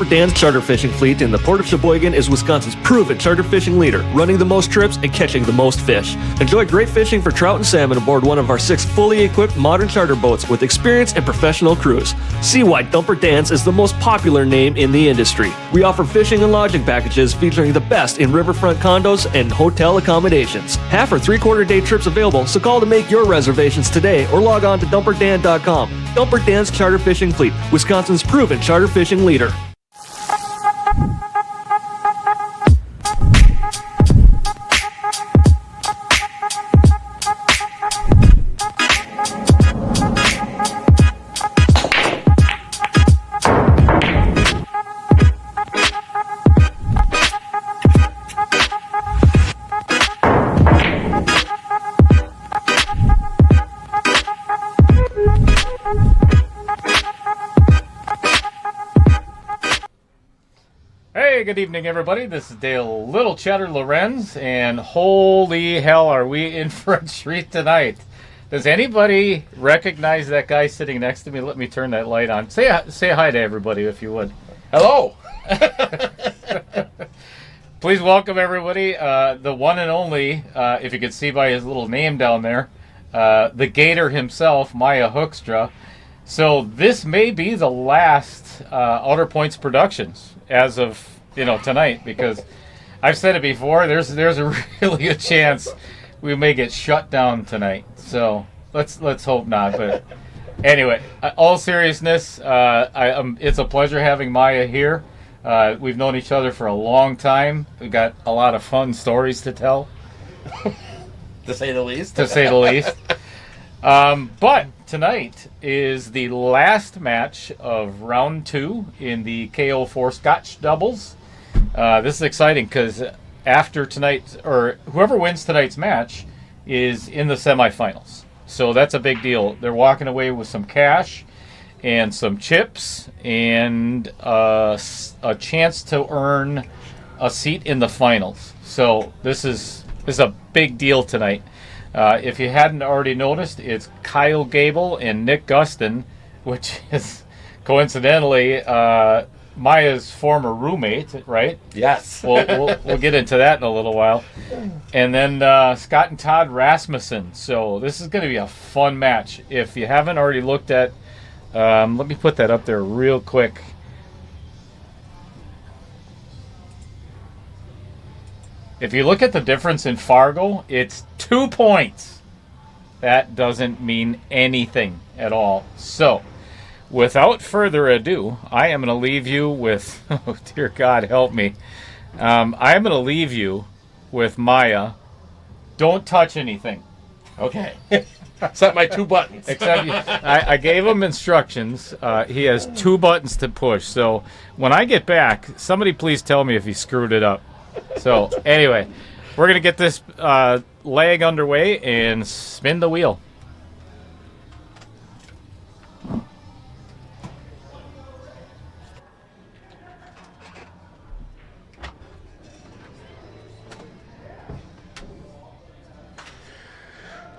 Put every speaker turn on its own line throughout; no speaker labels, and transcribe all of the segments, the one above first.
Dumper Dan's charter fishing fleet in the Port of Sheboygan is Wisconsin's proven charter fishing leader, running the most trips and catching the most fish. Enjoy great fishing for trout and salmon aboard one of our 6 fully equipped modern charter boats with experience and professional crews. See why Dumper Dan's is the most popular name in the industry. We offer fishing and lodging packages featuring the best in riverfront condos and hotel accommodations. Half or 3/4 day trips available, so call to make your reservations today or log on to dumperdan.com. Dumper Dan's Charter Fishing Fleet, Wisconsin's proven charter fishing leader.
Hey, good evening, everybody. This is Dale Little Cheddar Lorenz, and holy hell, are we in for a treat tonight? Does anybody recognize that guy sitting next to me? Let me turn that light on. Say hi to everybody, if you would.
Hello.
Please welcome everybody, the one and only, if you could see by his little name down there, the Gator himself, Maya Hookstra. So this may be the last Outer Points Productions as of tonight, because I've said it before. There's a really a chance we may get shut down tonight. So let's hope not. But anyway, all seriousness, it's a pleasure having Maya here. We've known each other for a long time. We've got a lot of fun stories to tell,
To say the least.
But tonight is the last match of round 2 in the KO4 Scotch doubles. This is exciting because after tonight, or whoever wins tonight's match is in the semifinals. So that's a big deal. They're walking away with some cash and some chips and a chance to earn a seat in the finals. So this is a big deal tonight. If you hadn't already noticed, it's Kyle Gable and Nick Gustin, which is coincidentally Maya's former roommate, right?
Yes.
We'll get into that in a little while. And then Scott and Todd Rasmussen. So this is going to be a fun match. If you haven't already looked at, let me put that up there real quick. If you look at the difference in Fargo, it's 2 points. That doesn't mean anything at all. So, without further ado, I am going to leave you with, oh dear God, help me. I am going to leave you with Maya. Don't touch anything.
Okay. Except my 2 buttons.
Except I gave him instructions. He has 2 buttons to push. So, when I get back, somebody please tell me if he screwed it up. So, anyway, we're going to get this leg underway and spin the wheel.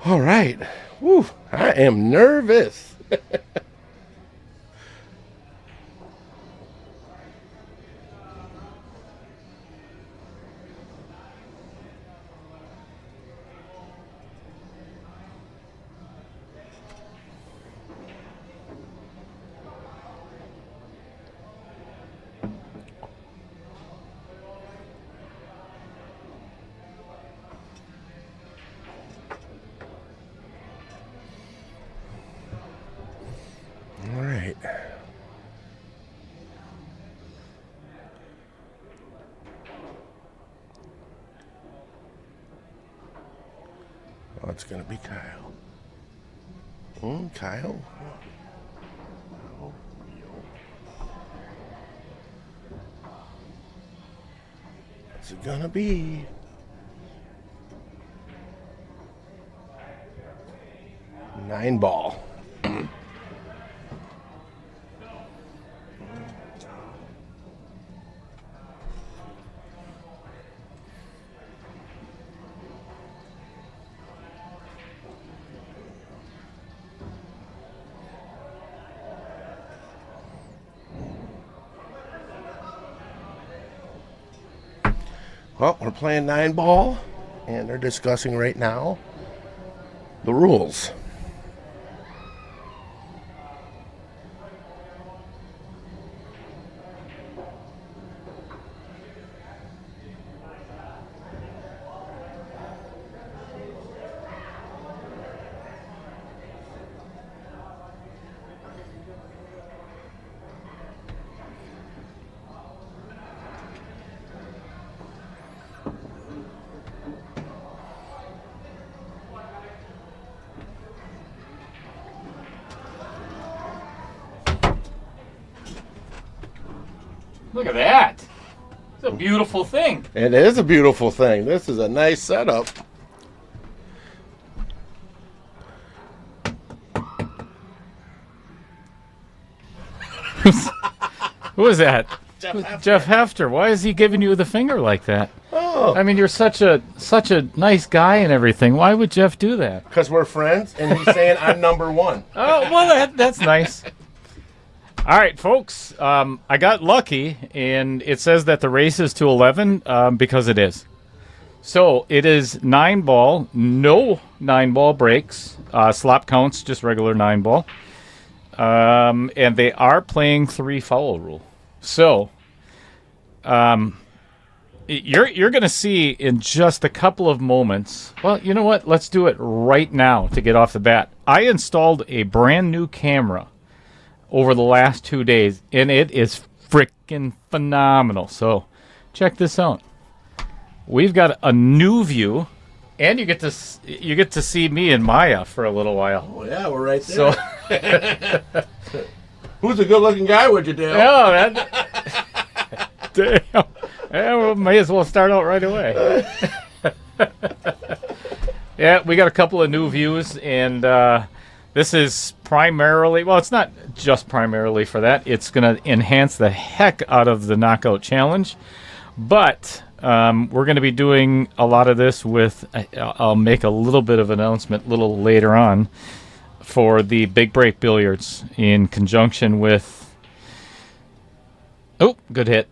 All right. Woo, I am nervous. All right. Oh, it's going to be Kyle. Kyle. What's it going to be? Nine ball. Well, we're playing 9-ball, and they're discussing right now the rules.
Look at that. It's a beautiful thing.
It is a beautiful thing. This is a nice setup.
Who is that?
Jeff
Hefter. Why is he giving you the finger like that?
Oh,
I mean, you're such a nice guy and everything. Why would Jeff do that?
because we're friends, and he's saying I'm number one.
Oh, well, that's nice. All right, folks. I got lucky, and it says that the race is to 11 because it is. So it is 9-ball, no 9-ball breaks, slop counts, just regular 9-ball. And they are playing 3-foul rule. So you're going to see in just a couple of moments. Well, you know what? Let's do it right now to get off the bat. I installed a brand new camera over the last 2 days, and it is freaking phenomenal. So check this out. We've got a new view, and you get to see me and Maya for a little while.
Oh, yeah, we're right there.
So
Who's a good-looking guy, would you, Dale?
damn. Yeah, we may as well start out right away. Yeah, we got a couple of new views, and this is primarily, well, it's not just primarily for that. It's going to enhance the heck out of the Knockout Challenge. But we're going to be doing a lot of this with, I'll make a little bit of announcement a little later on, for the Big Break Billiards in conjunction with, oh, good hit,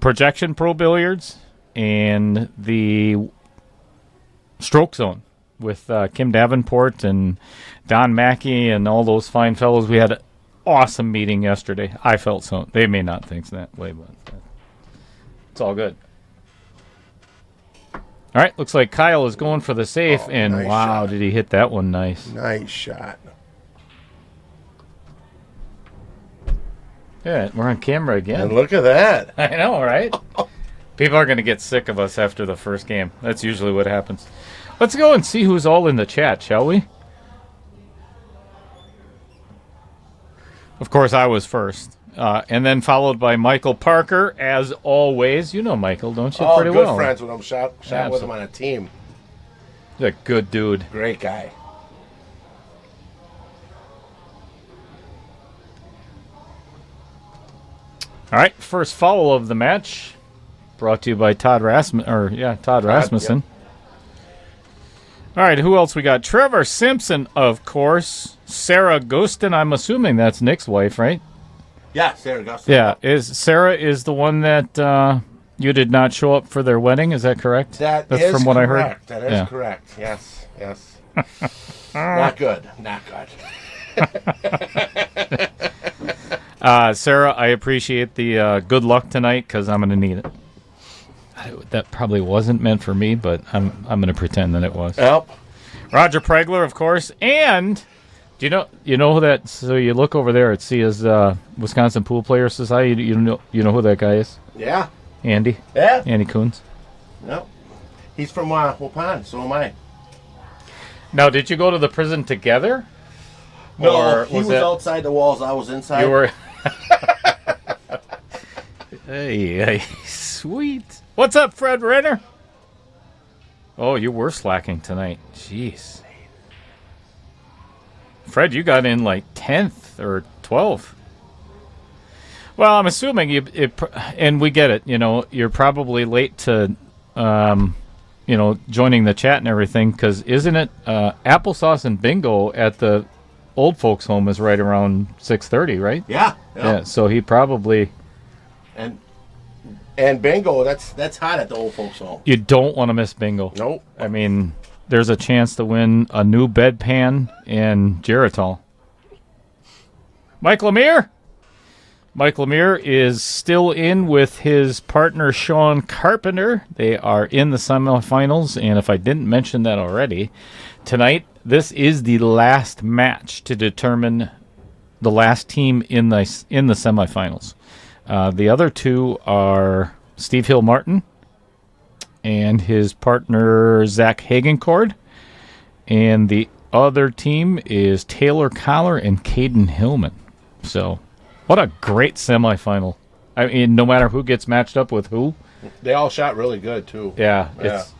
Projection Pro Billiards and the Stroke Zone with Kim Davenport and Don Mackey and all those fine fellows. We had an awesome meeting yesterday. I felt so. They may not think that way, but it's all good. All right, looks like Kyle is going for the safe, and
nice
wow,
shot.
did he hit that one nice.
Nice shot.
Yeah, we're on camera again.
And look at that.
I know, right? People are going to get sick of us after the first game. That's usually what happens. Let's go and see who's all in the chat, shall we? Of course, I was first. And then followed by Michael Parker, as always. You know Michael, don't you? Pretty
good
well.
friends with him. Shot with him on a team.
He's a good dude.
Great guy.
All right, first foul of the match, brought to you by Todd Rasmussen.
Yep.
All right, who else we got? Trevor Simpson, of course. Sarah Gustin, I'm assuming that's Nick's wife, right?
Yeah, Sarah Gustin.
Yeah, Sarah is the one that you did not show up for their wedding. Is that correct?
That's
from what I heard.
That is correct. Yes. Not good.
Sarah, I appreciate the good luck tonight because I'm going to need it. That probably wasn't meant for me, but I'm going to pretend that it was.
Yep.
Roger Pregler, of course, and do you know who that? So you look over there at CIA's Wisconsin Pool Players Society. You know who that guy is?
Yeah.
Andy.
Yeah.
Andy Coons.
No. He's from Waupun, so am I.
Now, did you go to the prison together?
No,
or
he was outside the walls. I was inside.
You were. Hey, sweet. What's up, Fred Renner? Oh, you were slacking tonight. Jeez. Fred, you got in like 10th or 12th. Well, I'm assuming and we get it. You're probably late to, joining the chat and everything, because isn't it applesauce and bingo at the old folks' home is right around 6:30, right?
Yeah.
Yeah. So he probably.
And And bingo, that's hot at the old folks' home.
You don't want to miss bingo.
Nope.
I mean, there's a chance to win a new bedpan and Geritol. Mike Lemire? Mike Lemire is still in with his partner Sean Carpenter. They are in the semifinals, and if I didn't mention that already, tonight this is the last match to determine the last team in the semifinals. The other two are Steve Hill Martin and his partner Zach Hagencord, and the other team is Taylor Collar and Caden Hillman. So, what a great semifinal! I mean, no matter who gets matched up with who,
they all shot really good too.
Yeah.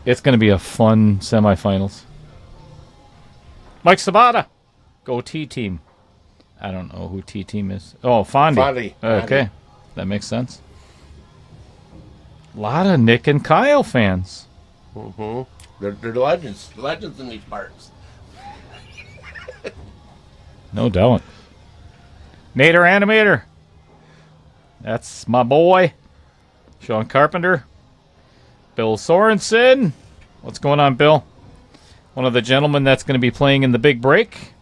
It's going to be a fun semifinals. Mike Sabata, go T team. I don't know who T team is. Oh, Fondy. Okay, that makes sense. A lot of Nick and Kyle fans.
Mm-hmm. They're legends in these parts.
No doubt. Nader Animator. That's my boy. Sean Carpenter. Bill Sorensen. What's going on, Bill? One of the gentlemen that's going to be playing in the big break.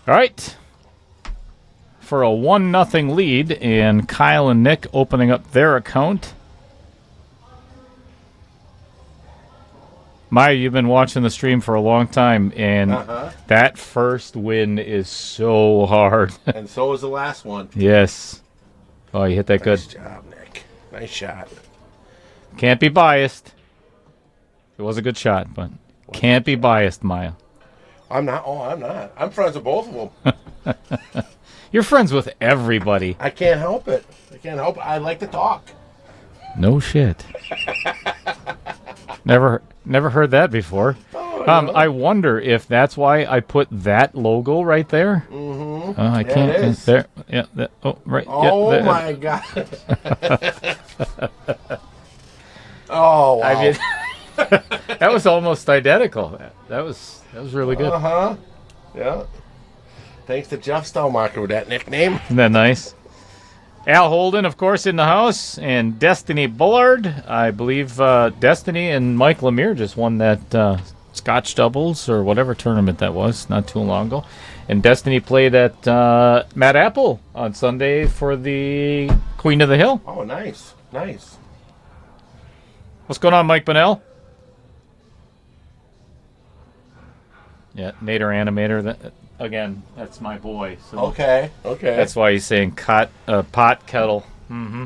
All right. For a 1-0 lead, and Kyle and Nick opening up their account. Maya, you've been watching the stream for a long time, and that first win is so hard.
And so is the last one.
Yes. Oh, you hit that good.
Nice job, Nick. Nice shot.
Can't be biased. It was a good shot, but can't be biased, Maya.
I'm not. Oh, I'm not. I'm friends with both of them.
You're friends with everybody.
I can't help it. I like to talk.
No shit. Never heard that before. I wonder if that's why I put that logo right there.
Mm-hmm.
I can't.
It is.
There. Yeah. Right.
Oh,
yeah,
my God. Oh, wow.
I mean, that was almost identical. That was really good.
Uh-huh. Yeah. Thanks to Jeff Stelmacher with that nickname.
Isn't that nice? Al Holden, of course, in the house, and Destiny Bullard. I believe Destiny and Mike Lemire just won that Scotch doubles or whatever tournament that was not too long ago. And Destiny played at Matt Apple on Sunday for the Queen of the Hill.
Oh, nice. Nice.
What's going on, Mike Bunnell? Yeah, Nader Animator. Again, that's my boy. So
Okay.
that's why he's saying pot kettle. Mm-hmm.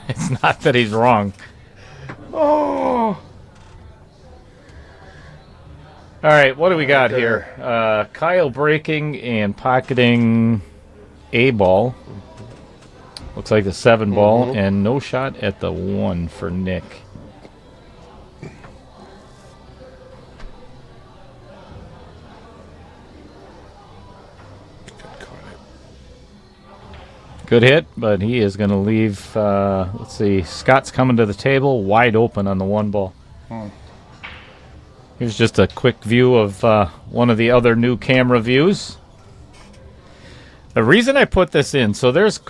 It's not that he's wrong.
Oh.
All right, what do we got here? Kyle breaking and pocketing a ball. Looks like the 7 ball, and no shot at the 1 for Nick. Good hit, but he is going to leave. Let's see. Scott's coming to the table, wide open on the 1 ball. Here's just a quick view of one of the other new camera views. The reason I put this in, so there's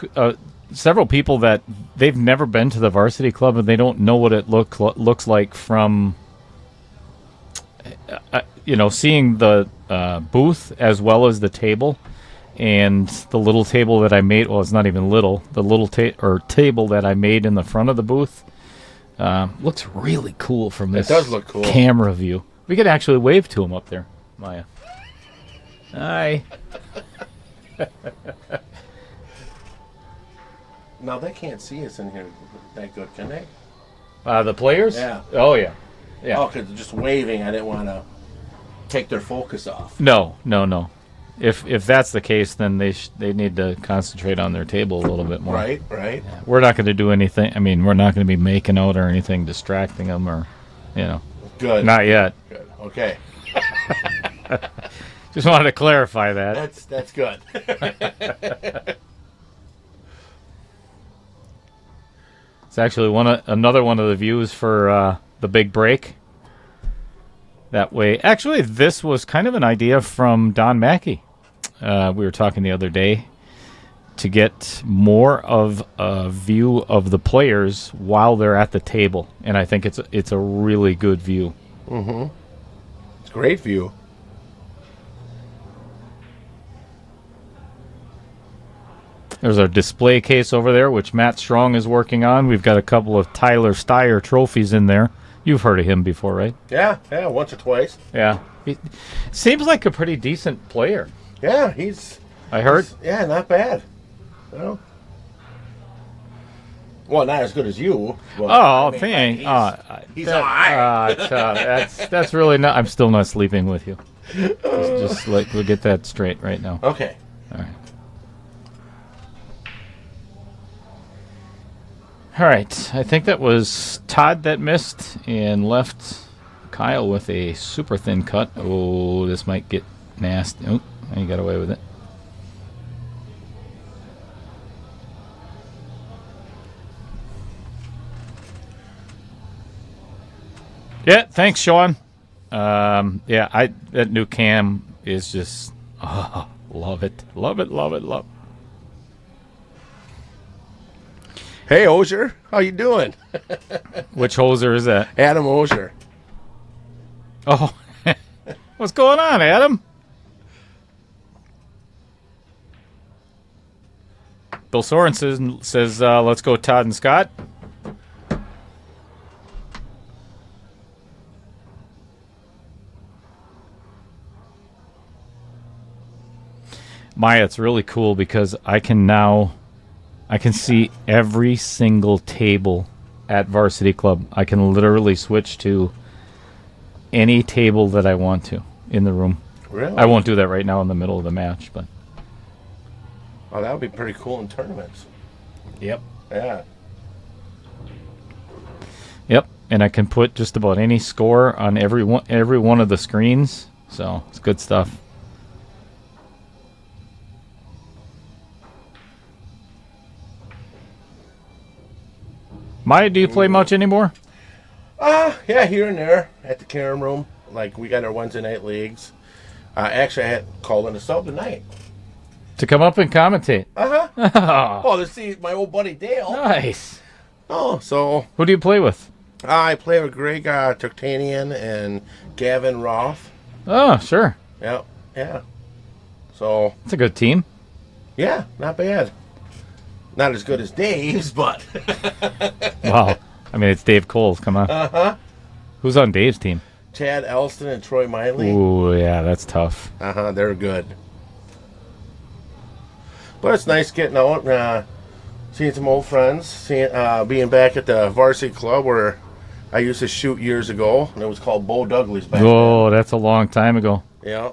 several people that they've never been to the varsity club and they don't know what it looks like from, seeing the booth as well as the table. And the little table that I made, well, it's not even little. The little table that I made in the front of the booth looks really cool from this.
It does look cool.
Camera view. We could actually wave to him up there, Maya. Hi.
Now, they can't see us in here that good, can they?
The players?
Yeah.
Oh, yeah.
Oh, because they're just waving. I didn't want to take their focus off.
No. If that's the case, then they need to concentrate on their table a little bit more.
Right.
Yeah. We're not going to do anything. I mean, we're not going to be making out or anything, distracting them or,
Good.
Not yet.
Good. Okay.
Just wanted to clarify that.
That's good.
It's actually another one of the views for the big break. That way, actually, this was kind of an idea from Don Mackey. we were talking the other day, to get more of a view of the players while they're at the table, and I think it's a really good view.
Mm-hmm. It's a great view.
There's our display case over there, which Matt Strong is working on. We've got a couple of Tyler Steyer trophies in there. You've heard of him before, right?
Yeah, once or twice.
Yeah. He seems like a pretty decent player.
Yeah,
I heard.
Yeah, not bad. Well, not as good as you. But,
thanks.
He's all right.
That's really not. I'm still not sleeping with you. Just like we'll get that straight right now.
Okay.
All right. All right. I think that was Todd that missed and left Kyle with a super thin cut. Oh, this might get nasty. Oh, he got away with it. Yeah, thanks, Sean. That new cam is just love it.
Hey, Osier, how you doing?
Which hoser is that?
Adam Osier.
Oh, what's going on, Adam? Bill Sorensen says let's go Todd and Scott. Maya, it's really cool because I can see every single table at Varsity Club. I can literally switch to any table that I want to in the room.
Really?
I won't do that right now in the middle of the match, but.
Oh, that would be pretty cool in tournaments.
Yep.
Yeah.
Yep, and I can put just about any score on every one of the screens, so it's good stuff. Maya, do you play much anymore?
Yeah, here and there at the Carom Room. Like, we got our Wednesday night leagues. Actually, I had called in a sub tonight.
To come up and commentate?
Uh-huh. Oh, to see my old buddy Dale.
Nice.
Oh, so...
Who do you play with?
I play with Greg Turktanian and Gavin Roth.
Oh, sure.
Yeah. So...
It's a good team.
Yeah, not bad. Not as good as Dave's, but...
Wow. I mean, it's Dave Coles. Come on.
Uh-huh.
Who's on Dave's team?
Chad Elston and Troy Miley.
Ooh, yeah, that's tough.
Uh-huh, they're good. But it's nice getting out and seeing some old friends, being back at the Varsity Club where I used to shoot years ago, and it was called Bo Douglas back
then. That's a long time ago.
Yeah.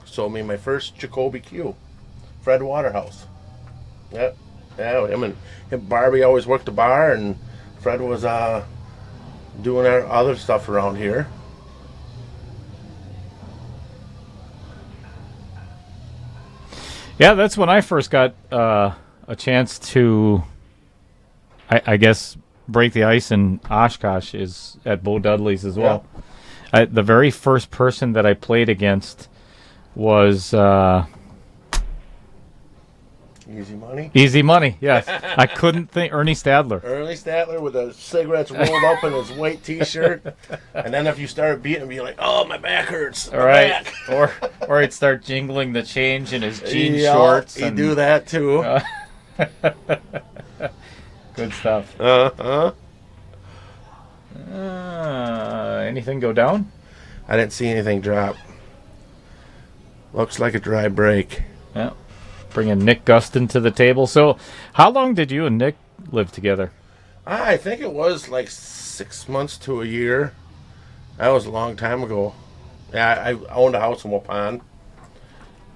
Sold me my first Jacoby Q. Fred Waterhouse. Yep. Yeah, him and Barbie always worked the bar, and Fred was doing our other stuff around here.
Yeah, that's when I first got a chance to, I guess, break the ice in Oshkosh is at Bo Dudley's as well. Yeah. The very first person that I played against was...
Easy Money?
Easy Money, yes. I couldn't think... Ernie Stadler.
Ernie Stadler with the cigarettes rolled up in his white T-shirt. And then if you started beating him, you'd be like, oh, my back hurts. My back.
Or he'd start jingling the change in his jean shorts.
He'd do that, too.
Good stuff.
Uh-huh.
Anything go down?
I didn't see anything drop. Looks like a dry break.
Yeah. Bringing Nick Gustin to the table. So, how long did you and Nick live together?
I think it was like 6 months to a year. That was a long time ago. Yeah, I owned a house in Waupun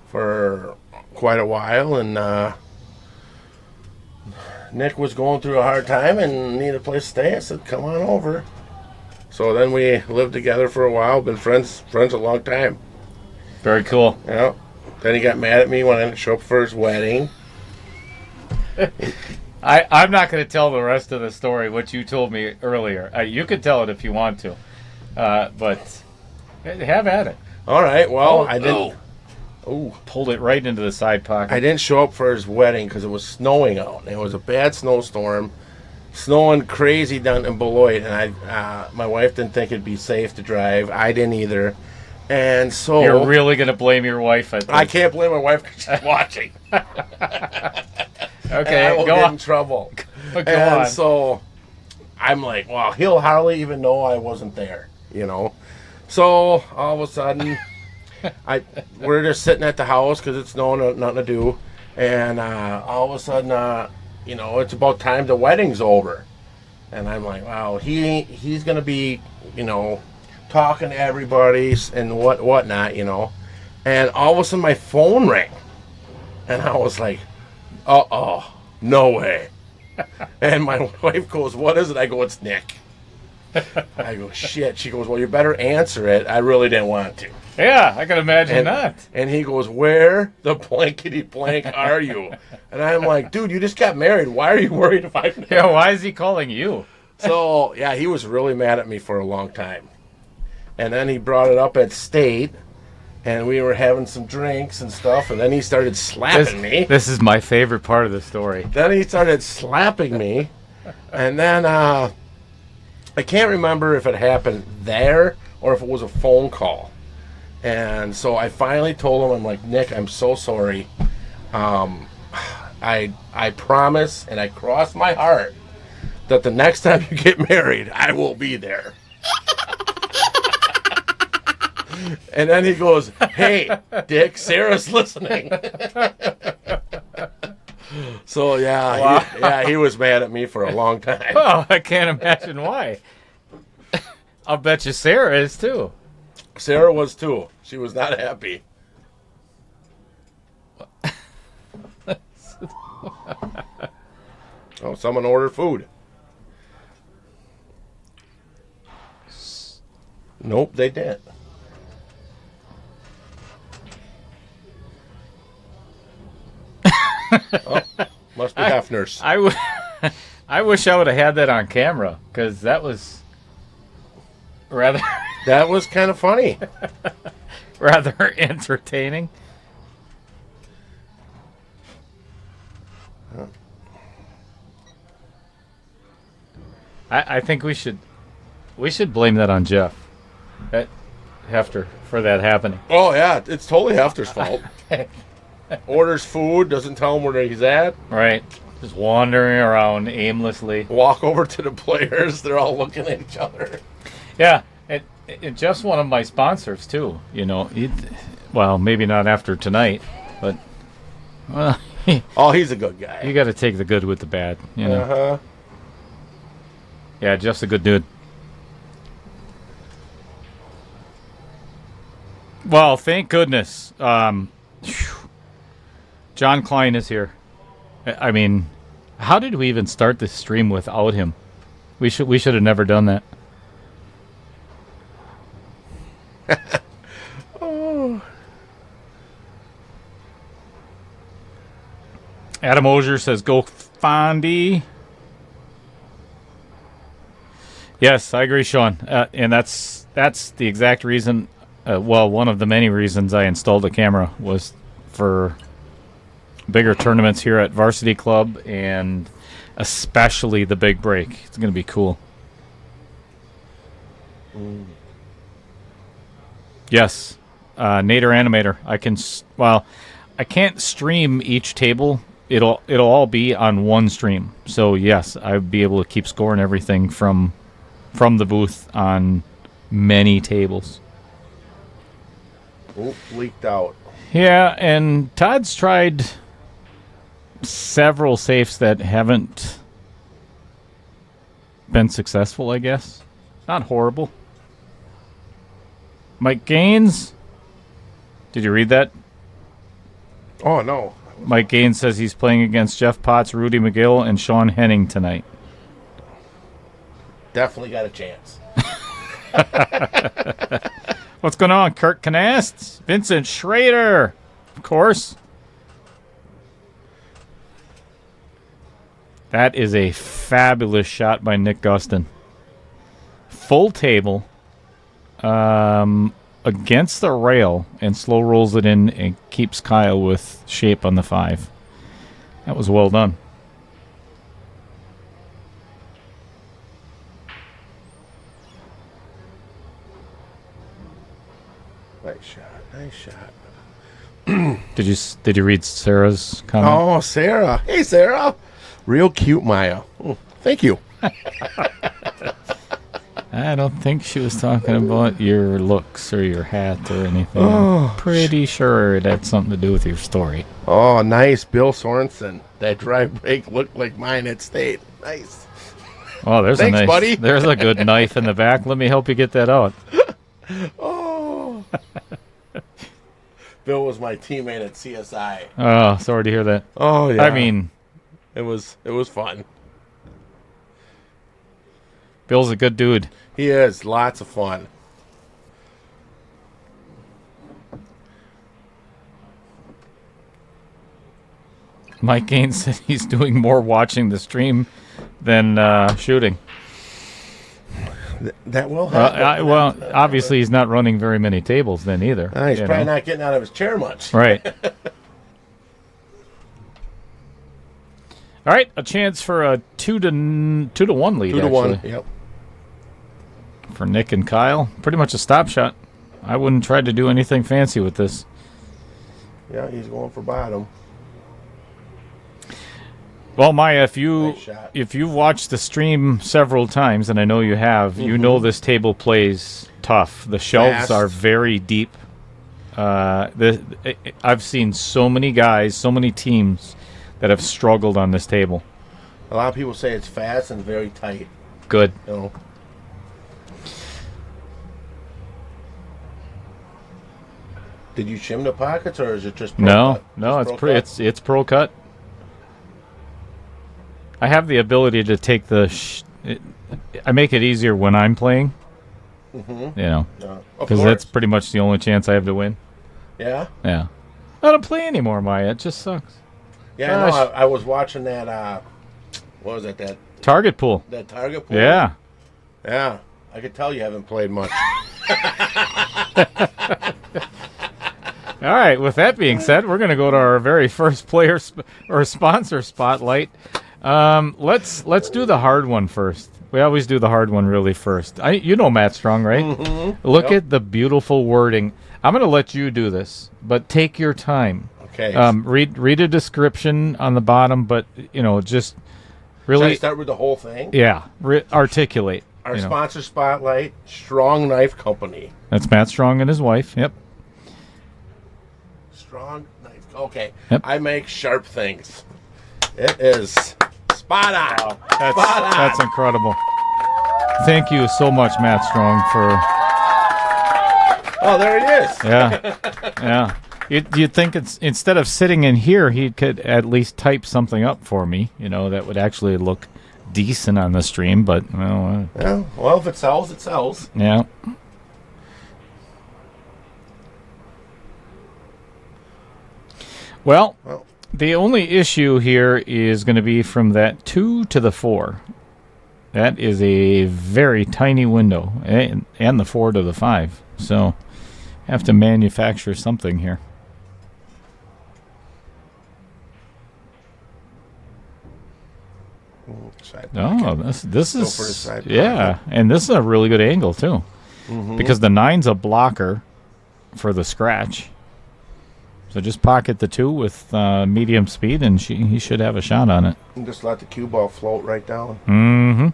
for quite a while, and Nick was going through a hard time and needed a place to stay. I said, come on over. So then we lived together for a while, been friends a long time.
Very cool.
Yeah. Then he got mad at me when I didn't show up for his wedding.
I'm not going to tell the rest of the story, what you told me earlier. You could tell it if you want to. But have at it.
All right. Well, I didn't. Ooh.
Pulled it right into the side pocket.
I didn't show up for his wedding because it was snowing out. And it was a bad snowstorm, snowing crazy down in Beloit, and my wife didn't think it'd be safe to drive. I didn't either, and so
You're really gonna blame your wife?
I can't blame my wife because she's watching.
Okay,
I will
go
get
on.
in trouble.
Go
And
on.
so I'm like, well, he'll hardly even know I wasn't there, you know. So all of a sudden, we're just sitting at the house because it's nothing to do, and all of a sudden, you know, it's about time the wedding's over, and I'm like, wow, he's gonna be, you know, talking to everybody and whatnot, you know, and all of a sudden my phone rang, and I was like, no way. And my wife goes, what is it? I go, it's Nick. I go, shit. She goes, well, you better answer it. I really didn't want to.
Yeah, I can imagine that.
And he goes, where the blankety blank are you? And I'm like, dude, you just got married. Why are you worried if I'm
Yeah, why is he calling you?
So, yeah, he was really mad at me for a long time. And then he brought it up at State, and we were having some drinks and stuff, and then he started slapping me.
This is my favorite part of the story.
Then he started slapping me, and then I can't remember if it happened there or if it was a phone call. And so I finally told him, I'm like, Nick, I'm so sorry. I promise, and I cross my heart, that the next time you get married, I will be there. And then he goes, hey, Dick, Sarah's listening. So, yeah,
Wow.
he was mad at me for a long time.
Oh, I can't imagine why. I'll bet you Sarah is too.
Sarah was too. She was not happy. Oh, someone ordered food. Nope, they didn't. Oh, must be Hefner's.
I wish I would have had that on camera, because that was rather
That was kind of funny.
rather entertaining. I think we should blame that on Jeff, that Hefter, for that happening.
Oh, yeah, it's totally Hefner's fault. Orders food, doesn't tell him where he's at.
Right, just wandering around aimlessly.
Walk over to the players, they're all looking at each other.
Yeah, and Jeff's one of my sponsors too. You know, well, maybe not after tonight, but well,
Oh, he's a good guy.
you got to take the good with the bad. You know.
Uh-huh.
Yeah, Jeff's a good dude. Well, thank goodness. John Klein is here. I mean, how did we even start this stream without him? We should have never done that.
Oh.
Adam Ozier says, "Go Fondy." Yes, I agree, Sean, and that's the exact reason. Well, one of the many reasons I installed a camera was for bigger tournaments here at Varsity Club, and especially the big break. It's going to be cool. Yes, Nader Animator. I can't stream each table. It'll all be on one stream. So yes, I'll be able to keep scoring everything from the booth on many tables.
Oh, leaked out.
Yeah, and Todd's tried several safes that haven't been successful, I guess. Not horrible. Mike Gaines. Did you read that?
Oh, no.
Mike Gaines says he's playing against Jeff Potts, Rudy McGill, and Sean Henning tonight.
Definitely got a chance.
What's going on? Kurt Canast, Vincent Schrader, of course. That is a fabulous shot by Nick Gustin. Full table. against the rail and slow rolls it in and keeps Kyle with shape on the 5. That was well done.
Nice shot. Nice shot.
Did you read Sarah's comment?
Oh, Sarah. Hey, Sarah. Real cute, Maya. Oh, thank you.
I don't think she was talking about your looks or your hat or anything.
Oh,
Pretty sure it had something to do with your story.
Oh, nice. Bill Sorensen. That drive brake looked like mine at State. Nice.
Oh, there's
Thanks,
a nice,
buddy.
There's a good knife in the back. Let me help you get that out.
Oh. Bill was my teammate at CSI.
Oh, sorry to hear that.
Oh, yeah.
I mean,
it was fun.
Bill's a good dude.
He is. Lots of fun.
Mike Gaines said he's doing more watching the stream than shooting.
That will happen.
Well, obviously he's not running very many tables then either.
He's probably not getting out of his chair much.
Right. All right, a chance for a 2-1 lead.
2-1.
Actually,
Yep.
for Nick and Kyle. Pretty much a stop shot. I wouldn't try to do anything fancy with this.
Yeah, he's going for bottom.
Well, Maya,
Nice shot.
if you've watched the stream several times, and I know you have, you know this table plays tough. The shelves
Fast.
are very deep. I've seen so many guys, so many teams that have struggled on this table.
A lot of people say it's fast and very tight.
Good.
You know. Did you shim the pockets, or is it just pro
No,
cut?
no,
Just
it's
pro cut?
it's pro cut. I have the ability to take I make it easier when I'm playing.
Mhm.
You know,
Yeah. Of
because
course.
that's pretty much the only chance I have to win.
Yeah.
Yeah. I don't play anymore, Maya. It just sucks.
Yeah. I know.
Gosh.
I was watching that. What was it?
Target pool.
That target pool.
Yeah.
Yeah. I could tell you haven't played much.
All right. With that being said, we're going to go to our very first player or sponsor spotlight. Let's do the hard one first. We always do the hard one really first. You know Matt Strong, right?
Mm-hmm.
Look at the beautiful wording. I'm going to let you do this, but take your time.
Okay.
Read a description on the bottom, but just really,
Should I start with the whole thing?
yeah, articulate.
Our sponsor spotlight, Strong Knife Company.
That's Matt Strong and his wife. Yep.
Strong Knife. Okay.
Yep.
I make sharp things. It is spot on. Spot on.
That's incredible. Thank you so much, Matt Strong, for.
Oh, there it is.
Yeah, yeah. You'd think it's instead of sitting in here, he could at least type something up for me. That would actually look decent on the stream. But
Yeah, well, if it sells, it sells.
yeah. Well, the only issue here is going to be from that 2 to the 4. That is a very tiny window, and the 4 to the 5. So, have to manufacture something here. Oh, this
Go for the
is
side
yeah, and this is a really good angle too, because the 9's a blocker for the scratch. So just pocket the 2 with medium speed, and he should have a shot on it.
And just let the cue ball float right down.
Mm-hmm.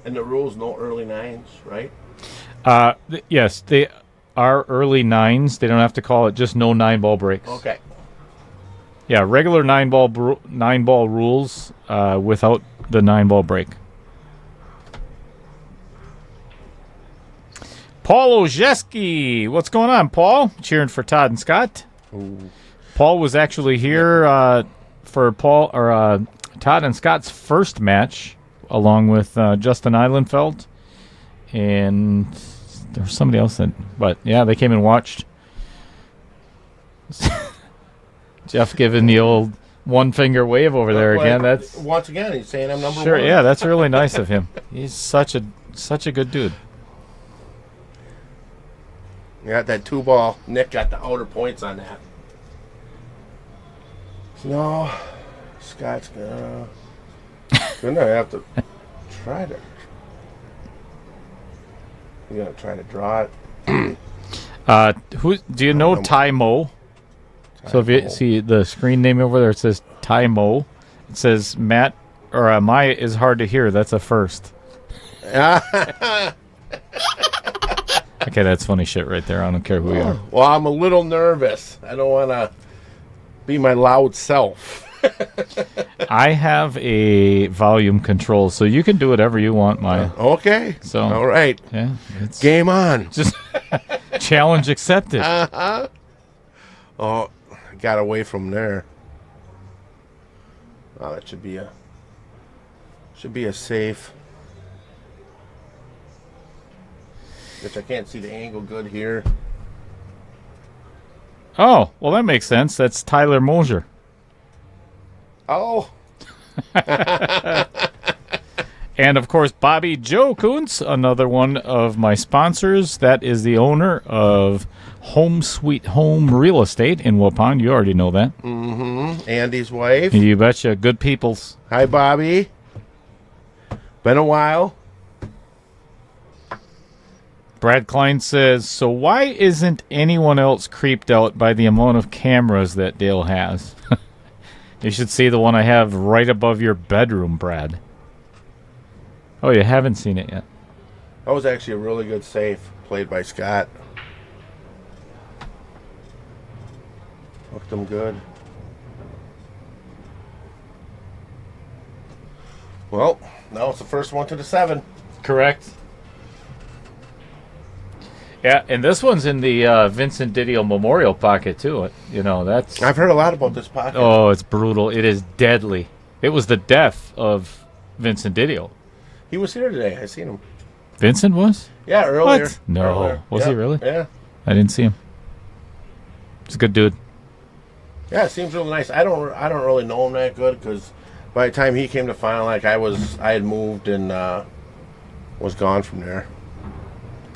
And the rules, no early 9s, right?
Yes, they are early 9s. They don't have to call it just no 9-ball breaks.
Okay.
Yeah, regular 9-ball rules without the 9-ball break. Paul Ojeski, what's going on, Paul? Cheering for Todd and Scott.
Ooh.
Paul was actually here for Todd and Scott's first match, along with Justin Eilenfeld, and there was somebody else but yeah, they came and watched. Jeff giving the old one finger wave over there
Like,
again. That's
once again, he's saying I'm number
sure.
one.
Yeah, that's really nice of him. He's such a good dude.
You got that 2-ball. Nick got the outer points on that. No, Scott's gonna have to try to. You're gonna try to draw it.
Who do you know? Ty Mo. So if you see the screen name over there, it says Ty Mo. It says Matt or Maya is hard to hear. That's a first. Okay, that's funny shit right there. I don't care who you are.
Well, I'm a little nervous. I don't want to be my loud self.
I have a volume control, so you can do whatever you want, Maya.
Okay.
So
all right.
Yeah, it's
Game on.
just challenge accepted.
Oh, I got away from there. Oh, that should be a safe. Which I can't see the angle good here.
Oh, well, that makes sense. That's Tyler Mosier.
Oh.
And, of course, Bobby Joe Kuntz, another one of my sponsors. That is the owner of Home Sweet Home Real Estate in Waupun. You already know that.
Mm-hmm. Andy's wife.
You betcha. Good peoples.
Hi, Bobby. Been a while.
Brad Klein says, so why isn't anyone else creeped out by the amount of cameras that Dale has? You should see the one I have right above your bedroom, Brad. Oh, you haven't seen it yet.
That was actually a really good save played by Scott. Hooked him good. Well, now it's the first one to the 7.
Correct. Yeah, and this one's in the Vincent Didio Memorial Pocket, too. You know, that's...
I've heard a lot about this pocket.
Oh, it's brutal. It is deadly. It was the death of Vincent Didio.
He was here today. I seen him.
Vincent was?
Yeah, earlier.
What? No.
Earlier.
Was he really?
Yeah.
I didn't see him. He's a good dude.
Yeah, it seems really nice. I don't really know him that good because by the time he came to Fond du Lac, I had moved and was gone from there.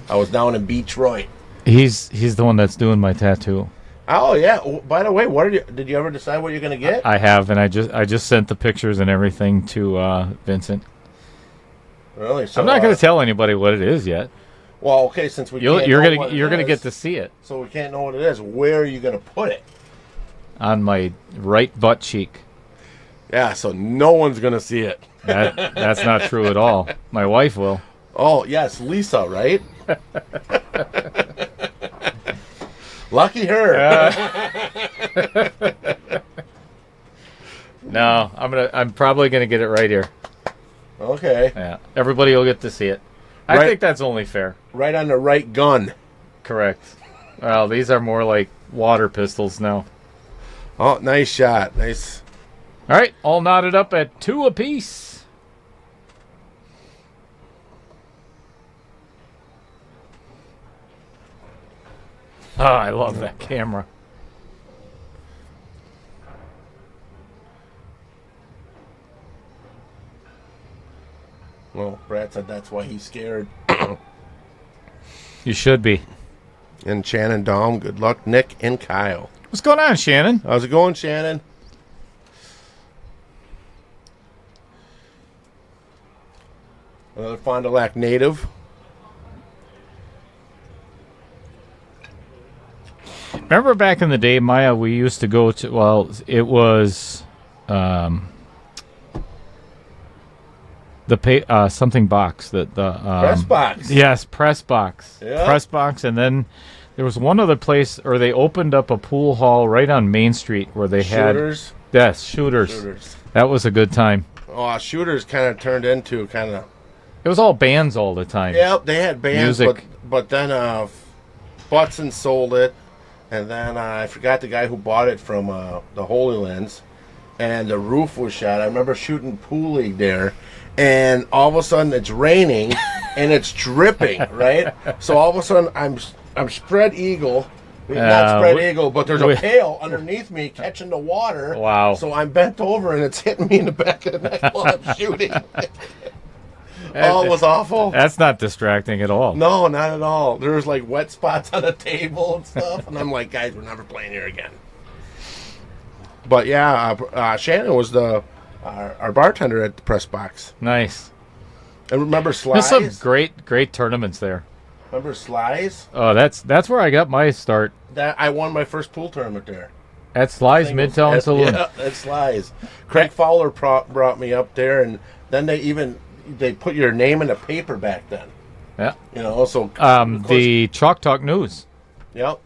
I was down in Detroit.
He's the one that's doing my tattoo.
Oh yeah. By the way, did you ever decide what you're gonna get?
I have, and I just sent the pictures and everything to Vincent.
Really? So,
I'm not going to tell anybody what it is yet.
Well, okay, since
you're gonna get to see it.
So we can't know what it is. Where are you gonna put it?
On my right butt cheek.
Yeah, so no one's gonna see it.
That's not true at all. My wife will.
Oh yes, Lisa, right? Lucky her.
No, I'm probably gonna get it right here.
Okay.
Yeah, everybody will get to see it. I think that's only fair.
Right on the right gun.
Correct. Well, these are more like water pistols now.
Oh, nice shot. Nice.
All right, all knotted up at 2 apiece. Oh, I love that camera.
Well, Brad said that's why he's scared.
You should be.
And Shannon Dahm, good luck. Nick and Kyle.
What's going on, Shannon?
How's it going, Shannon? Another Fond du Lac native.
Remember back in the day, Maya, we used to go to, well, it was the something box. The
Press box.
Yes, press box.
Yeah.
Press box. And then there was one other place, or they opened up a pool hall right on Main Street where they
Shooters.
had... Yes, Shooters. That was a good time.
Oh, Shooters kind of turned into kind of...
It was all bands all the time.
Yep, they had bands,
Music.
but then Butson sold it, and then I forgot the guy who bought it from the Holy Lands, and the roof was shot. I remember shooting Pool League there, and all of a sudden it's raining, and it's dripping, right? So all of a sudden I'm spread eagle, Not spread eagle, but there's a pail underneath me catching the water.
Wow.
So I'm bent over and it's hitting me in the back of the neck while I'm shooting. Oh, it was awful.
That's not distracting at all.
No, not at all. There was like wet spots on the table and stuff. And I'm like, guys, we're never playing here again. But yeah, Shannon was our bartender at the press box.
Nice.
And remember
There's
Slice?
some great tournaments there.
Remember Slice?
Oh, that's where I got my start.
I won my first pool tournament there.
At Sly's Midtown Saloon.
Yeah, at Sly's. Craig Fowler brought me up there, and then they put your name in the paper back then.
Yeah.
You know, so
the Chalk Talk News.
Yep.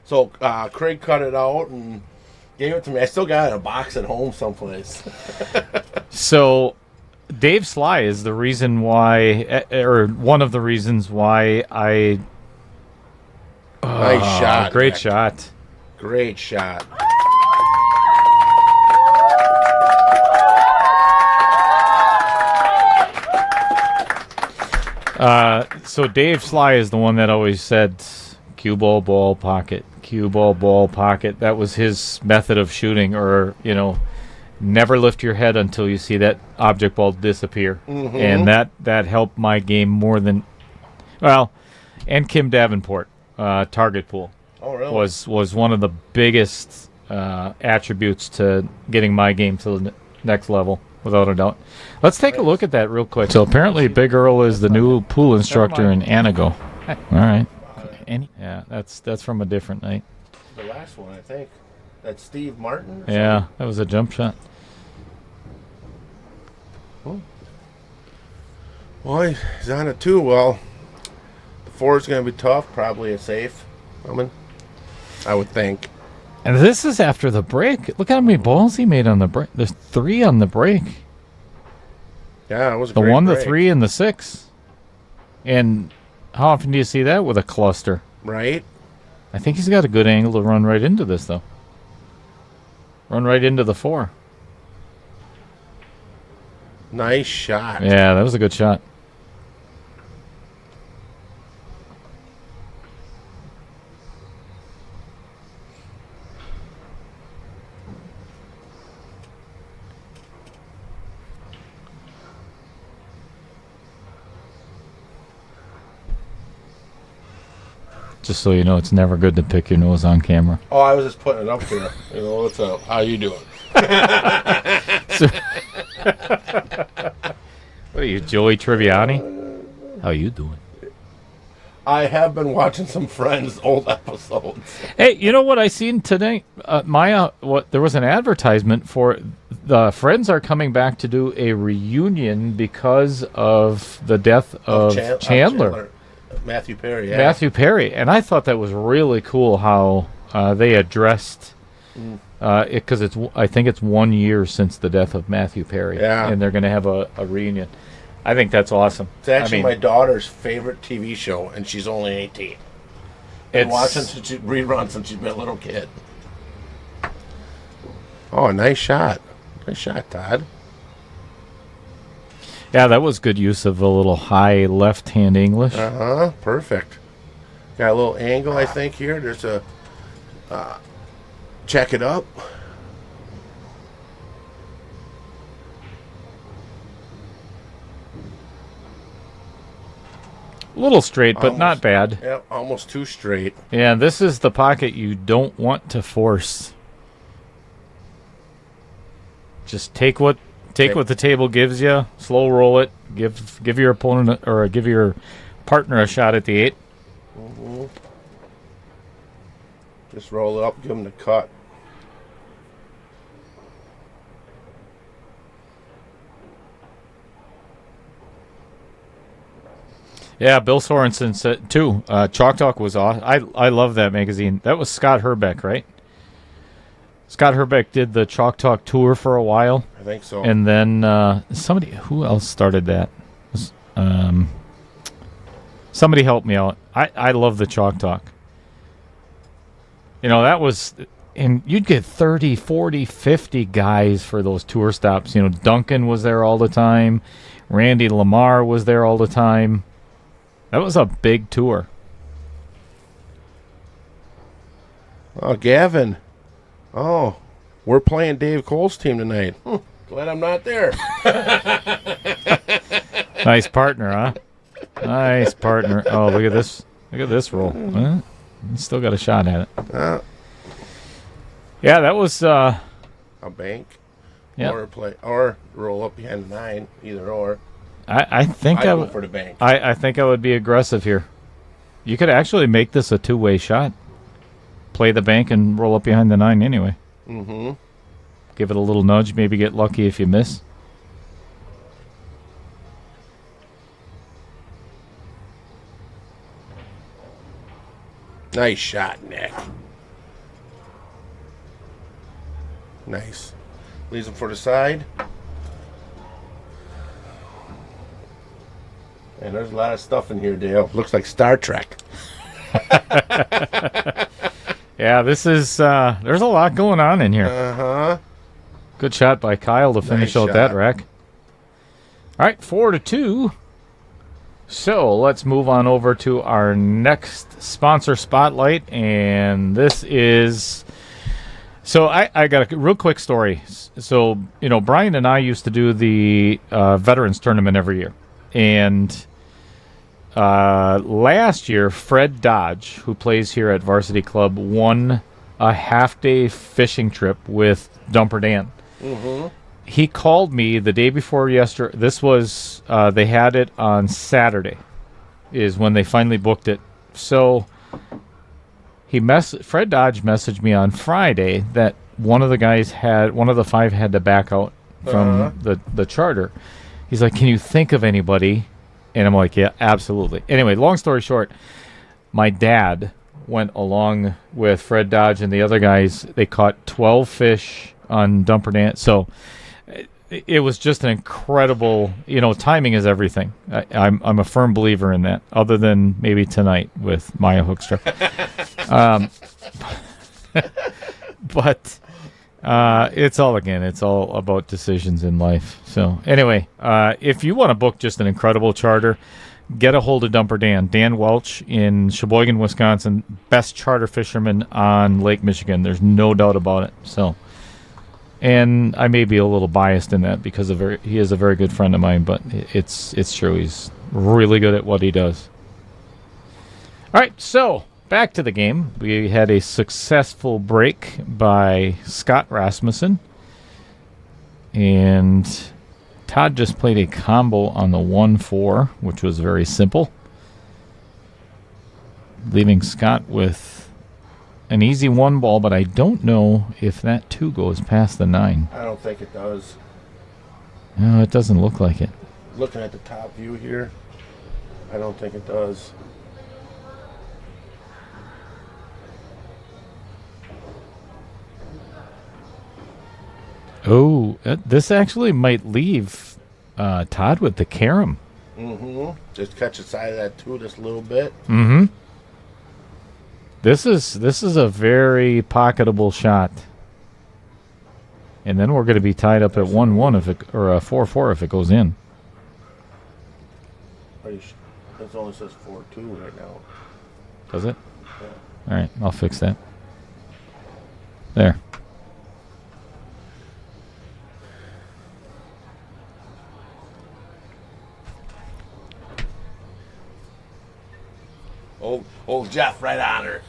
So Craig cut it out and gave it to me. I still got it in a box at home someplace.
So Dave Sly is the reason why, or one of the reasons why I.
Nice shot.
Great
Mac.
shot.
Great shot.
So Dave Sly is the one that always said, cue ball, pocket. Cue ball, pocket. That was his method of shooting, or, never lift your head until you see that object ball disappear.
Mm-hmm.
And that helped my game more than, and Kim Davenport, target pool.
Oh, really?
Was one of the biggest attributes to getting my game to the next level, without a doubt. Let's take a look at that real quick. So apparently Big Earl is the new pool instructor in Anago. All right. Yeah, that's from a different night.
The last one, I think. That's Steve Martin?
Yeah, that was a jump shot.
Well, he's on it too. Well, the 4 is going to be tough. Probably a safe coming, I would think.
And this is after the break. Look how many balls he made on the break. There's 3 on the break.
Yeah, it was a
The
great
1,
break.
the 3, and the 6. And how often do you see that with a cluster?
Right?
I think he's got a good angle to run right into this, though. Run right into the 4.
Nice shot.
Yeah, that was a good shot. Just so you know, it's never good to pick your nose on camera.
Oh, I was just putting it up there. What's up? How you doing?
What are you, Joey Triviani? How you doing?
I have been watching some Friends old episodes.
Hey, you know what I seen today? There was an advertisement for the Friends are coming back to do a reunion because of the death of Chandler.
Matthew Perry, yeah.
Matthew Perry, and I thought that was really cool how they addressed it, because I think it's 1 year since the death of Matthew Perry, and they're going to have a reunion. I think that's awesome.
It's actually my daughter's favorite TV show, and she's only 18. Been watching reruns since she's been a little kid. Oh, nice shot. Nice shot, Todd.
Yeah, that was good use of a little high left-hand English.
Uh-huh, perfect. Got a little angle, I think, here. There's a... check it up.
A little straight, but not bad.
Yep, almost too straight.
Yeah, this is the pocket you don't want to force. Just take what the table gives you. Slow roll it. Give your opponent or give your partner a shot at the 8.
Mm-hmm. Just roll it up, give them the cut.
Yeah, Bill Sorensen said too. Chalk Talk was awesome. I love that magazine. That was Scott Herbeck, right? Scott Herbeck did the Chalk Talk tour for a while.
I think so.
And then who else started that? Somebody helped me out. I love the Chalk Talk. That was, and you'd get 30, 40, 50 guys for those tour stops. Duncan was there all the time. Randy Lamar was there all the time. That was a big tour.
Oh, Gavin. Oh, we're playing Dave Cole's team tonight. Glad I'm not there.
Nice partner, huh? Nice partner. Oh, look at this. Look at this roll. Huh? You still got a shot at it. Yeah, that was...
a bank.
Yep.
Or roll up behind the 9. Either or.
I think
I'd go for the bank.
I think I would be aggressive here. You could actually make this a two-way shot. Play the bank and roll up behind the 9 anyway.
Mm-hmm.
Give it a little nudge. Maybe get lucky if you miss.
Nice shot, Nick. Nice. Leaves him for the side. And there's a lot of stuff in here, Dale. Looks like Star Trek.
Yeah, this is... there's a lot going on in here.
Uh-huh.
Good shot by Kyle to finish out that rack. All right, 4-2. So let's move on over to our next sponsor spotlight. And this is... So I got a real quick story. So, you know, Brian and I used to do the Veterans Tournament every year. And last year, Fred Dodge, who plays here at Varsity Club, won a half-day fishing trip with Dumper Dan.
Mm-hmm.
He called me the day before yesterday. This was, they had it on Saturday, is when they finally booked it. So Fred Dodge messaged me on Friday that one of the 5 had to back out from the charter. He's like, can you think of anybody? And I'm like, yeah, absolutely. Anyway, long story short, my dad went along with Fred Dodge and the other guys. They caught 12 fish on Dumper Dan. So it was just an incredible, you know, timing is everything. I'm a firm believer in that, other than maybe tonight with Maya Hoekstra. But it's all about decisions in life. So anyway, if you want to book just an incredible charter, get a hold of Dumper Dan. Dan Welch in Sheboygan, Wisconsin, best charter fisherman on Lake Michigan. There's no doubt about it. So, and I may be a little biased in that because he is a very good friend of mine, but it's true. He's really good at what he does. All right, so back to the game. We had a successful break by Scott Rasmussen. And Todd just played a combo on the 1-4, which was very simple, leaving Scott with an easy 1 ball, but I don't know if that 2 goes past the 9.
I don't think it does.
No, it doesn't look like it.
Looking at the top view here, I don't think it does.
Oh, this actually might leave Todd with the carom.
Mm-hmm. Just catch the side of that 2 just a little bit.
Mm-hmm. This is a very pocketable shot. And then we're going to be tied up at 1-1 or a 4-4 if it goes in.
It only says 4-2 right now.
Does it?
Yeah.
All right, I'll fix that. There.
Old Jeff right on her.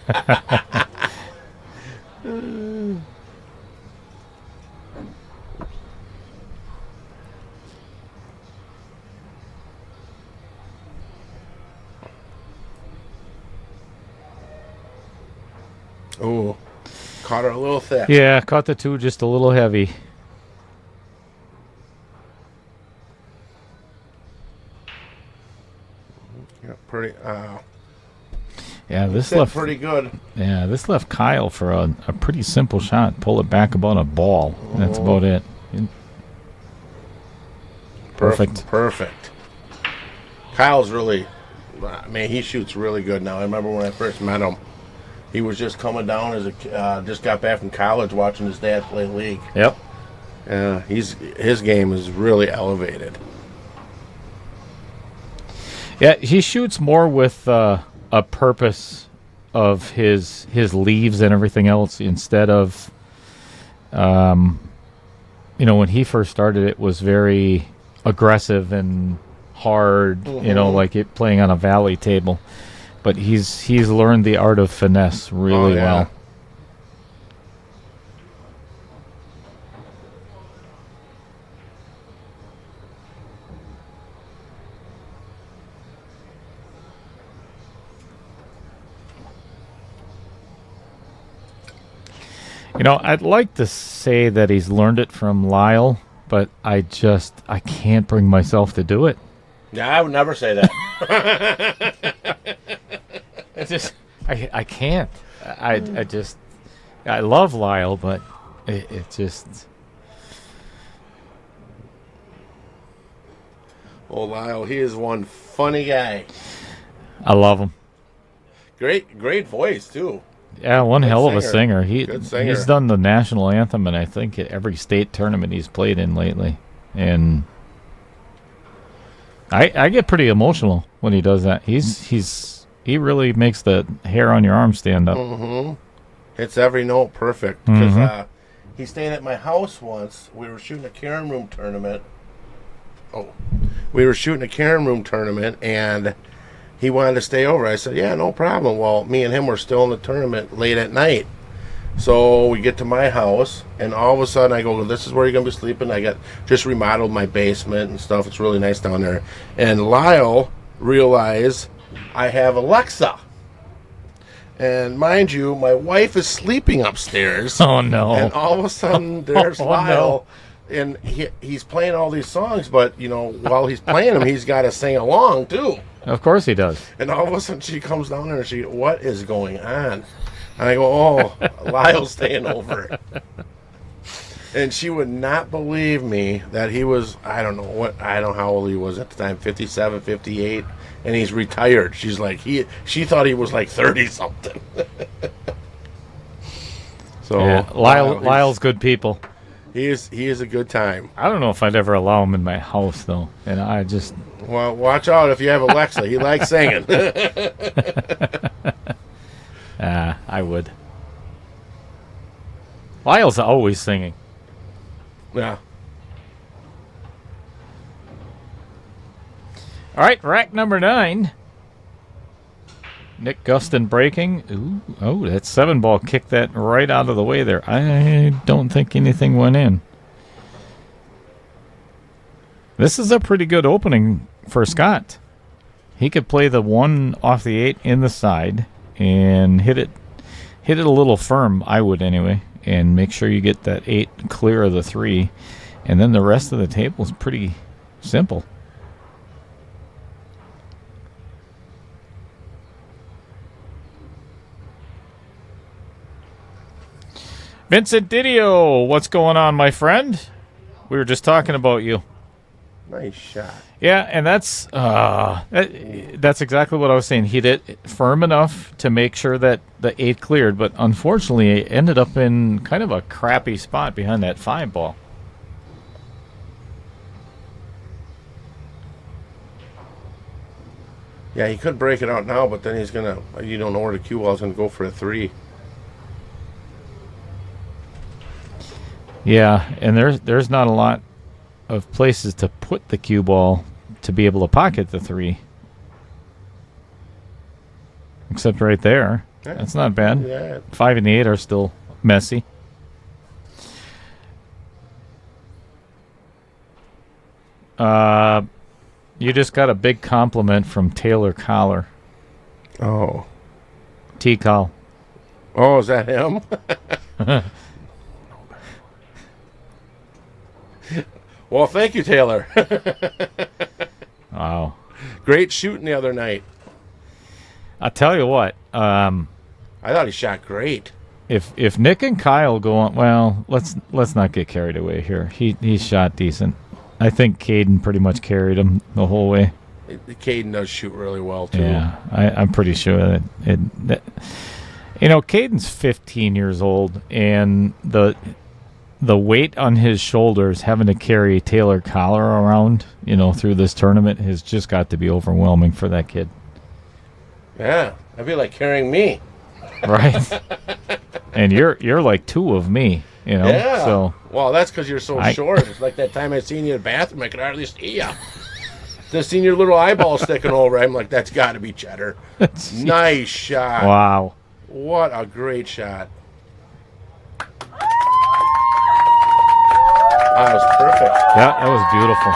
Oh, caught her a little thick.
Yeah, caught the 2 just a little heavy.
Yeah, pretty.
Yeah, this left
pretty good.
Yeah, this left Kyle for a pretty simple shot. Pull it back about a ball. That's about it. Perfect.
Perfect. Kyle's really, man, he shoots really good now. I remember when I first met him, he was just coming down just got back from college watching his dad play league.
Yep.
His game is really elevated.
Yeah, he shoots more with a purpose of his leaves and everything else instead of, when he first started, it was very aggressive and hard, like it playing on a valley table. But he's learned the art of finesse really well. I'd like to say that he's learned it from Lyle, but I can't bring myself to do it.
Yeah, I would never say that.
I can't. I love Lyle, but it just.
Oh, Lyle, he is one funny guy.
I love him.
Great voice too.
Yeah, one hell of a singer.
Good singer.
He's done the national anthem, and I think at every state tournament he's played in lately. And I get pretty emotional when he does that. He really makes the hair on your arm stand up.
Mm-hmm. Hits every note perfect. Because he stayed at my house once. We were shooting a Carom Room tournament. And he wanted to stay over. I said, yeah, no problem. Well, me and him were still in the tournament late at night. So we get to my house, and all of a sudden I go, this is where you're going to be sleeping. I just remodeled my basement and stuff. It's really nice down there. And Lyle realized I have Alexa. And mind you, my wife is sleeping upstairs.
Oh, no.
And all of a sudden, there's Lyle. No. And he's playing all these songs, but, while he's playing them, he's got to sing along, too.
Of course he does.
And all of a sudden she comes down there and what is going on? And I go, oh, Lyle's staying over. And she would not believe me that he was, I don't know how old he was at the time, 57, 58, and he's retired. She's like, she thought he was like 30-something. So
yeah, Lyle's good people.
He is a good time.
I don't know if I'd ever allow him in my house, though. And I just...
Well, watch out if you have Alexa. He likes singing.
I would. Lyle's always singing.
Yeah.
All right, rack number 9. Nick Gustin breaking. Ooh, that 7-ball kicked that right out of the way there. I don't think anything went in. This is a pretty good opening for Scott. He could play the 1 off the 8 in the side and hit it a little firm, I would anyway, and make sure you get that 8 clear of the 3. And then the rest of the table is pretty simple. Vincent Didio, what's going on, my friend? We were just talking about you.
Nice shot.
Yeah, and that's exactly what I was saying. He hit it firm enough to make sure that the 8 cleared, but unfortunately it ended up in kind of a crappy spot behind that 5-ball.
Yeah, he could break it out now, but then you don't know where the cue ball is going to go for a 3.
Yeah, and there's not a lot of places to put the cue ball to be able to pocket the 3. Except right there. Yeah. That's not bad.
Yeah.
5 and 8 are still messy. You just got a big compliment from Taylor Collar.
Oh.
T-Call.
Oh, is that him? Well, thank you, Taylor.
Wow.
Great shooting the other night.
I'll tell you what.
I thought he shot great.
If Nick and Kyle go on, well, let's not get carried away here. He shot decent. I think Caden pretty much carried him the whole way.
Caden does shoot really well too.
Yeah, I'm pretty sure that Caden's 15 years old, and the weight on his shoulders having to carry Taylor Collar around, through this tournament has just got to be overwhelming for that kid.
Yeah, that'd be like carrying me.
Right. And you're like two of me, you know.
Yeah.
So
Well, that's because you're so short. It's like that time I seen you in the bathroom, I could hardly see you. Just seen your little eyeball sticking over. I'm like, that's got to be Cheddar. Nice shot.
wow.
What a great shot. That was perfect.
Yeah, that was beautiful.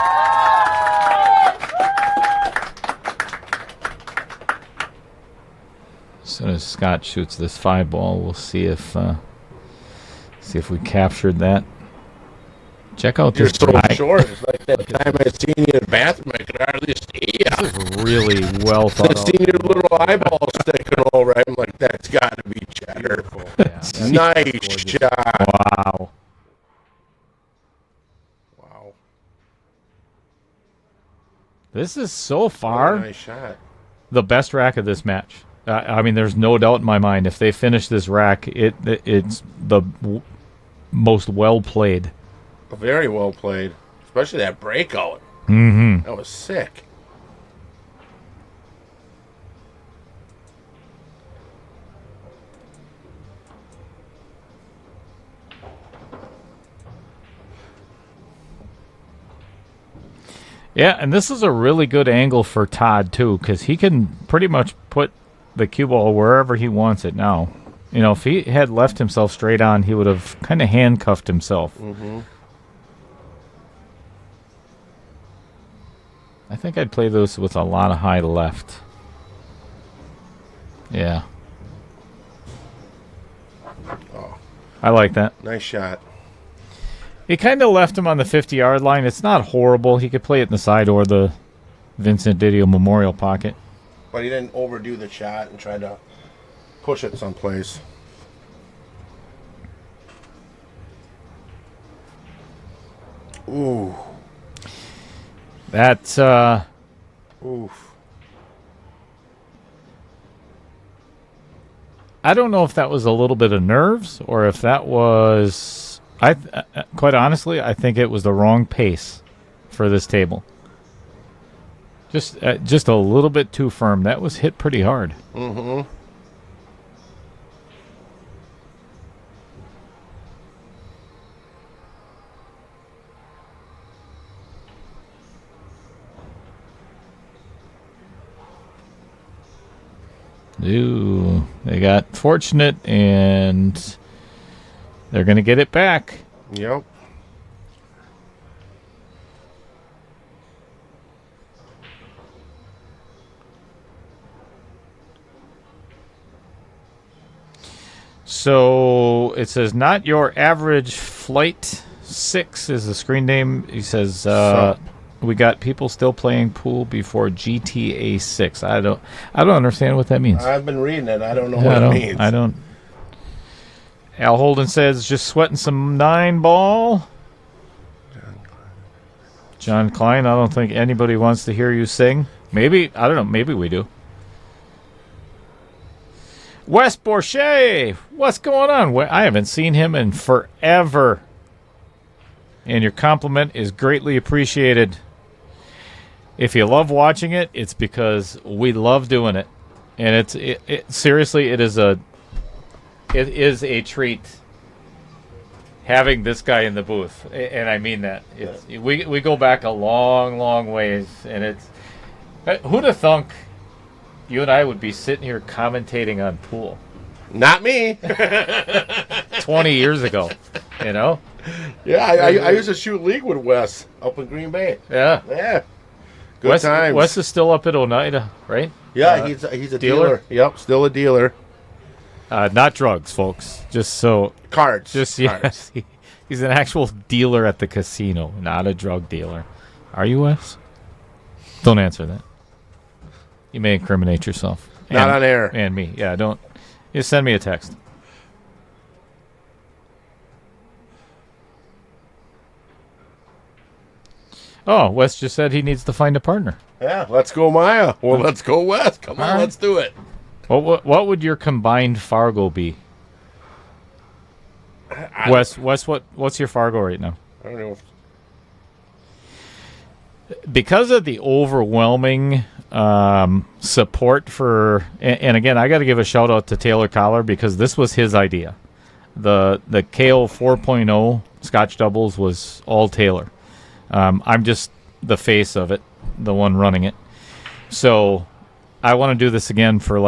As soon as Scott shoots this 5-ball, we'll see if we captured that. Check out
You're
this
so
guy.
short. It's like that time I seen you in the bathroom, I could hardly see you.
This is really well thought
Just
out.
seen your little eyeball sticking over. I'm like, that's got to be Cheddar.
Yeah,
Nice shot.
wow.
Wow.
This is so
What
far
a nice shot.
the best rack of this match. I mean, there's no doubt in my mind. If they finish this rack, it's the most well played.
Very well played. Especially that breakout.
Mm-hmm.
That was sick.
Yeah, and this is a really good angle for Todd, too, because he can pretty much put the cue ball wherever he wants it now. You know, if he had left himself straight on, he would have kind of handcuffed himself.
Mm-hmm.
I think I'd play those with a lot of high left. Yeah.
Oh,
I like that.
nice shot.
He kind of left him on the 50-yard line. It's not horrible. He could play it in the side or the Vincent Didio Memorial pocket.
But he didn't overdo the shot and try to push it someplace. Ooh.
That's,
Oof.
I don't know if that was a little bit of nerves or if that was, quite honestly, I think it was the wrong pace for this table. Just a little bit too firm. That was hit pretty hard.
Mm-hmm.
Ooh, they got fortunate and they're going to get it back.
Yep.
So it says not your average flight 6 is the screen name. He says
Sup.
we got people still playing pool before GTA 6. I don't understand what that means.
I've been reading it. I don't know what it means.
I don't. Al Holden says just sweating some 9-ball. John Klein, I don't think anybody wants to hear you sing. Maybe, I don't know, maybe we do. Wes Borchet, what's going on? I haven't seen him in forever. And your compliment is greatly appreciated. If you love watching it, it's because we love doing it. And seriously, it is a treat having this guy in the booth. And I mean that. We go back a long, long ways. And who'd have thunk you and I would be sitting here commentating on pool?
Not me.
20 years ago, you know?
Yeah, I used to shoot league with Wes up in Green Bay.
Yeah.
Yeah. Good times.
Wes is still up at Oneida, right?
Yeah, he's a dealer. Yep, still a dealer.
Not drugs, folks. Just so.
Cards.
Just
Cards.
yes, he's an actual dealer at the casino, not a drug dealer. Are you, Wes? Don't answer that. You may incriminate yourself.
Not on air.
And me. Yeah, don't. Just send me a text. Oh, Wes just said he needs to find a partner.
Yeah, let's go Maya. Well, let's go Wes. Come on,
All right.
let's do it.
What would your combined Fargo be? Wes, what's your Fargo right now?
I don't know.
Because of the overwhelming support for, and again, I got to give a shout out to Taylor Collar because this was his idea. The KO 4.0 Scotch doubles was all Taylor. I'm just the face of it, the one running it. So I want to do this again for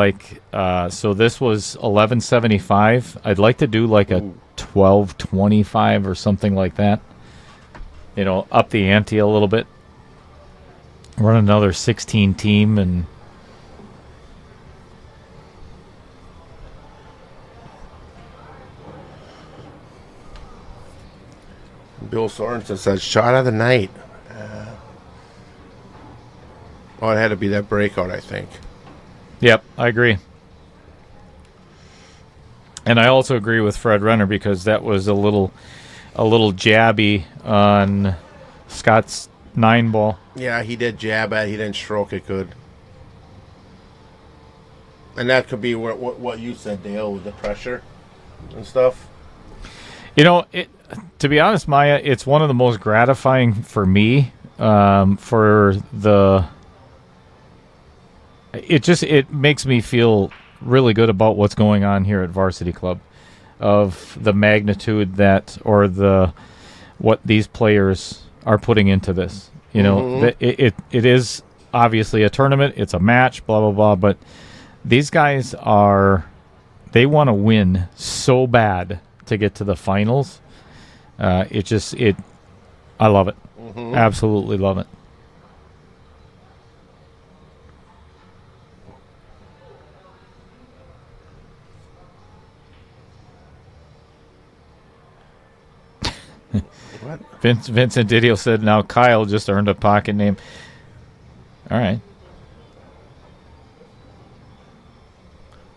so this was $11.75. I'd like to do like a $12.25 or something like that. Up the ante a little bit. Run another 16 team and
Bill Sorensen says shot of the night. It had to be that breakout, I think.
Yep, I agree. And I also agree with Fred Renner because that was a little jabby on Scott's 9-ball.
Yeah, he did jab at it. He didn't stroke it good. And that could be what you said, Dale, with the pressure and stuff.
To be honest, Maya, it's one of the most gratifying for me it makes me feel really good about what's going on here at Varsity Club, of the magnitude what these players are putting into this. It is obviously a tournament, it's a match, blah blah blah, but these guys they want to win so bad to get to the finals. I love it. Absolutely love it.
What?
Vincent Didio said, now Kyle just earned a pocket name. All right.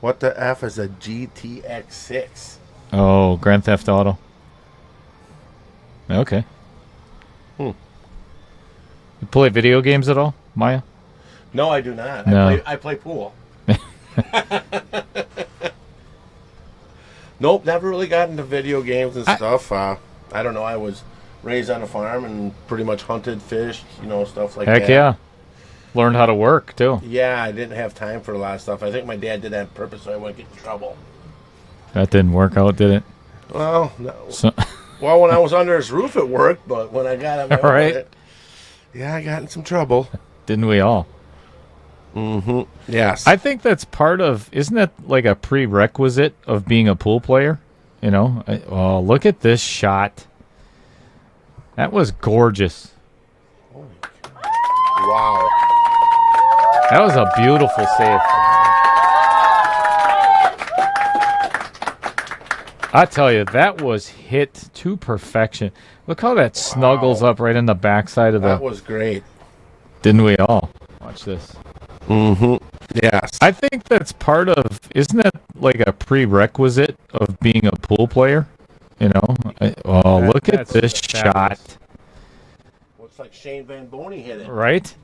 What the F is a GTX 6?
Oh, Grand Theft Auto. Okay. You play video games at all, Maya?
No, I do not.
No.
I play pool. Nope, never really got into video games and stuff. I don't know. I was raised on a farm and pretty much hunted, fished, stuff like that.
Heck yeah. Learned how to work, too.
Yeah, I didn't have time for a lot of stuff. I think my dad did that on purpose so I wouldn't get in trouble.
That didn't work out, did it?
Well, no. Well, when I was under his roof, it worked, but when I got on my own with it, yeah, I got in some trouble.
Didn't we all?
Mm-hmm. Yes.
I think that's part of, isn't that like a prerequisite of being a pool player? Oh, look at this shot. That was gorgeous.
Wow.
That was a beautiful save. I tell you, that was hit to perfection. Look how that snuggles up right in the backside of
That was great.
Didn't we all? Watch this.
Mm-hmm. Yes.
I think that's part of, isn't that like a prerequisite of being a pool player? Look at this shot.
Looks like Shane Van Boney hit it.
Right?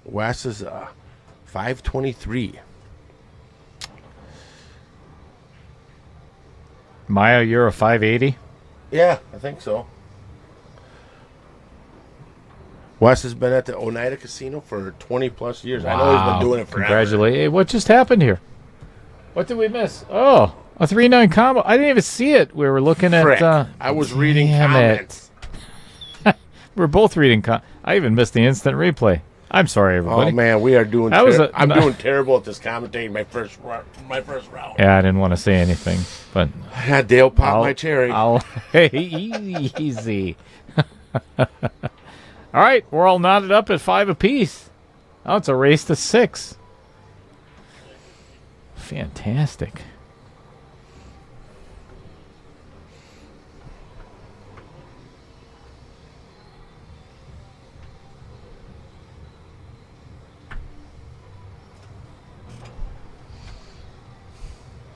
Wes is 523.
Maya, you're a 580?
Yeah, I think so. Wes has been at the Oneida Casino for 20 plus years.
Wow.
I know he's been doing it forever.
Congratulations. Hey, what just happened here? What did we miss? Oh, a 3-9 combo. I didn't even see it. We were looking
Frick.
at...
I was reading comments.
We're both reading I even missed the instant replay. I'm sorry, everybody.
Oh, man, we are doing... I'm doing terrible at this commentating my first round.
Yeah, I didn't want to say anything, but...
Yeah, Dale popped my cherry.
Hey, easy. All right, we're all knotted up at 5 apiece. Oh, it's a race to 6. Fantastic.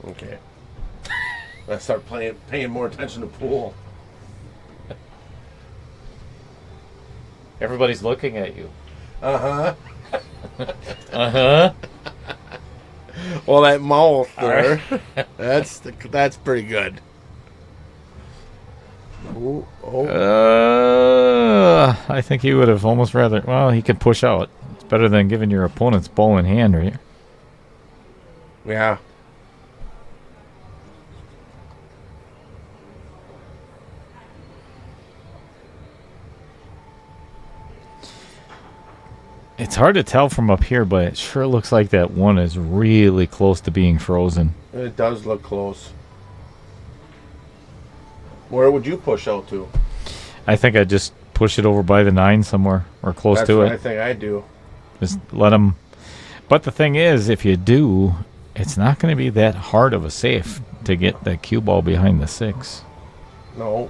Okay. I start paying more attention to pool.
Everybody's looking at you.
Uh-huh.
Uh-huh.
Well, that mouth there,
right.
that's pretty good. Ooh, oh.
I think he would have almost rather. Well, he could push out. It's better than giving your opponent's ball in hand, right?
Yeah.
It's hard to tell from up here, but it sure looks like that one is really close to being frozen.
It does look close. Where would you push out to?
I think I'd just push it over by the 9 somewhere or close
That's
to
what
it.
I think I do.
Just let them. But the thing is, if you do, it's not going to be that hard of a safe to get that cue ball behind the 6.
No.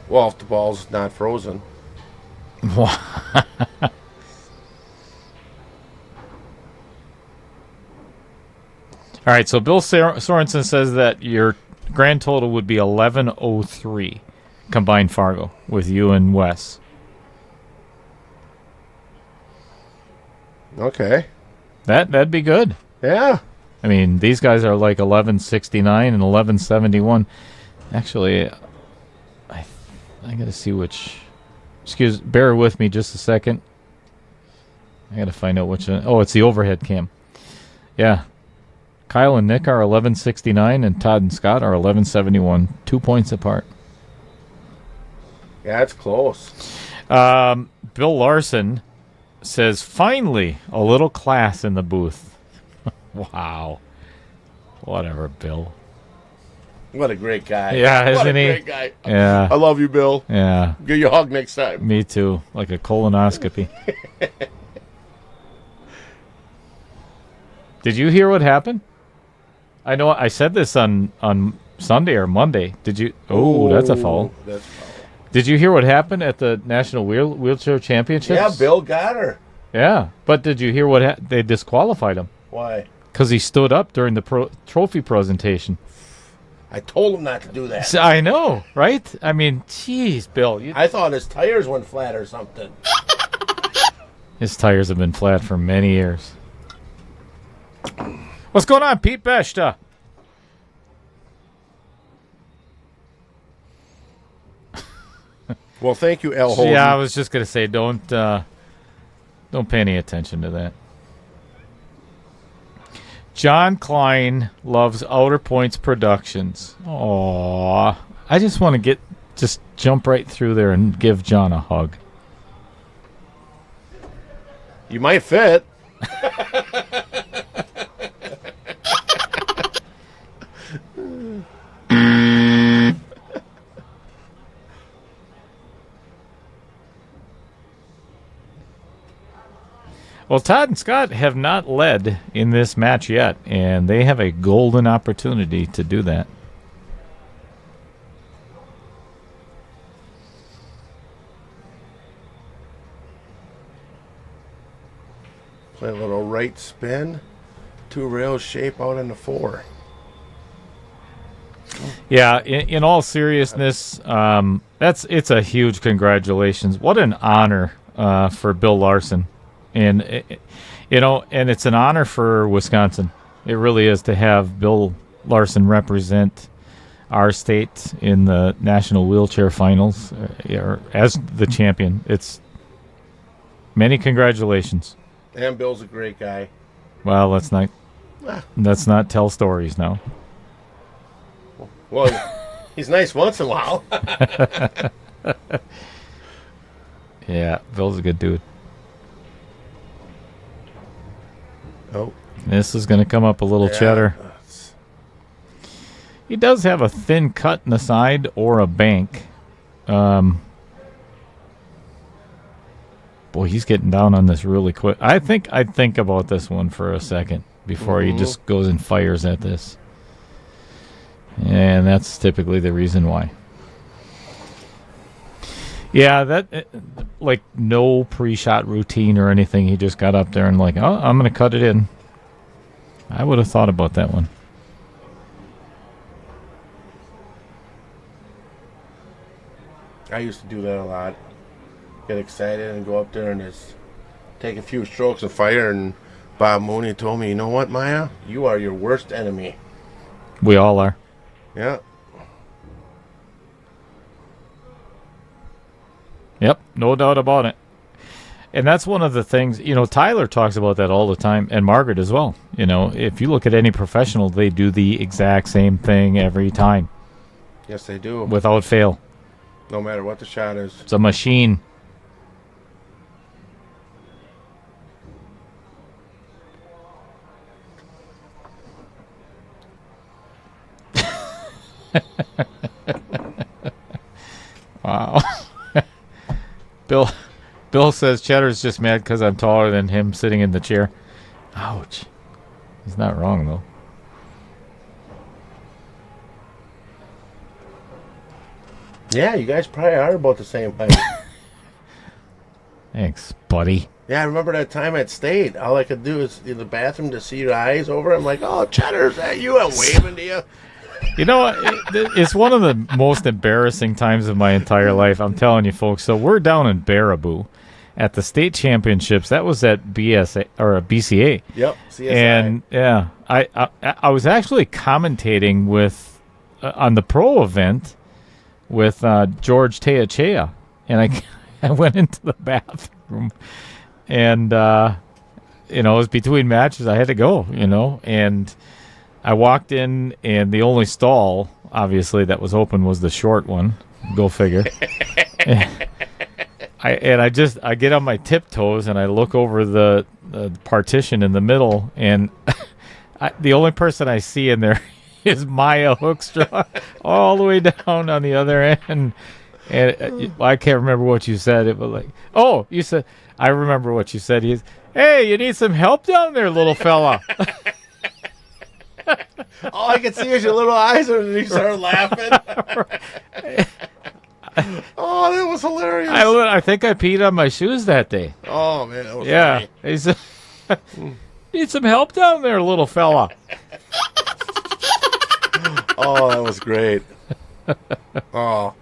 Well, if the ball's not frozen.
All right, so Bill Sorensen says that your grand total would be 1103 combined Fargo with you and Wes.
Okay.
That'd be good.
Yeah.
I mean, these guys are like 1169 and 1171. Actually, I got to see which. Bear with me just a second. I got to find out which. Oh, it's the overhead cam. Yeah. Kyle and Nick are 1169 and Todd and Scott are 1171. 2 points apart.
Yeah, it's close.
Bill Larson says, finally, a little class in the booth. Wow. Whatever, Bill.
What a great guy.
Yeah,
what
isn't
a
he?
great guy.
Yeah.
I love you, Bill.
Yeah.
Give you a hug next time.
Me too. Like a colonoscopy. Did you hear what happened? I know I said this on Sunday or Monday. Did you? Oh, that's a foul.
That's foul.
Did you hear what happened at the National Wheelchair Championships?
Yeah, Bill got her.
Yeah, but did you hear what they disqualified him?
Why?
Because he stood up during the trophy presentation.
I told him not to do that.
I know, right? I mean, jeez, Bill.
I thought his tires went flat or something.
His tires have been flat for many years. What's going on, Pete Beshta?
Well, thank you, El Holden.
Yeah, I was just gonna say, don't pay any attention to that. John Klein loves Outer Points Productions. Aww. I just want to jump right through there and give John a hug.
You might fit.
Well, Todd and Scott have not led in this match yet, and they have a golden opportunity to do that.
Play a little right spin. 2 rails shape out into 4.
Yeah, in all seriousness, it's a huge congratulations. What an honor for Bill Larson. And, and it's an honor for Wisconsin. It really is to have Bill Larson represent our state in the National Wheelchair Finals as the champion. It's many congratulations.
And Bill's a great guy.
Well, let's not tell stories now.
Well, he's nice once in a while.
Yeah, Bill's a good dude.
Oh,
This is going to come up a little cheddar. He does have a thin cut in the side or a bank. Boy, he's getting down on this really quick. I think I'd think about this one for a second before he just goes and fires at this. And that's typically the reason why. Yeah, like no pre-shot routine or anything. He just got up there and like, oh, I'm going to cut it in. I would have thought about that one.
I used to do that a lot. Get excited and go up there and just take a few strokes of fire and Bob Mooney told me, you know what, Maya? You are your worst enemy.
We all are.
Yeah.
Yep, no doubt about it. And that's one of the things, Tyler talks about that all the time, and Margaret as well. If you look at any professional, they do the exact same thing every time.
Yes, they do.
Without fail.
No matter what the shot is.
It's a machine. Wow. Bill says Cheddar's just mad because I'm taller than him sitting in the chair. Ouch. He's not wrong, though.
Yeah, you guys probably are about the same height.
Thanks, buddy.
Yeah, I remember that time at State. All I could do is in the bathroom to see your eyes over. I'm like, oh, Cheddar, is that you? I'm waving to you.
You know what? It's one of the most embarrassing times of my entire life. I'm telling you, folks. So we're down in Baraboo at the state championships. That was at BSA or BCA.
Yep, CSI.
And yeah, I was actually commentating with on the pro event with George Teachea, and I went into the bathroom, and it was between matches. I had to go, and I walked in, and the only stall, obviously, that was open was the short one. Go figure. I get on my tiptoes, and I look over the partition in the middle, and the only person I see in there is Maya Hoekstra all the way down on the other end. And I can't remember what you said. It was like, oh, you said, I remember what you said. Hey, you need some help down there, little fella.
All I could see is your little eyes, and you started laughing. Oh, that was hilarious.
I think I peed on my shoes that day.
Oh, man, that was
funny. He said, need some help down there, little fella.
Oh, that was great. Oh.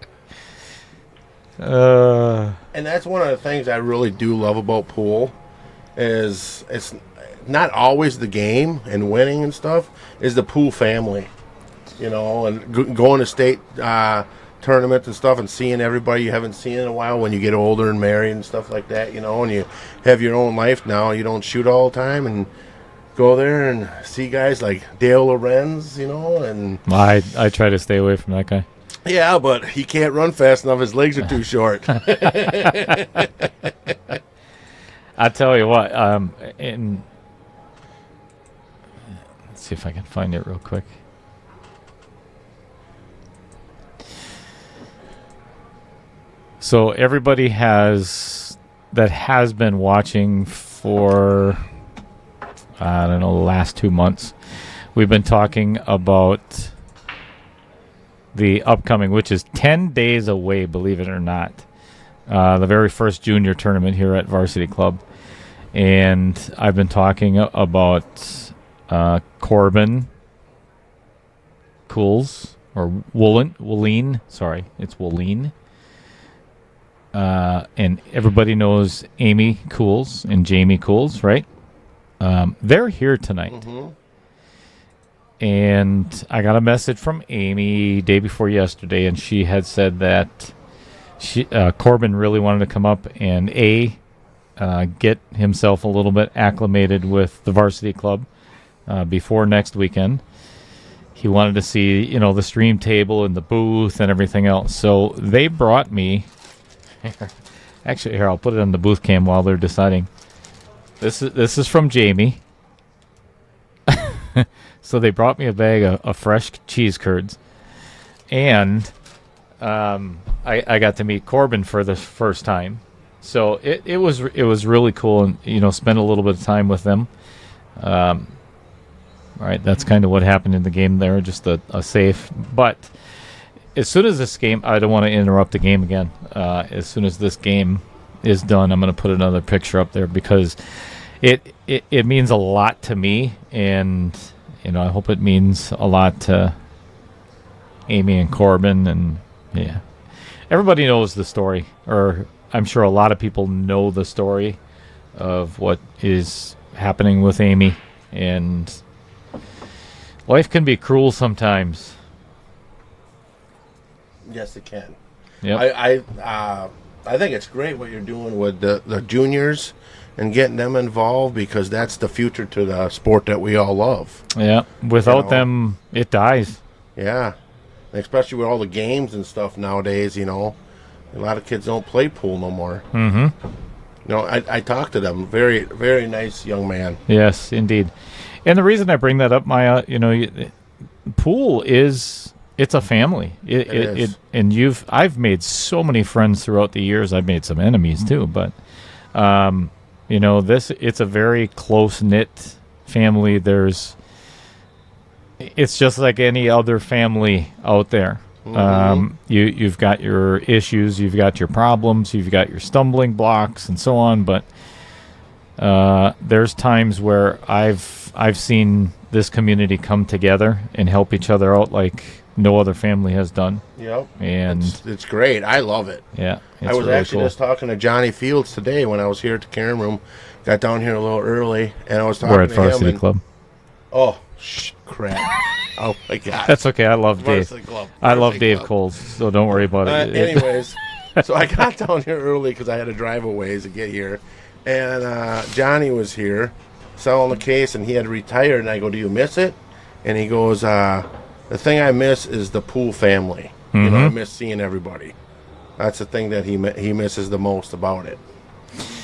And that's one of the things I really do love about pool is it's not always the game and winning and stuff, is the pool family, and going to state tournaments and stuff and seeing everybody you haven't seen in a while when you get older and married and stuff like that, and you have your own life now. You don't shoot all the time and go there and see guys like Dale Lorenz, and
I try to stay away from that guy.
Yeah, but he can't run fast enough. His legs are too short.
I tell you what, let's see if I can find it real quick. So everybody has been watching for, I don't know, the last 2 months. We've been talking about the upcoming, which is 10 days away, believe it or not, the very first junior tournament here at Varsity Club. And I've been talking about Corbin Cools, or Wooleen. Sorry, it's Wooleen. And everybody knows Amy Cools and Jamie Cools, right? They're here tonight. Mm-hmm. And I got a message from Amy day before yesterday, and she had said that Corbin really wanted to come up and get himself a little bit acclimated with the varsity club before next weekend. He wanted to see, the stream table and the booth and everything else. So they brought me. Actually, here, I'll put it on the booth cam while they're deciding. This is from Jamie. So they brought me a bag of fresh cheese curds, and I got to meet Corbin for the first time. So it was really cool, and spend a little bit of time with them. All right, that's kind of what happened in the game there, just a safe. But as soon as this game, I don't want to interrupt the game again. As soon as this game is done, I'm going to put another picture up there because it means a lot to me, and I hope it means a lot to Amy and Corbin, and yeah, everybody knows the story, or I'm sure a lot of people know the story of what is happening with Amy, and life can be cruel sometimes.
Yes, it can.
Yep.
I think it's great what you're doing with the juniors and getting them involved, because that's the future to the sport that we all love.
Yeah. Without them, it dies.
Yeah. Especially with all the games and stuff nowadays, a lot of kids don't play pool no more.
Mm-hmm.
I talked to them. Very, very nice young man.
Yes, indeed. And the reason I bring that up, Maya, pool it's a family.
It is.
And I've made so many friends throughout the years. I've made some enemies too, but it's a very close knit family. It's just like any other family out there.
Mm-hmm.
You've got your issues, you've got your problems, you've got your stumbling blocks, and so on. But there's times where I've seen this community come together and help each other out like no other family has done.
Yep.
And
it's great. I love it.
Yeah.
I was
really
actually
cool.
just talking to Johnny Fields today when I was here at the Karen Room. Got down here a little early, and I was talking
We're at
to him.
Varsity Club.
Oh, crap. Oh, my God.
That's okay. I love Dave.
Varsity Club.
I love
Varsity
Dave
Club.
Coles, so don't worry about it.
Anyways, so I got down here early because I had to drive a ways to get here. And Johnny was here selling the case, and he had retired. And I go, do you miss it? And he goes, the thing I miss is the pool family.
Mm-hmm.
I miss seeing everybody. That's the thing that he misses the most about it.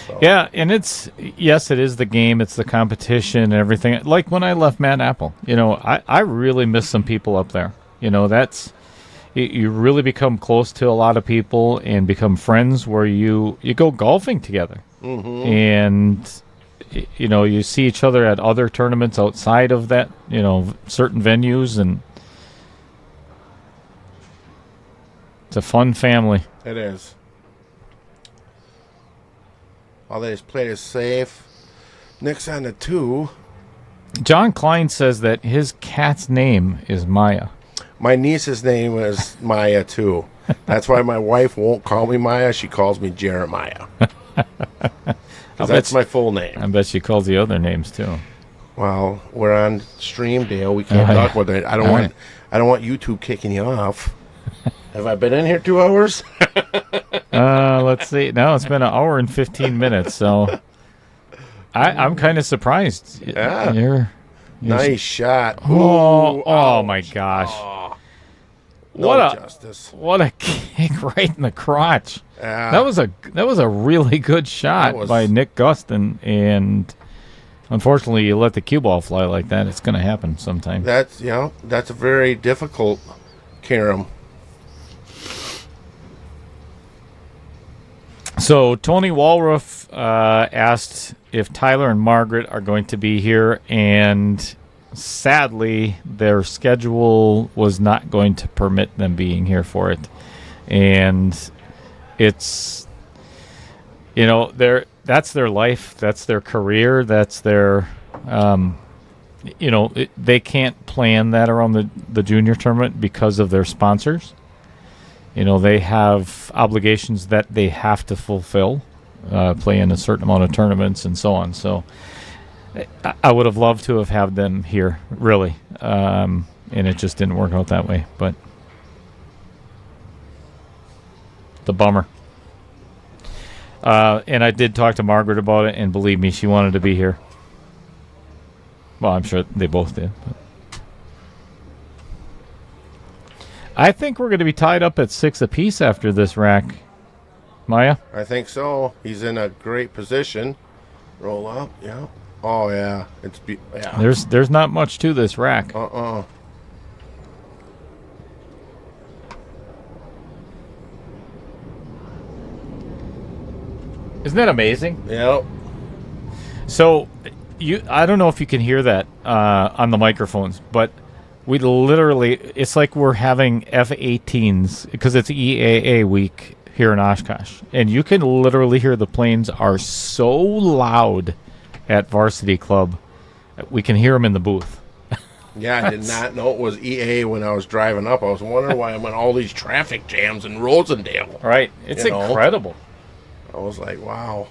So.
Yeah, and it is the game, it's the competition and everything. Like when I left Mad Apple, I really miss some people up there. You really become close to a lot of people and become friends where you go golfing together.
Mm-hmm.
And, you see each other at other tournaments outside of that, certain venues, and it's a fun family.
It is. All they just played it safe. Nick's on the 2.
John Klein says that his cat's name is Maya.
My niece's name is Maya, too. That's why my wife won't call me Maya. She calls me Jeremiah. That's my full name.
I bet she calls the other names, too.
Well, we're on Streamdale. We can't talk about that. I don't want YouTube kicking you off. Have I been in here 2 hours?
Let's see. No, it's been 1 hour and 15 minutes, so I'm kind of surprised.
Yeah.
You're
Nice shot.
Oh my gosh.
Oh,
Justice. What a kick right in the crotch. That was a really good shot by Nick Gustin, and unfortunately you let the cue ball fly like that. It's going to happen sometime.
That's a very difficult carom.
So Tony Walruff asked if Tyler and Margaret are going to be here, and sadly their schedule was not going to permit them being here for it. And it's, that's their life, that's their career, that's their, they can't plan that around the junior tournament because of their sponsors. They have obligations that they have to fulfill, play in a certain amount of tournaments and so on. So I would have loved to have had them here, really. And it just didn't work out that way. But the bummer. And I did talk to Margaret about it, and believe me, she wanted to be here. Well, I'm sure they both did. But I think we're going to be tied up at 6 apiece after this rack. Maya?
I think so. He's in a great position. Roll up, yeah. Oh, yeah. Yeah.
There's not much to this rack. Isn't that amazing?
Yep.
So, I don't know if you can hear that on the microphones, but we literally, it's like we're having F-18s because it's EAA week here in Oshkosh. And you can literally hear the planes are so loud at Varsity Club. We can hear them in the booth.
Yeah, I did not know it was EA when I was driving up. I was wondering why I'm in all these traffic jams in Rosendale.
Right. It's incredible.
I was like, wow.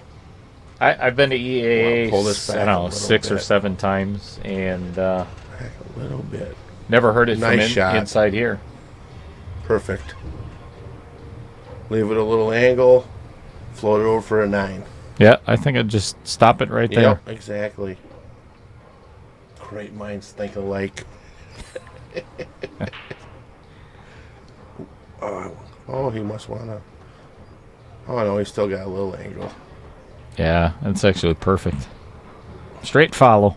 I've been to EAA,
Pull this back
I don't know,
a little
6 or
bit.
7 times, and
Back a little bit.
never heard it
Nice
from
shot.
inside here.
Perfect. Leave it a little angle. Float it over for a 9.
Yeah, I think I'd just stop it right there.
Yep, exactly. Great minds think alike. Oh, he must want to. Oh, no, he's still got a little angle.
Yeah, that's actually perfect. Straight follow.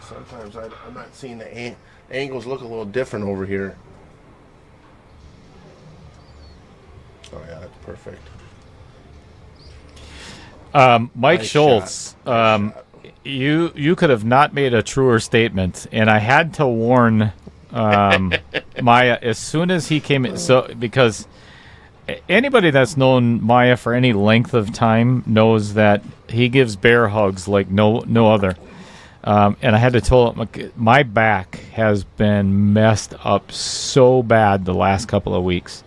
Sometimes I'm not seeing the angles look a little different over here. Oh, yeah, that's perfect.
Mike
Nice
Schultz,
shot. Nice shot.
you could have not made a truer statement, and I had to warn Maya as soon as he came in. So because anybody that's known Maya for any length of time knows that he gives bear hugs like no other. And I had to tell him my back has been messed up so bad the last couple of weeks.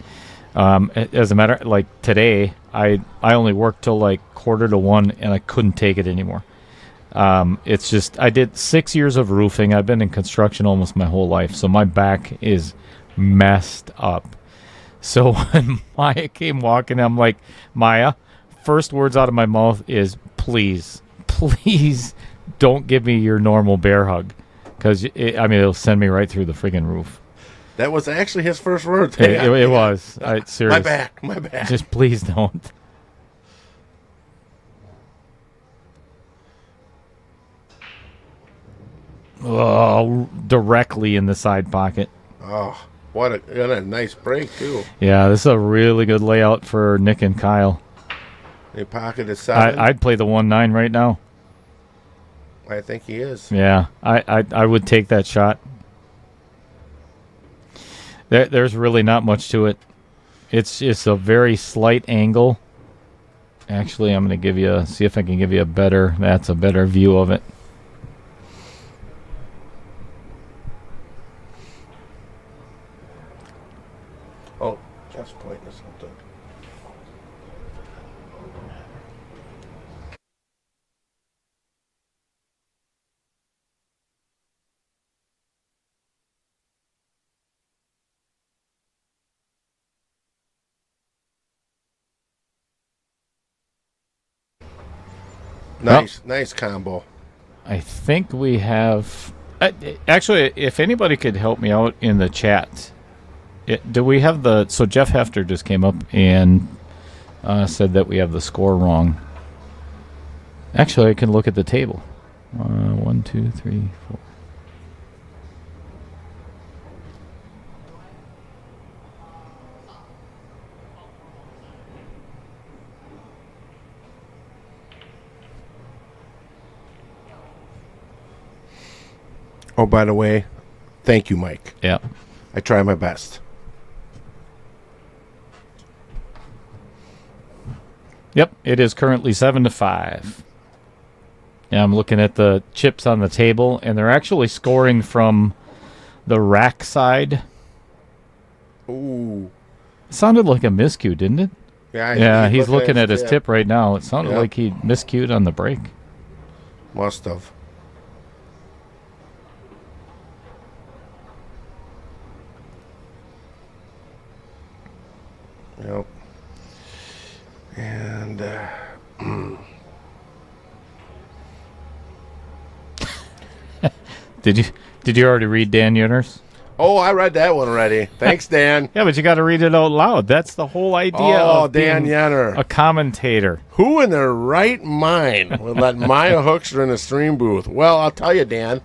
As a matter, like today, I only worked till like 1:45, and I couldn't take it anymore. It's just I did 6 years of roofing. I've been in construction almost my whole life, so my back is messed up. So when Maya came walking, I'm like, Maya, first words out of my mouth is please don't give me your normal bear hug, because it'll send me right through the friggin' roof.
That was actually his first words.
It was. Seriously.
My back.
Just please don't. Oh, directly in the side pocket.
Oh, what a nice break, too.
Yeah, this is a really good layout for Nick and Kyle.
He pocketed 7.
I'd play the 1-9 right now.
I think he is.
Yeah, I would take that shot. There's really not much to it. It's just a very slight angle. Actually, I'm going to see if I can give you a better view of it.
Oh, just pointing at something. Nice combo.
I think we have... actually, if anybody could help me out in the chat, do we have the... So Jeff Hefter just came up and said that we have the score wrong. Actually, I can look at the table. 1, 2, 3, 4.
Oh, by the way, thank you, Mike.
Yeah.
I try my best.
Yep, it is currently 7-5. Yeah, I'm looking at the chips on the table, and they're actually scoring from the rack side.
Ooh.
It sounded like a miscue, didn't it?
Yeah,
he's looking at his tip right now. It sounded like he miscued on the break.
Must have. Yep. And
Did you already read Dan Yunner's?
oh, I read that one already. Thanks, Dan.
Yeah, but you got to read it out loud. That's the whole idea
Oh,
of
Dan
being
Yenner.
a commentator.
Who in their right mind would let Maya Hoekstra in the stream booth? Well, I'll tell you, Dan.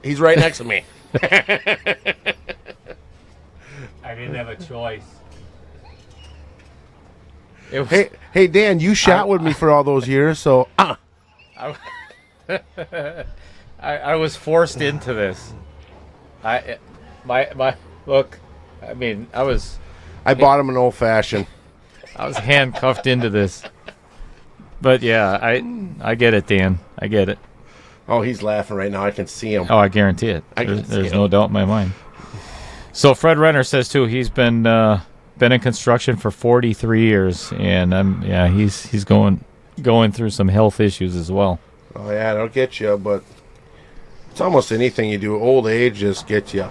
He's right next to me.
I didn't have a choice.
Hey, Dan, you shot with me for all those years, so
I was forced into this. My look. I mean, I
bought him an old fashioned.
I was handcuffed into this. But yeah, I get it, Dan. I get it.
Oh, he's laughing right now. I can see him.
Oh, I guarantee it. There's no doubt in my mind. So Fred Renner says too. He's been been in construction for 43 years, and he's going through some health issues as well.
Oh yeah, they'll get you, but it's almost anything you do. Old age just gets you.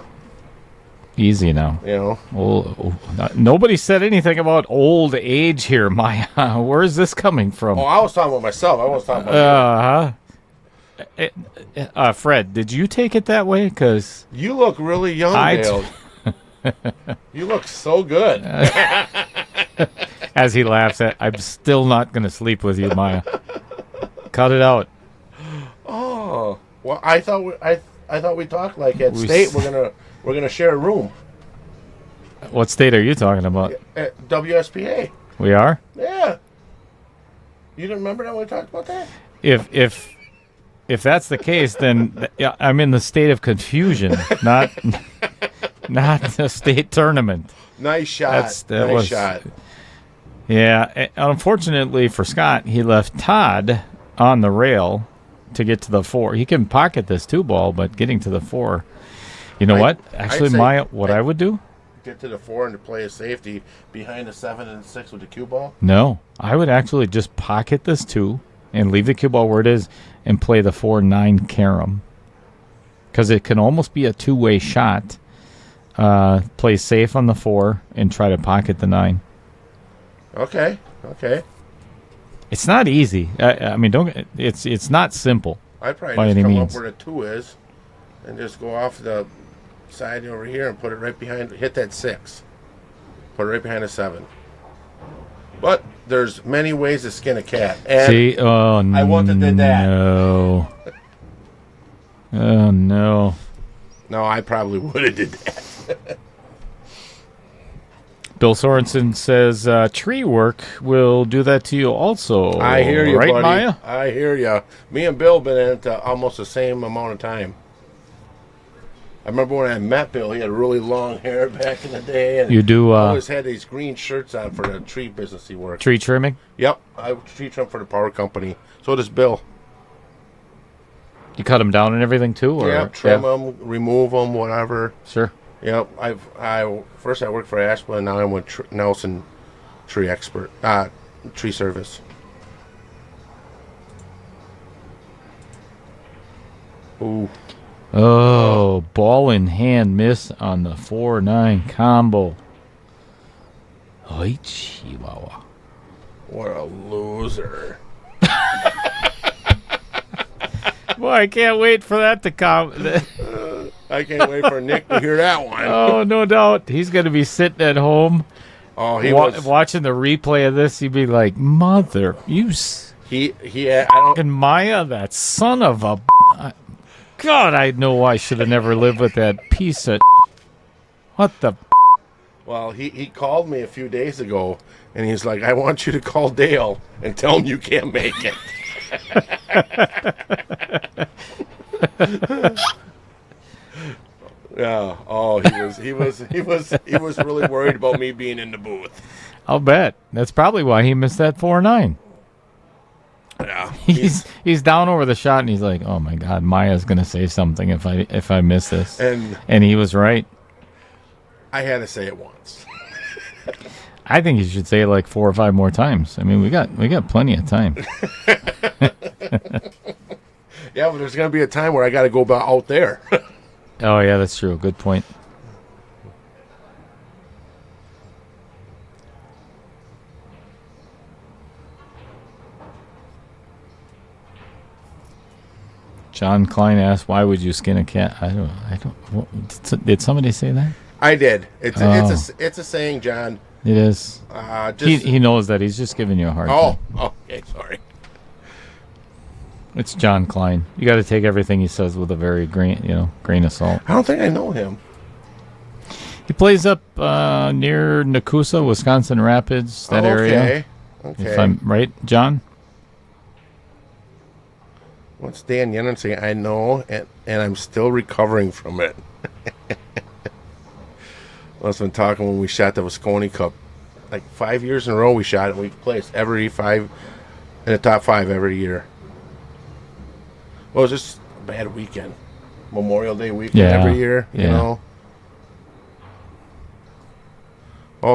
Easy now.
You know.
Nobody said anything about old age here, Maya. Where is this coming from?
Oh, I was talking about myself. I was talking about you.
Fred, did you take it that way? Because
You look really young, Dale. You look so good.
as he laughs, I'm still not going to sleep with you, Maya. Cut it out.
Oh, well, I thought we talked like at state. We're gonna share a room
What state are you talking about?
at WSPA.
We are?
Yeah. You didn't remember that when we talked about that?
If that's the case, then I'm in the state of confusion, not the state tournament.
Nice shot. Nice shot.
Yeah. Unfortunately for Scott, he left Todd on the rail to get to the 4. He can pocket this 2 ball, but getting to the 4. You know what? Actually, I would do?
Get to the 4 and to play a safety behind the 7 and 6 with the cue ball?
No. I would actually just pocket this 2 and leave the cue ball where it is and play the 4-9 carom. Because it can almost be a 2-way shot. Play safe on the 4 and try to pocket the 9.
Okay.
It's not easy. I mean, it's not simple.
I'd probably
by
just
any
come
means.
up where the 2 is and just go off the side over here and put it right behind, hit that 6. Put it right behind the 7. But there's many ways to skin a cat. And
See? Oh, no.
I wouldn't have did that.
No. Oh, no.
No, I probably would have did that.
Bill Sorensen says tree work will do that to you also.
I hear you,
right,
buddy.
Maya?
I hear you. Me and Bill been in it almost the same amount of time. I remember when I met Bill, he had really long hair back in the day. And
You do
always had these green shirts on for the tree business he worked.
tree trimming?
Yep, I tree trim for the power company. So does Bill.
You cut them down and everything too? Or?
Yeah, trim them, remove them, whatever.
Sure.
Yep, first I worked for Ashland, now I'm with Nelson Tree Expert, Tree Service. Ooh.
Oh, ball in hand miss on the 4-9 combo. Oi, Chihuahua.
What a loser.
Boy, I can't wait for that to come.
I can't wait for Nick to hear that one.
Oh, no doubt. He's going to be sitting at home
Oh, he was
watching the replay of this. He'd be like, mother, you
he I don't
fucking Maya, that son of a... God, I know I should have never lived with that piece of... What the...
Well, he called me a few days ago and he's like, I want you to call Dale and tell him you can't make it. Yeah. Oh, he was really worried about me being in the booth.
I'll bet. That's probably why he missed that 4-9.
Yeah.
He's down over the shot and he's like, "Oh my God, Maya's gonna say something if I miss this."
And
he was right.
I had to say it once.
I think you should say it like 4 or 5 more times. I mean, we got plenty of time.
Yeah, but there's gonna be a time where I got to go out there.
Oh yeah, that's true. Good point. John Klein asked, "Why would you skin a cat?" I don't. Did somebody say that?
I did. It's a saying, John.
It is. He knows that. He's just giving you a hard time.
Oh, okay, sorry.
It's John Klein. You got to take everything he says with a very grain of salt.
I don't think I know him.
He plays up near Nakusa, Wisconsin Rapids, that area.
Okay.
If I'm right, John?
What's Dan Yennon saying? I know, and I'm still recovering from it. I've been talking when we shot the Visconti Cup. Like 5 years in a row we shot it. We placed every 5 in the top 5 every year. Well, it was just a bad weekend. Memorial Day weekend every year, you know.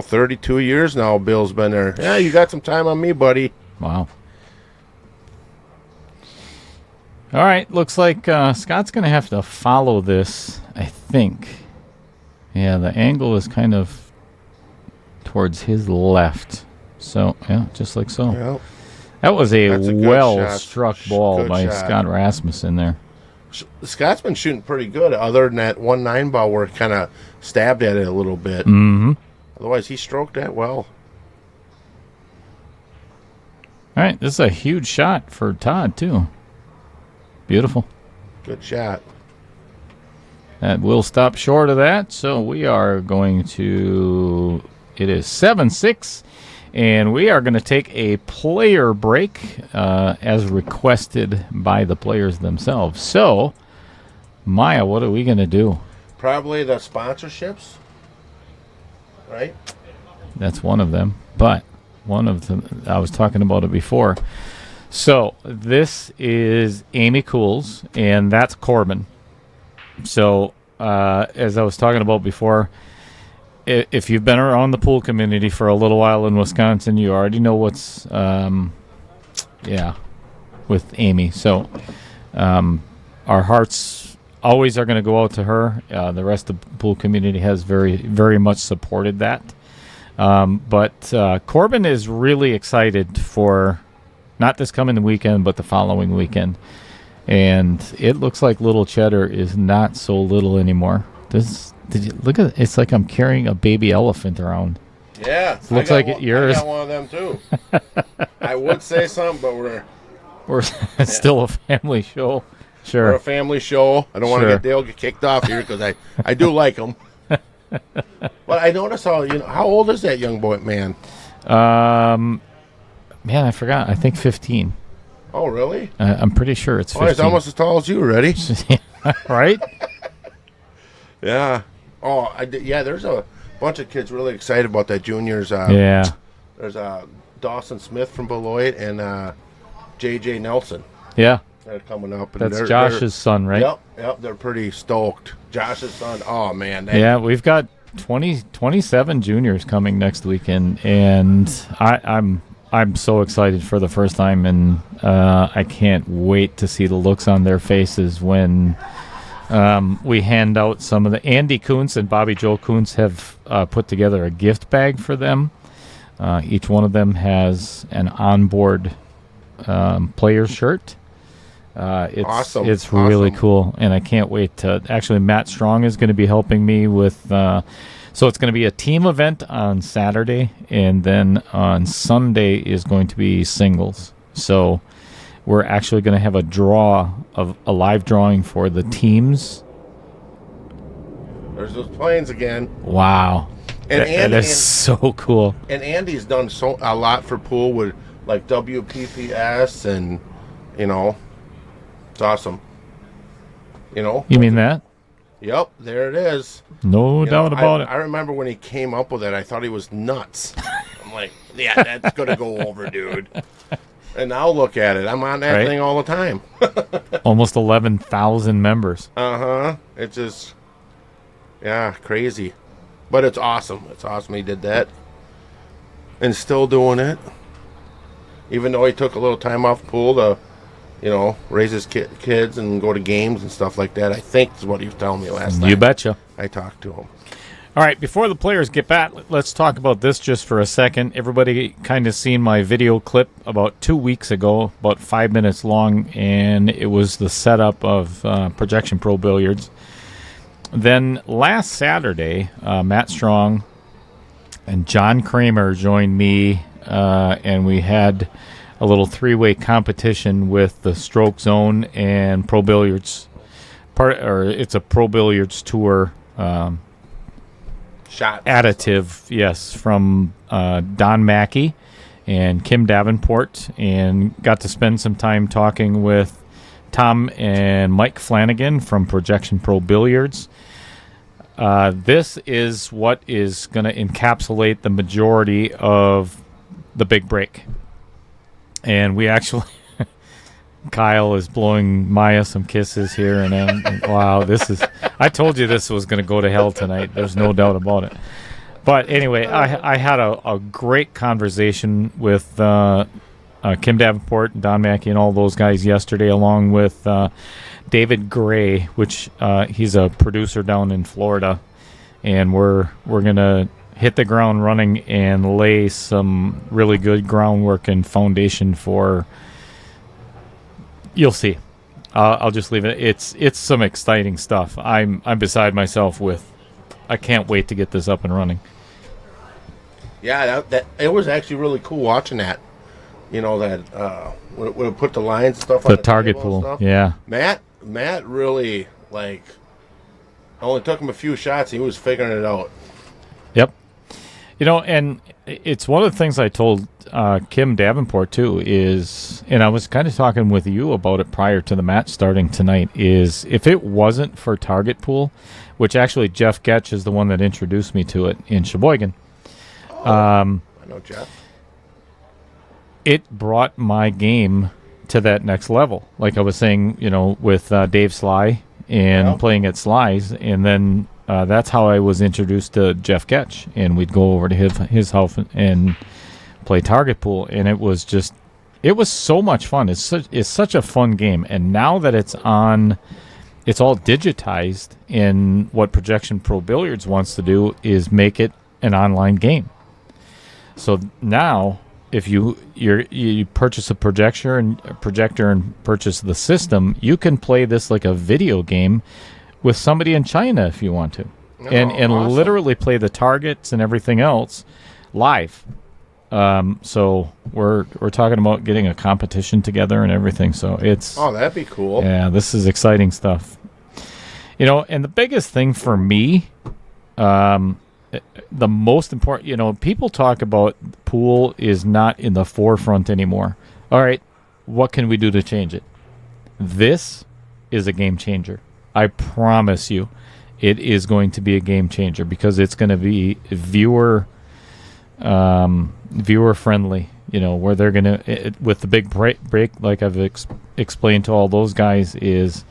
32 years now Bill's been there. Yeah, you got some time on me, buddy.
Wow. All right, looks like Scott's going to have to follow this, I think. Yeah, the angle is kind of towards his left. So, yeah, just like so.
Yep.
That was a
That's a good
well-struck
shot.
ball
Good
by
shot.
Scott Rasmussen there.
Scott's been shooting pretty good, other than that 1-9 ball where it kind of stabbed at it a little bit.
Mm-hmm.
Otherwise, he stroked that well.
All right, this is a huge shot for Todd, too. Beautiful.
Good shot.
That will stop short of that, so we are going to... It is 7-6, and we are going to take a player break as requested by the players themselves. So, Maya, what are we going to do?
Probably the sponsorships, right?
That's one of them, but one of them, I was talking about it before. So, this is Amy Cools, and that's Corbin. So, as I was talking about before, if you've been around the pool community for a little while in Wisconsin, you already know what's, with Amy. So, our hearts always are going to go out to her. The rest of the pool community has very, very much supported that. But Corbin is really excited for not this coming weekend, but the following weekend. And it looks like Little Cheddar is not so little anymore. Did you look at it? It's like I'm carrying a baby elephant around.
Yeah.
It looks like yours.
I got one of them, too. I would say something, but
We're it's still a family show. Sure.
we're a family show. I don't want to Dale get kicked off here because I do like him. But I noticed how old is that young boy, man?
Man, I forgot. I think 15.
Oh, really?
I'm pretty sure it's 15.
Oh, he's almost as tall as you, ready?
Right?
Yeah. Oh, there's a bunch of kids really excited about that juniors.
Yeah.
There's Dawson Smith from Beloit and J.J. Nelson.
Yeah.
They're coming up. And
That's Josh's son, right?
Yep. They're pretty stoked. Josh's son. Oh, man.
Yeah, we've got 27 juniors coming next weekend, and I'm so excited for the first time, and I can't wait to see the looks on their faces when we hand out some of the... Andy Kuntz and Bobby Joe Kuntz have put together a gift bag for them. Each one of them has an onboard player shirt.
Awesome.
It's really cool, and I can't wait to... Actually, Matt Strong is going to be helping me with... So it's going to be a team event on Saturday, and then on Sunday is going to be singles. So we're actually going to have a live drawing for the teams.
There's those planes again.
Wow. That is so cool.
And Andy's done a lot for pool with like WPPS and, it's awesome.
You mean that?
Yep, there it is.
No doubt about it.
I remember when he came up with it, I thought he was nuts. I'm like, yeah, that's going to go over, dude. And now look at it. I'm on that thing all the time.
Almost 11,000 members.
Uh-huh. It's just, crazy. But it's awesome. It's awesome he did that. And still doing it. Even though he took a little time off pool to, raise his kids and go to games and stuff like that. I think is what he was telling me last night.
You betcha.
I talked to him.
All right, before the players get back, let's talk about this just for a second. Everybody kind of seen my video clip about 2 weeks ago, about 5 minutes long, and it was the setup of Projection Pro Billiards. Then last Saturday, Matt Strong and John Kramer joined me, and we had a little three-way competition with the Stroke Zone and Pro Billiards. It's a Pro Billiards Tour
shot
additive, yes, from Don Mackey and Kim Davenport, and got to spend some time talking with Tom and Mike Flanagan from Projection Pro Billiards. This is what is going to encapsulate the majority of the big break. And we actually... Kyle is blowing Maya some kisses here, and wow, this is... I told you this was going to go to hell tonight. There's no doubt about it. But anyway, I had a great conversation with Kim Davenport, Don Mackey, and all those guys yesterday, along with David Gray, which he's a producer down in Florida, and we're gonna hit the ground running and lay some really good groundwork and foundation for. You'll see. I'll just leave it. It's some exciting stuff. I'm beside myself with. I can't wait to get this up and running.
Yeah, that it was actually really cool watching that. You know that when we put the lines and stuff on
The
the
target
table and
pool,
stuff.
yeah.
Matt really only took him a few shots. He was figuring it out.
Yep. And it's one of the things I told Kim Davenport too is, and I was kind of talking with you about it prior to the match starting tonight, is if it wasn't for target pool, which actually Jeff Getch is the one that introduced me to it in Sheboygan.
I know Jeff.
It brought my game to that next level. Like I was saying, with Dave Sly and playing at Sly's, and then that's how I was introduced to Jeff Getch, and we'd go over to his house and play target pool, and it was so much fun. It's such a fun game, and now that it's all digitized, and what Projection Pro Billiards wants to do is make it an online game. So now, if you purchase a projector and purchase the system, you can play this like a video game with somebody in China if you want to, and awesome. Literally play the targets and everything else live. So we're talking about getting a competition together and everything. So it's
that'd be cool.
Yeah, this is exciting stuff. And the biggest thing for me, the most important, people talk about pool is not in the forefront anymore. All right, what can we do to change it? This is a game changer. I promise you, it is going to be a game changer because it's going to be viewer friendly. Where they're going to, with the big break, like I've explained to all those guys, is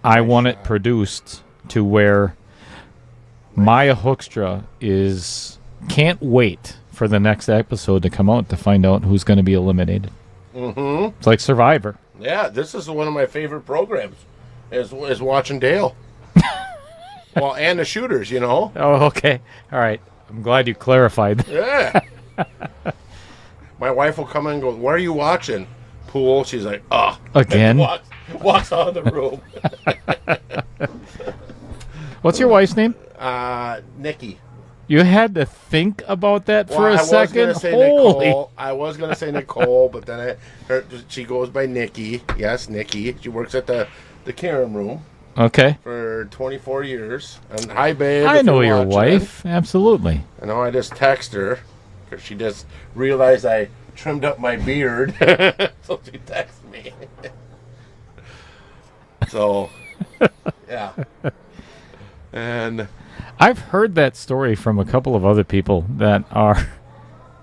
I want it produced to where Maya Hoekstra can't wait for the next episode to come out to find out who's going to be eliminated.
Mm-hmm.
It's like Survivor.
Yeah, this is one of my favorite programs. Is watching Dale. Well, and the shooters,
Oh, okay. All right. I'm glad you clarified.
Yeah. My wife will come in and go, "What are you watching?" Pool. She's like, "Oh."
Again?
Walks out of the room.
What's your wife's name?
Nikki.
You had to think about that for a second?
I was going to say Nicole, but then she goes by Nikki. Yes, Nikki. She works at the Karen room.
Okay.
For 24 years. And hi, babe.
I know your wife. Absolutely.
I know I just text her because she just realized I trimmed up my beard. So she texted me. So, yeah. And
I've heard that story from a couple of other people that are,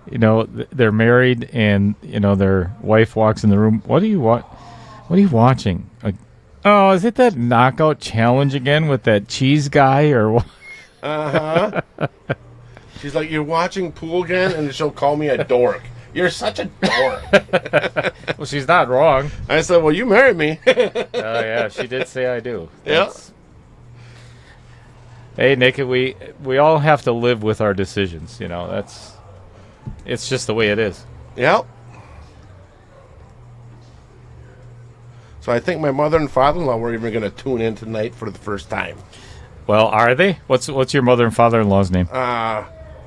they're married and, their wife walks in the room. What are you watching? Oh, is it that knockout challenge again with that cheese guy or what?
Uh-huh. She's like, "You're watching pool again?" And she'll call me a dork. "You're such a dork."
Well, she's not wrong.
I said, "Well, you married me."
Oh, yeah, she did say I do.
Yeah.
Hey, Nick, we all have to live with our decisions. It's just the way it is.
Yep. So I think my mother and father-in-law were even going to tune in tonight for the first time.
Well, are they? What's your mother and father-in-law's name?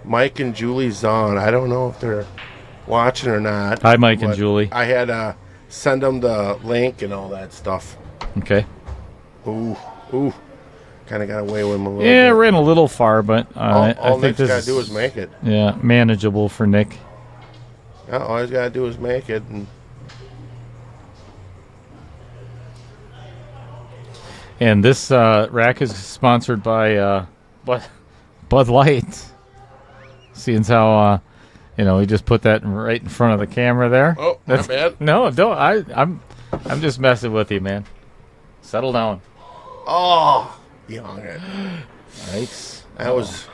Mike and Julie Zahn. I don't know if they're watching or not.
Hi, Mike and Julie.
I had to send them the link and all that stuff.
Okay.
Ooh. Kind of got away with him a little bit.
Yeah, ran a little far, but
all
I think
Nick's
this
got to do is make it.
Yeah, manageable for Nick.
Yeah, all he's got to do is make it.
And this rack is sponsored by Bud Light. Seeing how he just put that right in front of the camera there.
Oh, not bad.
No, don't. I'm just messing with you, man. Settle down.
Oh, young.
Nice.
That was.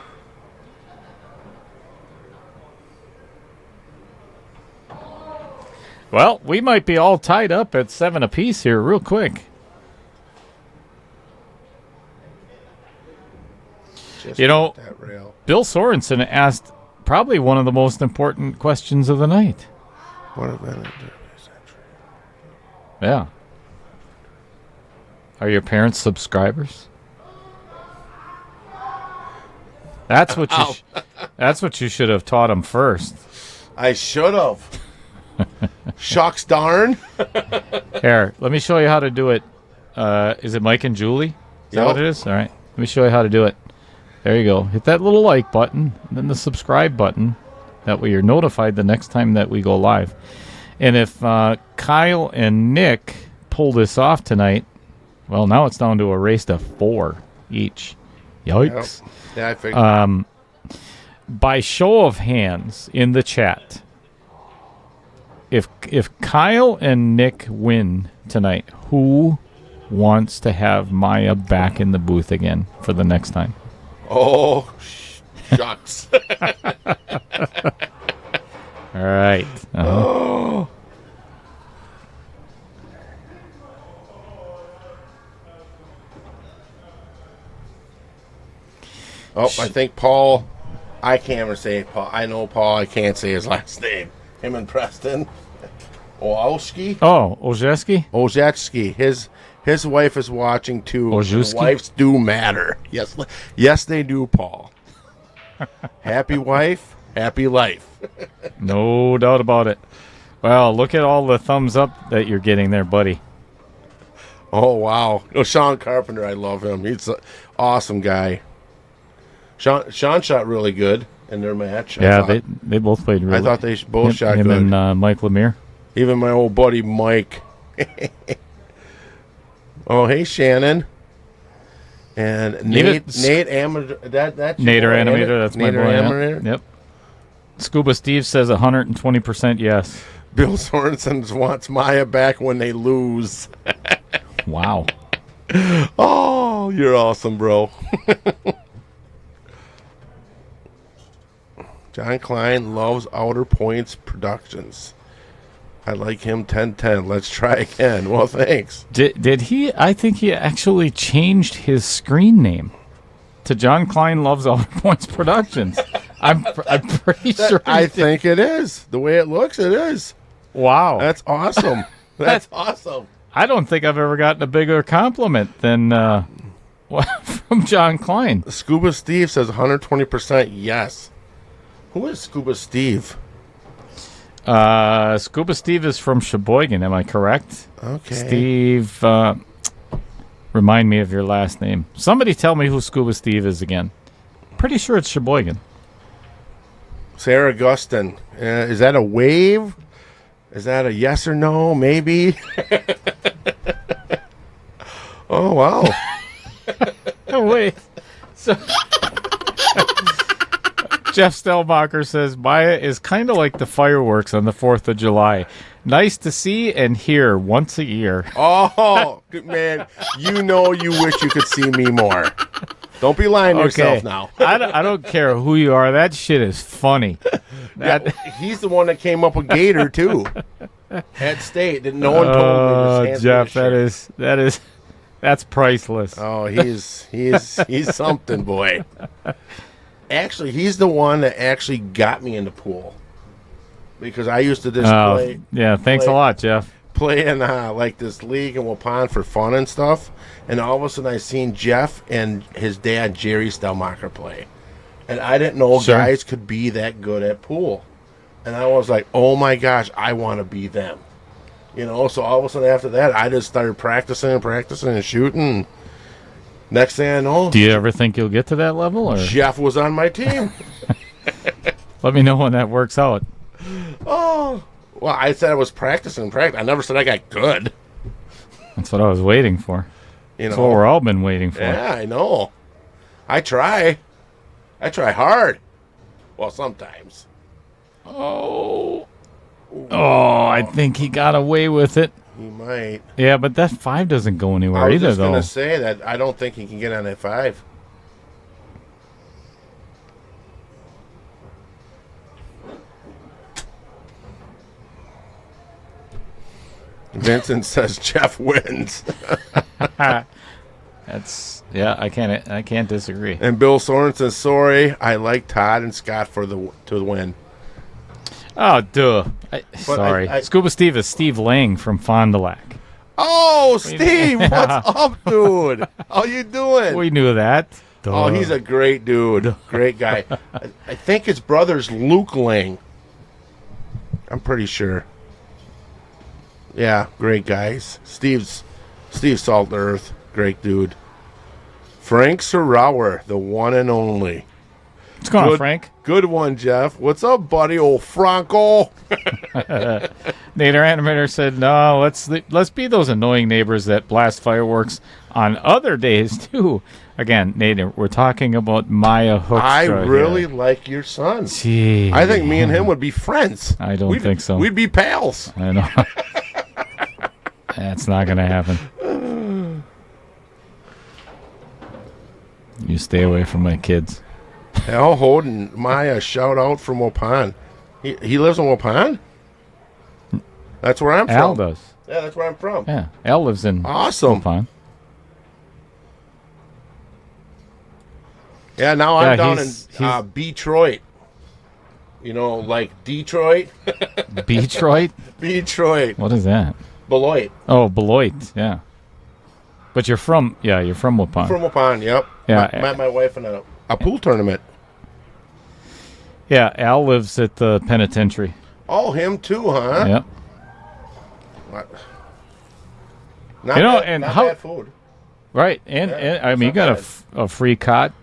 Well, we might be all tied up at 7 apiece here real quick.
Just
You know,
that rail.
Bill Sorensen asked probably one of the most important questions of the night.
What about it?
Yeah. Are your parents subscribers? That's what you. That's what you should have taught them first.
I should have. Shucks darn.
Here, let me show you how to do it. Is it Mike and Julie? Is that
Yep.
what it is? All right. Let me show you how to do it. There you go. Hit that little like button, and then the subscribe button. That way you're notified the next time that we go live. And if Kyle and Nick pull this off tonight, well, now it's down to a race to 4 each. Yikes.
Yep. Yeah, I figured.
By show of hands in the chat, if Kyle and Nick win tonight, who wants to have Maya back in the booth again for the next time?
Oh, shucks.
All right.
Oh. Oh, I think Paul. I can't ever say Paul. I know Paul. I can't say his last name. Him and Preston. Owalski.
Oh, Ojeski?
Ojecki. His wife is watching too.
Ojewski?
Wives do matter. Yes, they do, Paul. Happy wife, happy life.
No doubt about it. Well, look at all the thumbs up that you're getting there, buddy.
Oh wow! Oh, Sean Carpenter, I love him. He's an awesome guy. Sean shot really good in their match.
Yeah, they both played really
I thought they both shot
him
good.
and Mike Lemire.
Even my old buddy Mike. Oh, hey Shannon. And Nate Amateur. That's
Nader
your boy, ain't it?
Animator, that's my
Nader
boy. Yeah.
Animator?
Yep. Scuba Steve says 120% yes.
Bill Sorensen wants Maya back when they lose.
Wow.
Oh, you're awesome, bro. John Klein loves Outer Points Productions. I like him 1010. Let's try again. Well, thanks.
Did he? I think he actually changed his screen name to John Klein Loves Outer Points Productions. I'm pretty sure.
I think it is. The way it looks, it is.
Wow.
That's awesome. That's awesome.
I don't think I've ever gotten a bigger compliment than from John Klein.
Scuba Steve says 120% yes. Who is Scuba Steve?
Scuba Steve is from Sheboygan. Am I correct?
Okay.
Steve, remind me of your last name. Somebody tell me who Scuba Steve is again. Pretty sure it's Sheboygan.
Sarah Gustin. Is that a wave? Is that a yes or no? Maybe. Oh, wow.
Oh, wait. So Jeff Stellmacher says Maya is kind of like the fireworks on the 4th of July. Nice to see and hear once a year.
Oh, good man. You know you wish you could see me more. Don't be lying to yourself now.
I don't care who you are. That shit is funny.
Yeah, he's the one that came up with Gator, too. At State. No one told me.
Jeff, that's priceless.
Oh, he's something, boy. Actually, he's the one that actually got me in the pool. Because I used to just play.
Yeah, thanks a lot, Jeff.
Play in like this league in Waupun for fun and stuff. And all of a sudden I seen Jeff and his dad, Jerry Stellmacher, play. And I didn't know guys could be that good at pool. And I was like, oh my gosh, I want to be them. You know, so all of a sudden after that, I just started practicing and shooting. Next thing I know,
do you ever think you'll get to that level? Or
Jeff was on my team.
let me know when that works out.
Oh, well, I said I was practicing. I never said I got good.
That's what I was waiting for.
You know,
that's what we're all been waiting for.
Yeah, I know. I try hard. Well, sometimes.
Oh, I think he got away with it.
He might.
Yeah, but that 5 doesn't go anywhere
either,
either,
though. I was
though.
just going to say that I don't think he can get on that 5. Vincent says Jeff wins.
I can't disagree.
And Bill Soren says, sorry, I like Todd and Scott to win.
Oh, duh. Sorry. Scuba Steve is Steve Lang from Fond du Lac.
Oh, Steve, what's up, dude? How you doing?
We knew that. Duh.
Oh, he's a great dude. Great guy. I think his brother's Luke Lang. I'm pretty sure. Yeah, great guys. Steve's Salt Earth. Great dude. Frank Serauer, the one and only.
What's going on, Frank?
Good one, Jeff. What's up, buddy? Old Franco.
Nader Animator said, no, let's be those annoying neighbors that blast fireworks on other days, too. Again, Nader, we're talking about Maya Hoekstra.
I really like your son.
Gee.
I think me and him would be friends.
I don't think so.
We'd be pals.
I know. That's not going to happen. You stay away from my kids.
Al Holden, Maya, shout out from Waupun. He lives in Waupun? That's where I'm from.
Al does.
Yeah, that's where I'm from.
Yeah, Al lives in
awesome.
Waupun.
Yeah, now I'm down in Detroit. You know, like Detroit.
Detroit?
Detroit.
What is that?
Beloit.
Oh, Beloit, yeah. But you're from Waupun.
From Waupun, yep.
Yeah.
Met my wife in a pool tournament.
Yeah, Al lives at the penitentiary.
Oh, him too, huh?
Yep.
What? Not bad food.
Right, and I mean, you got a free cot,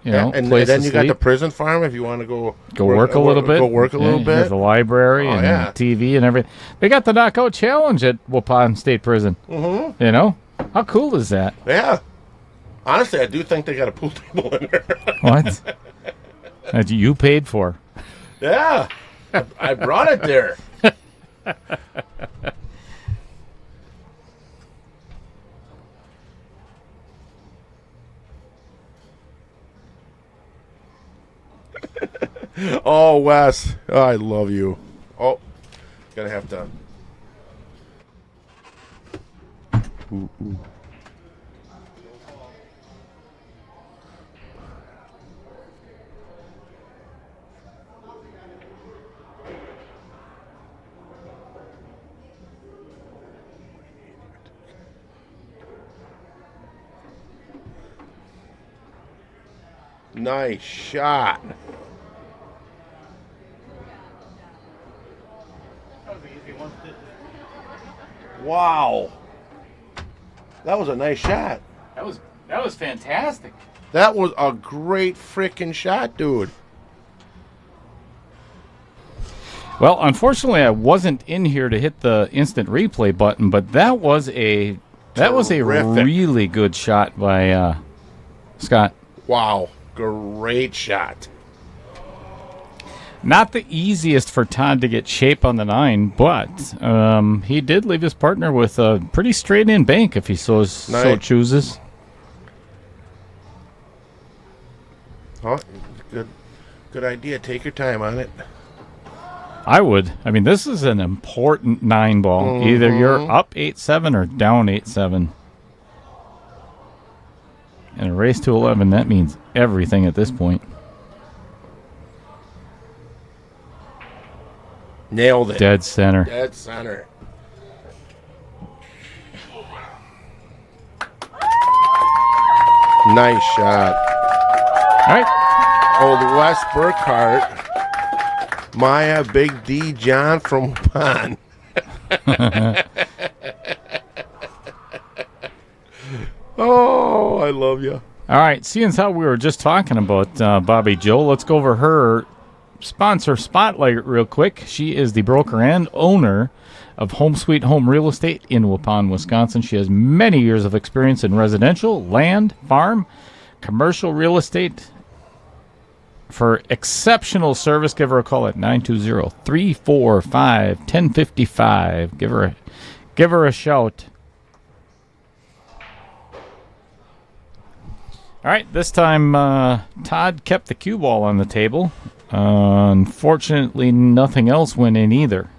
and
place
then
to
you
sleep.
got the prison farm if you want to go
work a little bit.
Go work a little bit.
The library and TV and everything. They got the knockout challenge at Waupun State Prison. Mm-hmm. How cool is that?
Yeah. Honestly, I do think they got a pool table in there.
What? That you paid for?
Yeah, I brought it there. Oh, Wes, I love you. Oh, gonna have to. Ooh. Nice shot. Wow. That was a nice shot.
That was fantastic.
That was a great freaking shot, dude.
Well, unfortunately, I wasn't in here to hit the instant replay button, but that was a really good shot by Scott.
Wow, great shot.
Not the easiest for Todd to get shape on the 9, but he did leave his partner with a pretty straight-in bank if he so chooses.
Oh, good idea. Take your time on it.
I would. I mean, this is an important 9 ball. Mm-hmm. Either you're up 8-7 or down 8-7. In a race to 11, that means everything at this point.
Nailed it.
Dead center.
Dead center. Nice shot.
All right.
Old Wes Burkhart. Maya, Big D, John from Waupun. Oh, I love you.
All right. Seeing as how we were just talking about Bobby Joe, let's go over her sponsor spotlight real quick. She is the broker and owner of Home Sweet Home Real Estate in Waupun, Wisconsin. She has many years of experience in residential, land, farm, commercial real estate. For exceptional service, give her a call at 920-345-1055. Give her a shout. All right, this time Todd kept the cue ball on the table. Unfortunately, nothing else went in either.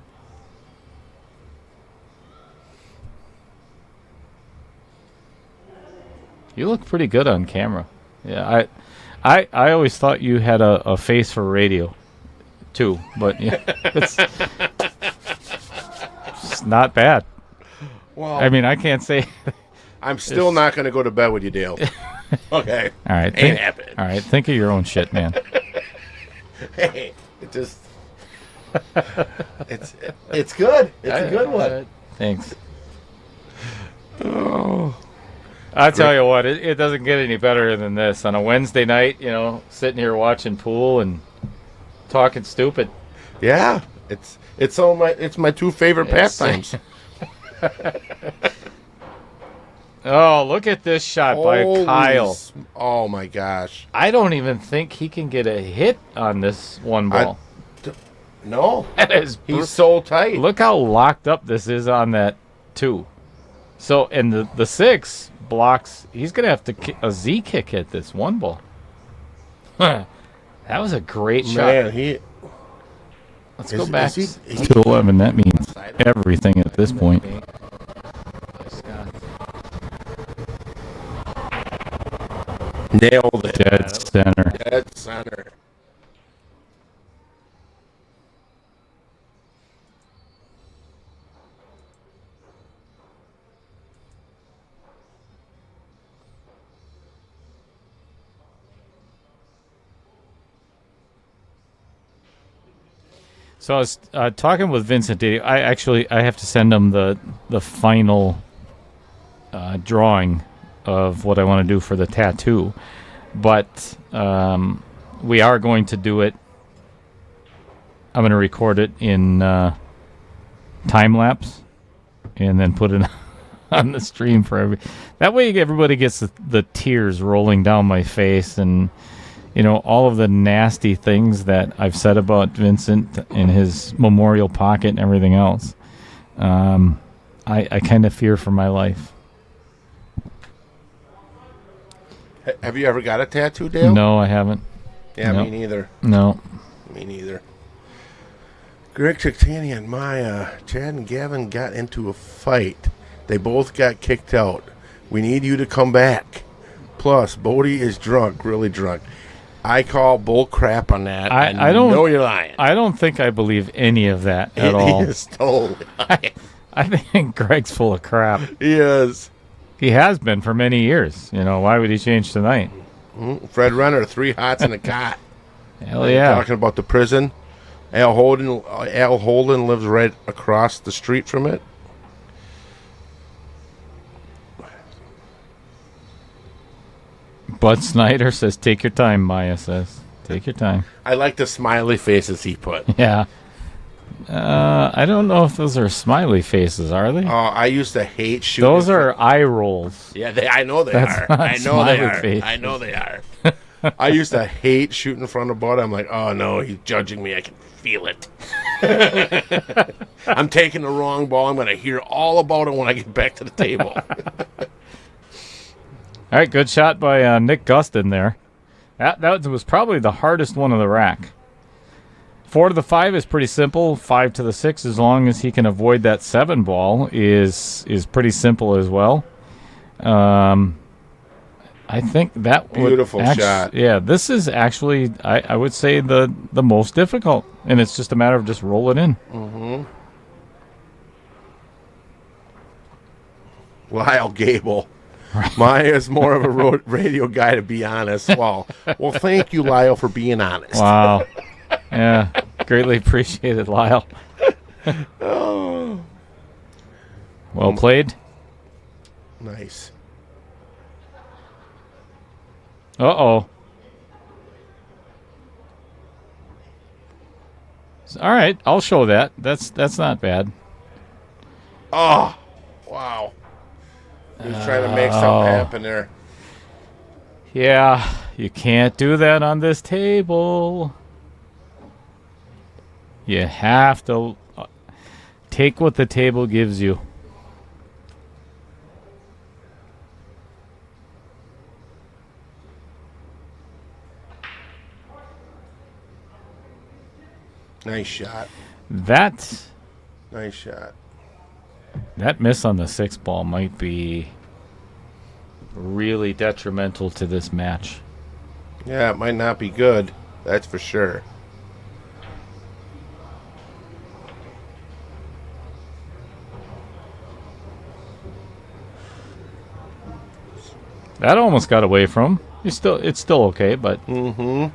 You look pretty good on camera. Yeah, I always thought you had a face for radio, too. But yeah, it's not bad.
Well,
I mean, I can't say.
I'm still not going to go to bed with you, Dale. Okay.
All right,
Ain't happening.
All right, think of your own shit, man.
Hey, it just it's good. It's a good one.
Thanks.
Oh.
I'll tell you what, it doesn't get any better than this. On a Wednesday night, sitting here watching pool and talking stupid.
Yeah, it's my two favorite pastimes.
Oh, look at this shot by Kyle.
Oh my gosh.
I don't even think he can get a hit on this one ball.
No.
That is
He's so tight.
Look how locked up this is on that 2. So, and the 6 blocks. He's going to have to a Z kick at this one ball. That was a great shot.
Man,
Let's go back to 11. That means everything at this point.
Nailed it.
Dead center.
Dead center.
So I was talking with Vincent. I have to send him the final drawing of what I want to do for the tattoo, but we are going to do it. I'm going to record it in time lapse and then put it on the stream for that way everybody gets the tears rolling down my face and all of the nasty things that I've said about Vincent in his memorial pocket and everything else. I kind of fear for my life.
Have you ever got a tattoo, Dale?
No, I haven't.
Yeah,
No.
Me neither.
No.
Me neither. Greg Chichtani and Maya, Chad and Gavin got into a fight. They both got kicked out. We need you to come back. Plus, Bodie is drunk, really drunk. I call bull crap on that. I don't know you're lying.
I don't think I believe any of that at all.
He is totally lying.
I think Greg's full of crap.
He is.
He has been for many years. Why would he change tonight?
Fred Renner, 3 hots in a cot.
Hell yeah.
Talking about the prison. Al Holden lives right across the street from it.
Bud Snyder says, take your time, Maya says. Take your time.
I like the smiley faces he put.
Yeah. I don't know if those are smiley faces, are they?
I used to hate shooting.
Those are eye rolls.
Yeah, I know they
That's
are.
not
I know they are.
faces.
I know they are. I used to hate shooting in front of Bud. I'm like, oh no, he's judging me. I can feel it. I'm taking the wrong ball. I'm going to hear all about it when I get back to the table.
All right, good shot by Nick Gustin there. That was probably the hardest one of the rack. 4 to the 5 is pretty simple. 5 to the 6, as long as he can avoid that 7 ball, is pretty simple as well. I think that
beautiful shot.
Yeah, this is actually I would say the most difficult, and it's just a matter of just roll it in.
Mm-hmm. Lyle Gable. Maya's more of a radio guy, to be honest. Well, thank you, Lyle, for being honest.
Wow. Yeah, greatly appreciated, Lyle.
Oh.
Well played.
Nice.
Uh-oh. All right, I'll show that. That's not bad.
Oh, wow. He was trying to make something happen there.
Yeah, you can't do that on this table. You have to take what the table gives you.
Nice shot.
Nice
shot.
That miss on the 6 ball might be really detrimental to this match.
Yeah, it might not be good. That's for sure.
That almost got away from him. It's still okay, but
Mm-hmm.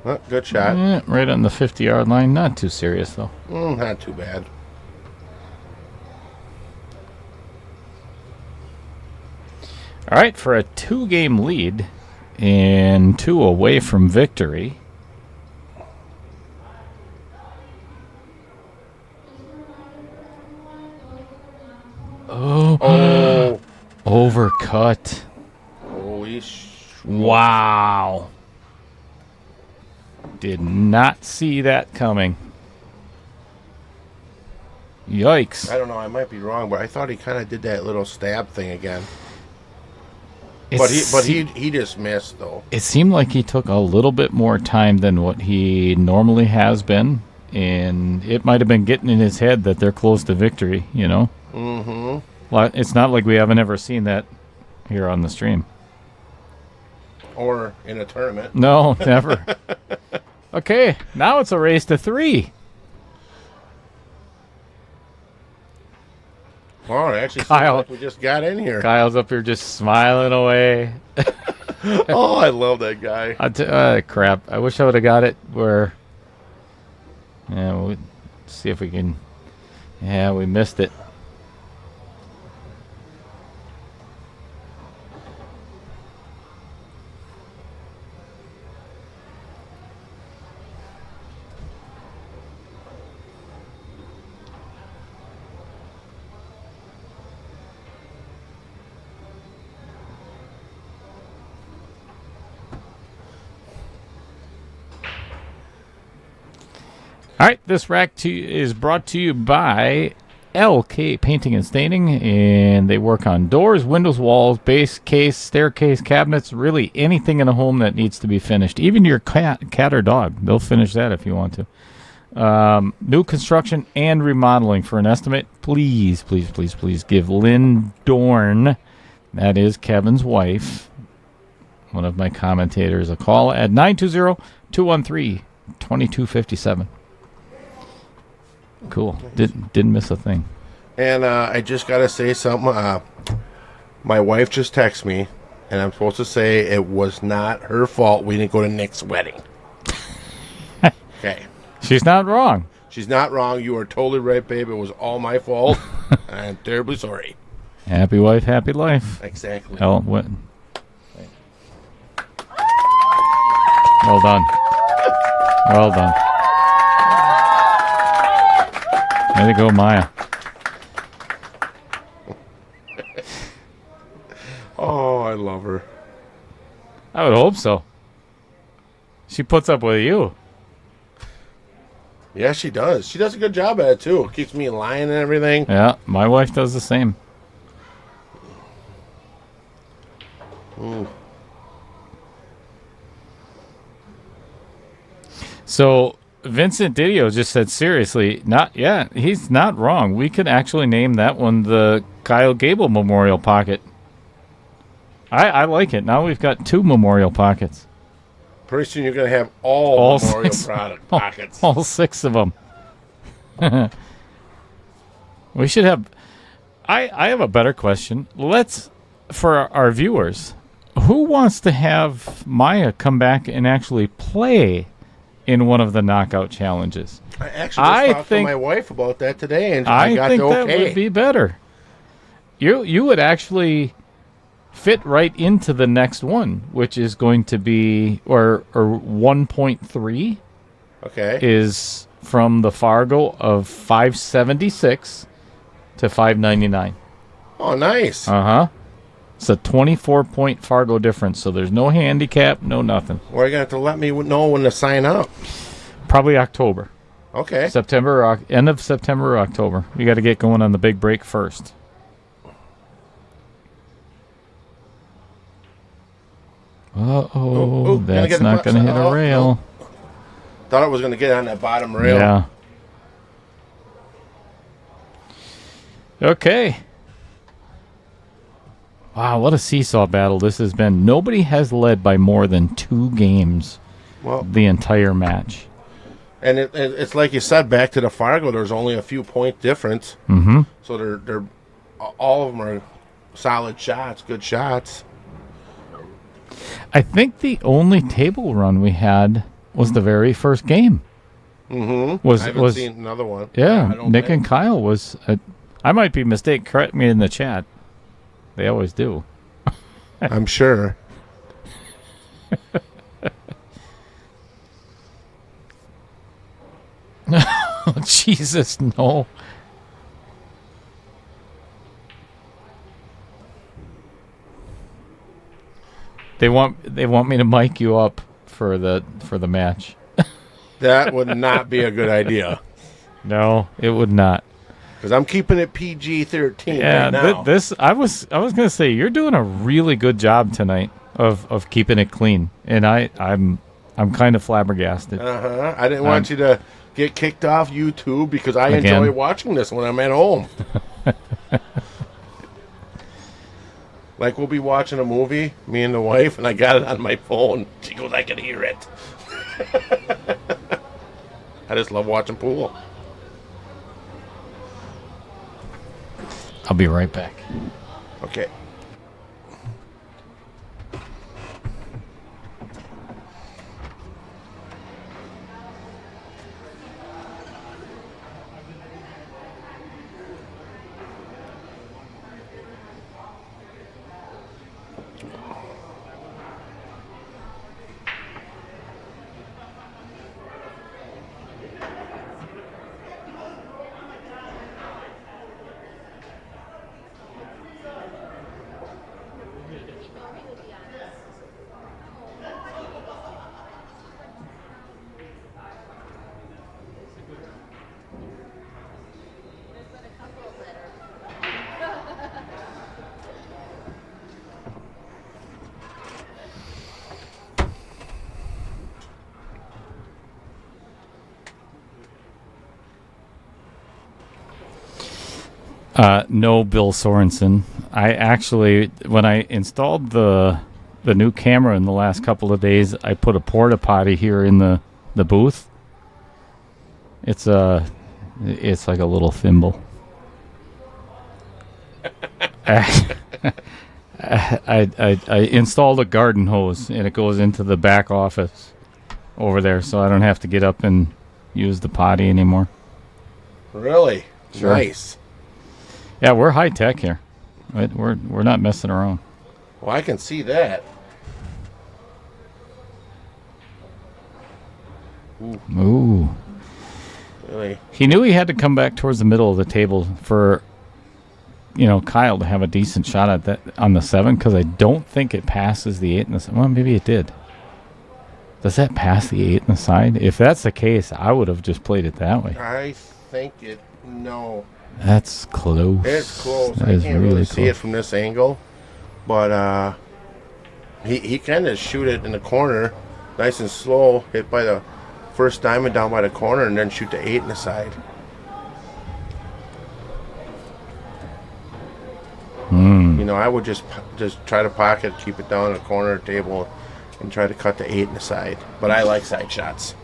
Well, good shot.
right on the 50-yard line. Not too serious, though.
Not too bad.
All right, for a 2-game lead and 2 away from victory.
Oh.
Overcut.
Holy
Wow. Did not see that coming. Yikes.
I don't know. I might be wrong, but I thought he kind of did that little stab thing again.
It
But he just missed though.
It seemed like he took a little bit more time than what he normally has been, and it might have been getting in his head that they're close to victory, you know?
Mm-hmm.
It's not like we haven't ever seen that here on the stream.
Or in a tournament.
No, never. Okay, now it's a race to 3.
Oh, it actually seems
Kyle.
like we just got in here.
Kyle's up here just smiling away.
Oh, I love that guy.
Crap. I wish I would have got it where... Yeah, we'll see if we can... Yeah, we missed it. All right, this rack is brought to you by LK Painting and Staining, and they work on doors, windows, walls, base, case, staircase, cabinets, really anything in a home that needs to be finished. Even your cat or dog, they'll finish that if you want to. New construction and remodeling. For an estimate, please give Lynn Dorn, that is Kevin's wife, one of my commentators, a call at 920-213-2257. Cool. Didn't miss a thing.
And I just got to say something. My wife just texted me, and I'm supposed to say it was not her fault we didn't go to Nick's wedding. Okay.
She's not wrong.
She's not wrong. You are totally right, babe. It was all my fault. I'm terribly sorry.
Happy wife, happy life.
Exactly.
Well done. Well done. Way to go, Maya.
Oh, I love her.
I would hope so. She puts up with you.
Yeah, she does. She does a good job at it, too. Keeps me in line and everything.
Yeah, my wife does the same. So Vincent Didio just said, seriously, he's not wrong. We could actually name that one the Kyle Gable Memorial Pocket. I like it. Now we've got 2 memorial pockets.
Pretty soon you're going to have all memorial
6
pockets.
All 6 of them. We should have... I have a better question. For our viewers, who wants to have Maya come back and actually play in one of the knockout challenges?
I actually talked to my wife about that today, and I got the okay.
That would be better. You would actually fit right into the next one, which is going to be or 1.3.
Okay.
Is from the Fargo of 576 to 599.
Oh, nice.
It's a 24-point Fargo difference, so there's no handicap, no nothing.
Well, you're going to have to let me know when to sign up.
Probably October.
Okay.
End of September or October. We got to get going on the big break first. Uh-oh, that's not going to hit a rail.
No. Thought it was going to get on that bottom rail.
Yeah. Okay. Wow, what a seesaw battle this has been. Nobody has led by more than 2 games the entire match.
And it's like you said, back to the Fargo, there's only a few point difference.
Mm-hmm.
So they're all of them are solid shots, good shots.
I think the only table run we had was the very first game.
Mm-hmm. I haven't seen another one.
Yeah, Nick and Kyle was... I might be mistaken. Correct me in the chat. They always do.
I'm sure.
Oh, Jesus, no. They want me to mic you up for the match.
That would not be a good idea.
No, it would not.
Because I'm keeping it PG-13
yeah,
right now.
I was gonna say you're doing a really good job tonight of keeping it clean, and I'm kind of flabbergasted.
I didn't want you to get kicked off YouTube because I enjoy watching this when I'm at home. Like we'll be watching a movie, me and the wife, and I got it on my phone. She goes, I can hear it. I just love watching pool.
I'll be right back.
Okay.
No, Bill Sorensen. I actually, when I installed the new camera in the last couple of days, I put a porta potty here in the booth. It's like a little thimble. I installed a garden hose, and it goes into the back office over there, so I don't have to get up and use the potty anymore.
Really?
Sure.
Nice.
Yeah, we're high tech here. We're not messing around.
Well, I can see that.
Ooh.
Really?
He knew he had to come back towards the middle of the table for, Kyle to have a decent shot at that on the 7, because I don't think it passes the 8 and the 7. Well, maybe it did. Does that pass the 8 and the side? If that's the case, I would have just played it that way.
I think it. No.
That's close.
It's close.
That
I
is
can't
really
really
close.
see it from this angle, but he kind of shoot it in the corner, nice and slow, hit by the first diamond down by the corner, and then shoot the 8 in the side. I would just try to pocket, keep it down in the corner of the table, and try to cut the 8 in the side. But I like side shots.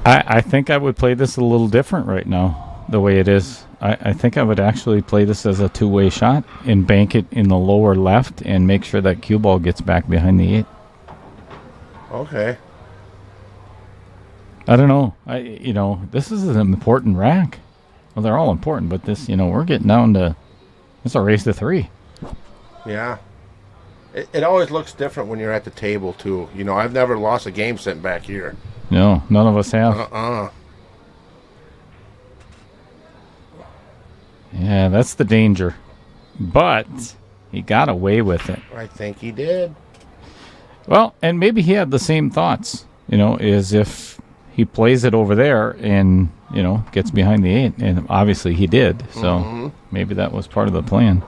I think I would play this a little different right now, the way it is. I think I would actually play this as a two-way shot and bank it in the lower left and make sure that cue ball gets back behind the 8.
Okay.
I don't know. This is an important rack. Well, they're all important, but this, we're getting down to, it's a race to 3.
Yeah. It always looks different when you're at the table, too. I've never lost a game sitting back here.
No, none of us have. Yeah, that's the danger. But he got away with it.
I think he did.
Well, and maybe he had the same thoughts, as if he plays it over there and, gets behind the 8. And obviously he did. So maybe that was part of the plan.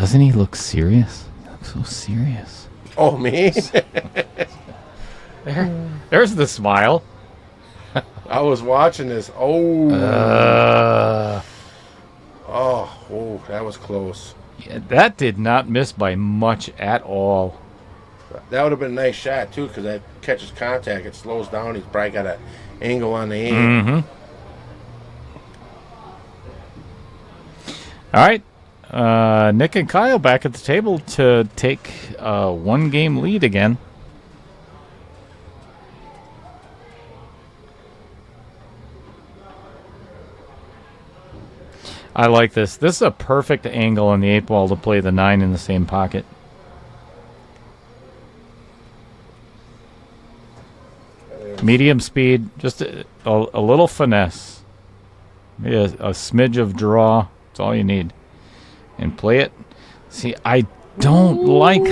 Doesn't he look serious? He looks so serious.
Oh, me?
There's the smile.
I was watching this. Oh, that was close.
Yeah, that did not miss by much at all.
That would have been a nice shot, too, because that catches contact. It slows down. He's probably got an angle on the aim.
Mm-hmm. All right. Nick and Kyle back at the table to take a one-game lead again. I like this. This is a perfect angle on the 8-ball to play the 9 in the same pocket. Medium speed, just a little finesse. Maybe a smidge of draw. That's all you need. And play it. See, I don't like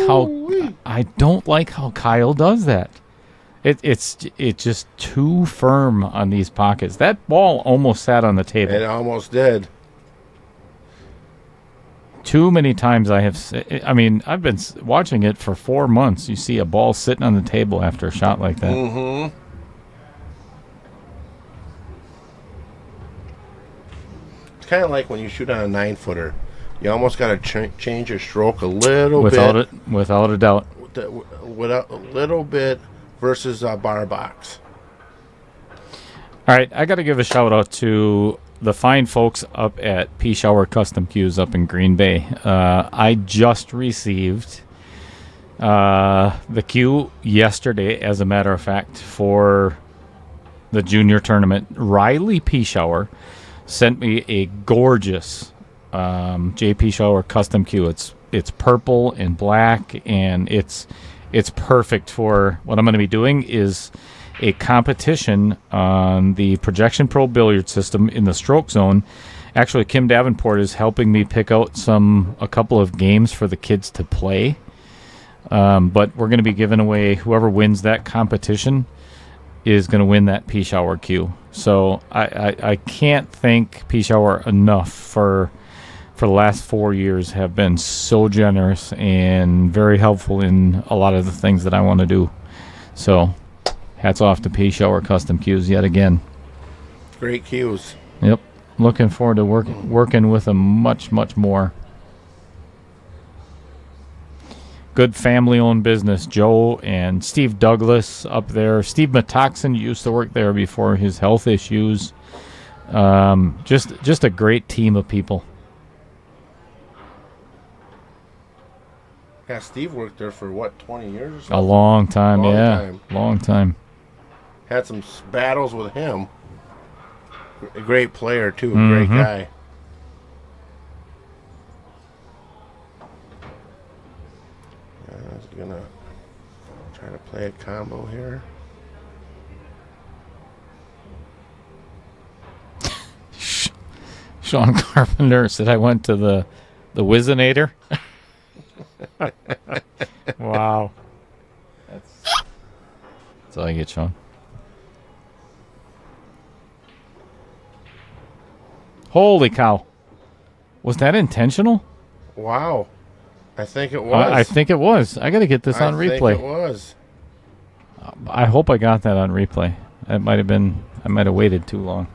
how Kyle does that. It's just too firm on these pockets. That ball almost sat on the table.
It almost did.
Too many times I've been watching it for 4 months. You see a ball sitting on the table after a shot like that.
Mm-hmm. It's kind of like when you shoot on a 9-footer. You almost got to change your stroke a little bit.
Without a doubt.
Without a little bit versus a bar box.
All right, I got to give a shout out to the fine folks up at P Shower Custom Cues up in Green Bay. I just received the cue yesterday, as a matter of fact, for the junior tournament. Riley P Shower sent me a gorgeous JP Shower custom cue. It's purple and black, and it's perfect for what I'm going to be doing is a competition on the Projection Pro billiard system in the stroke zone. Actually, Kim Davenport is helping me pick out a couple of games for the kids to play. But we're going to be giving away, whoever wins that competition is going to win that P Shower cue. So I can't thank P Shower enough for the last 4 years, have been so generous and very helpful in a lot of the things that I want to do. So hats off to P Shower Custom Cues yet again.
Great cues.
Yep. Looking forward to working with them much, much more. Good family-owned business. Joe and Steve Douglas up there. Steve Matoxen used to work there before his health issues. Just a great team of people.
Yeah, Steve worked there for, 20 years or something?
A long time, Long time.
Had some battles with him. A great player, too. A great guy. I was going to try to play a combo here.
Sean Carpenter said I went to the Wizinator. Wow. That's all I get, Sean. Holy cow. Was that intentional?
Wow. I think it was.
I think it was. I got to get this on replay.
I think it was.
I hope I got that on replay. It might have been. I might have waited too long.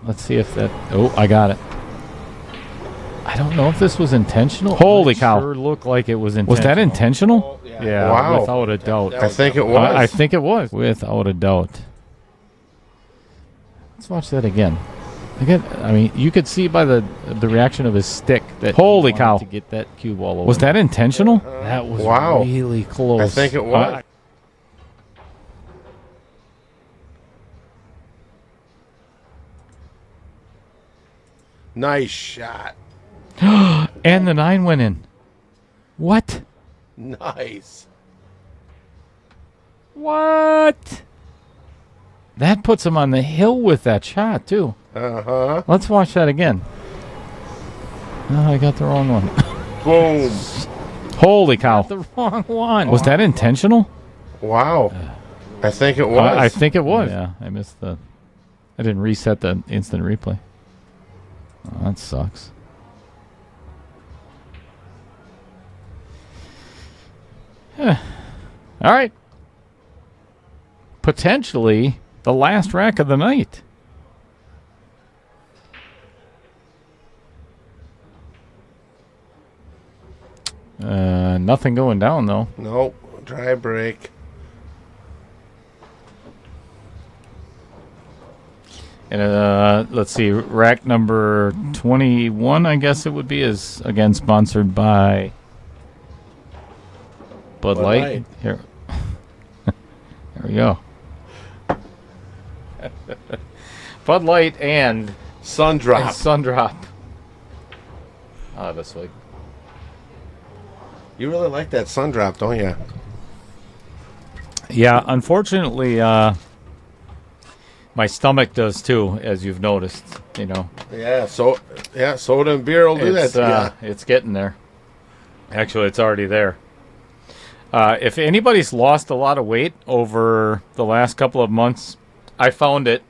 Let's see if that. Oh, I got it. I don't know if this was intentional. Holy cow! Sure looked like it was intentional. Was that intentional? Yeah,
wow.
Without a doubt.
I think it was.
I think it was. Without a doubt. Let's watch that again. I mean, you could see by the reaction of his stick that holy cow to get that cue ball over. Was that intentional? That was really close.
I think it was. Nice shot.
And the 9 went in. What?
Nice.
What? That puts him on the hill with that shot, too.
Uh-huh.
Let's watch that again. Oh, I got the wrong one.
Boom.
Holy cow. The wrong one. Was that intentional?
Wow. I think it was.
I think it was. Yeah, I missed I didn't reset the instant replay. Oh, that sucks. All right. Potentially the last rack of the night. Nothing going down, though.
Nope. Dry break.
And let's see, rack number 21, I guess it would be, is again sponsored by Bud Light. Here, there we go. Bud Light and
Sundrop.
Sundrop. I'll have a swig.
You really like that Sundrop, don't you?
Yeah, unfortunately, my stomach does too, as you've noticed. You know.
Yeah. Soda and beer will do that. Yeah.
It's getting there. Actually, it's already there. If anybody's lost a lot of weight over the last couple of months, I found it.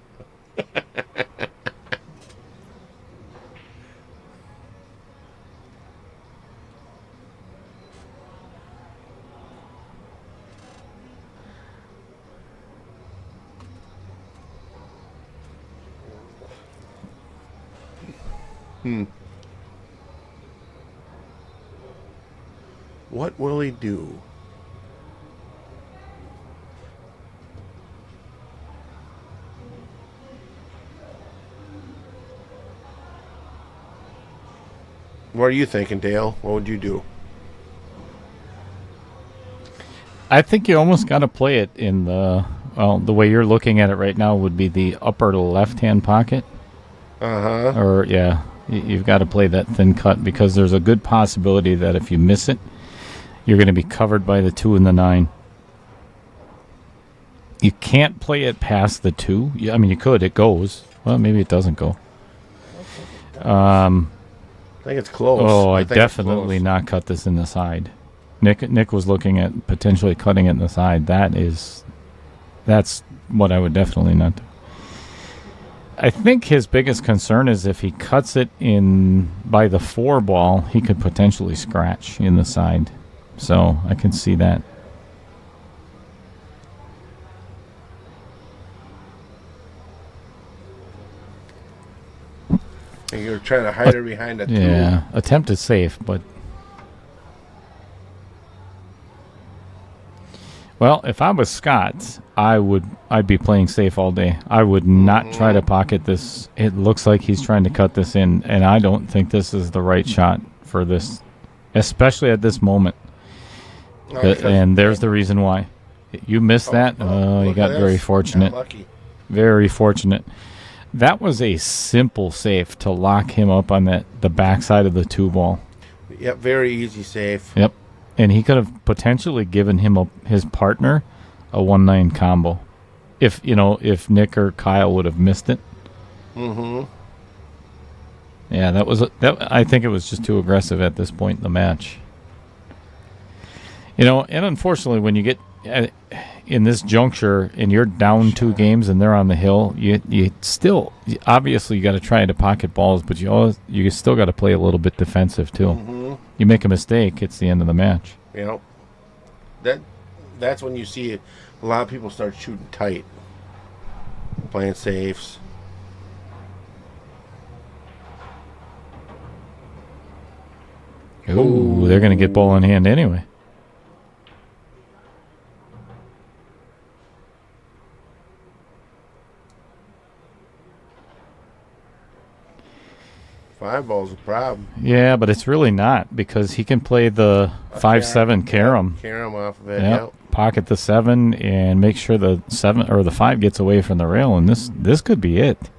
What will he do? What are you thinking, Dale? What would you do?
I think you almost got to play it in the way you're looking at it right now would be the upper left-hand pocket.
Uh-huh.
Or, yeah, you've got to play that thin cut because there's a good possibility that if you miss it, you're going to be covered by the 2 and the 9. You can't play it past the 2. I mean, you could. It goes. Well, maybe it doesn't go.
I think it's close.
Oh, I
think
definitely
it's
not cut this in the side. Nick was looking at potentially cutting it in the side. That's what I would definitely not do. I think his biggest concern is if he cuts it in by the 4 ball, he could potentially scratch in the side. So I can see that.
And you're trying to hide her behind a 2.
Yeah, attempt is safe, but... Well, if I was Scott, I'd be playing safe all day. I would not try to pocket this. It looks like he's trying to cut this in, and I don't think this is the right shot for this, especially at this moment. And there's the reason why. You missed that. Oh, you got very fortunate.
Lucky.
Very fortunate. That was a simple safe to lock him up on the backside of the 2 ball.
Yep, very easy safe.
Yep. And he could have potentially given him his partner a 1-9 combo. If Nick or Kyle would have missed it.
Mm-hmm.
Yeah, I think it was just too aggressive at this point in the match. And unfortunately, when you get in this juncture and you're down 2 games and they're on the hill, you still obviously you got to try to pocket balls, but you still got to play a little bit defensive too.
Mm-hmm.
You make a mistake, it's the end of the match.
That's when you see a lot of people start shooting tight, playing safes.
Ooh, they're going to get ball in hand anyway.
Five ball's a problem.
Yeah, but it's really not because he can play the 5-7 carom.
Carom off of it.
Yep. Pocket the 7 and make sure the 7 or the 5 gets away from the rail, and this could be it.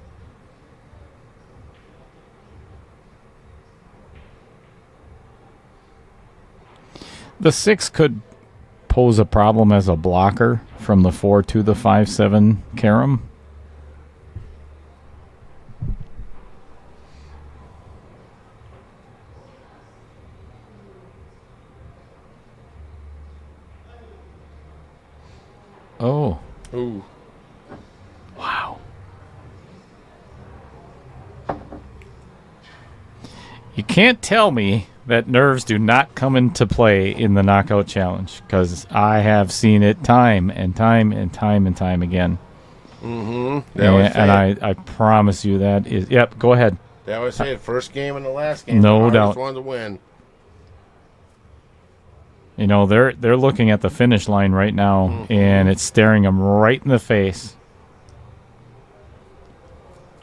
The 6 could pose a problem as a blocker from the 4 to the 5-7 carom. Oh.
Ooh.
Wow. You can't tell me that nerves do not come into play in the knockout challenge, because I have seen it time and time and time and time again.
Mm-hmm.
And I promise you that is... Yep, go ahead.
They always say first game and the last game.
No
the hardest
doubt.
one to win.
You know, they're looking at the finish line right now, and it's staring them right in the face.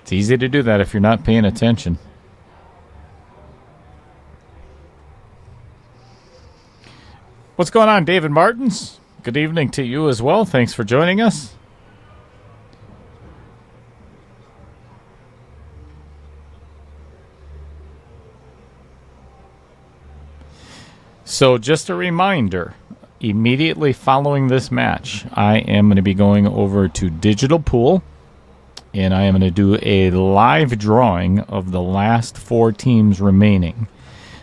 It's easy to do that if you're not paying attention. What's going on, David Martins? Good evening to you as well. Thanks for joining us. So just a reminder, immediately following this match, I am going to be going over to Digital Pool, and I am going to do a live drawing of the last 4 teams remaining,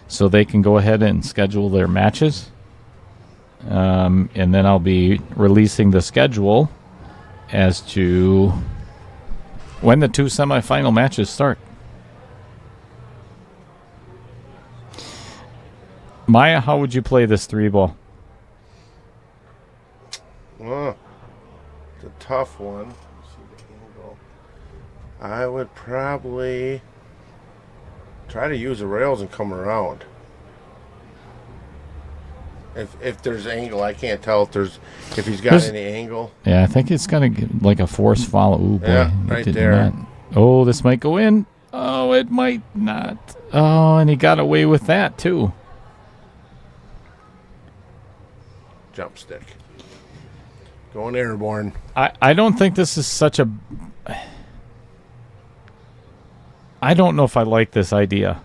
so they can go ahead and schedule their matches. And then I'll be releasing the schedule as to when the 2 semifinal matches start. Maya, how would you play this 3-ball?
Well, it's a tough one. Let's see the angle. I would probably try to use the rails and come around. If there's angle, I can't tell if he's got any angle.
Yeah, I think it's going to get like a force follow. Ooh, boy,
Yeah, right there.
Oh, this might go in. Oh, it might not. Oh, and he got away with that too.
Jump stick. Going airborne.
I don't think this is such a... I don't know if I like this idea.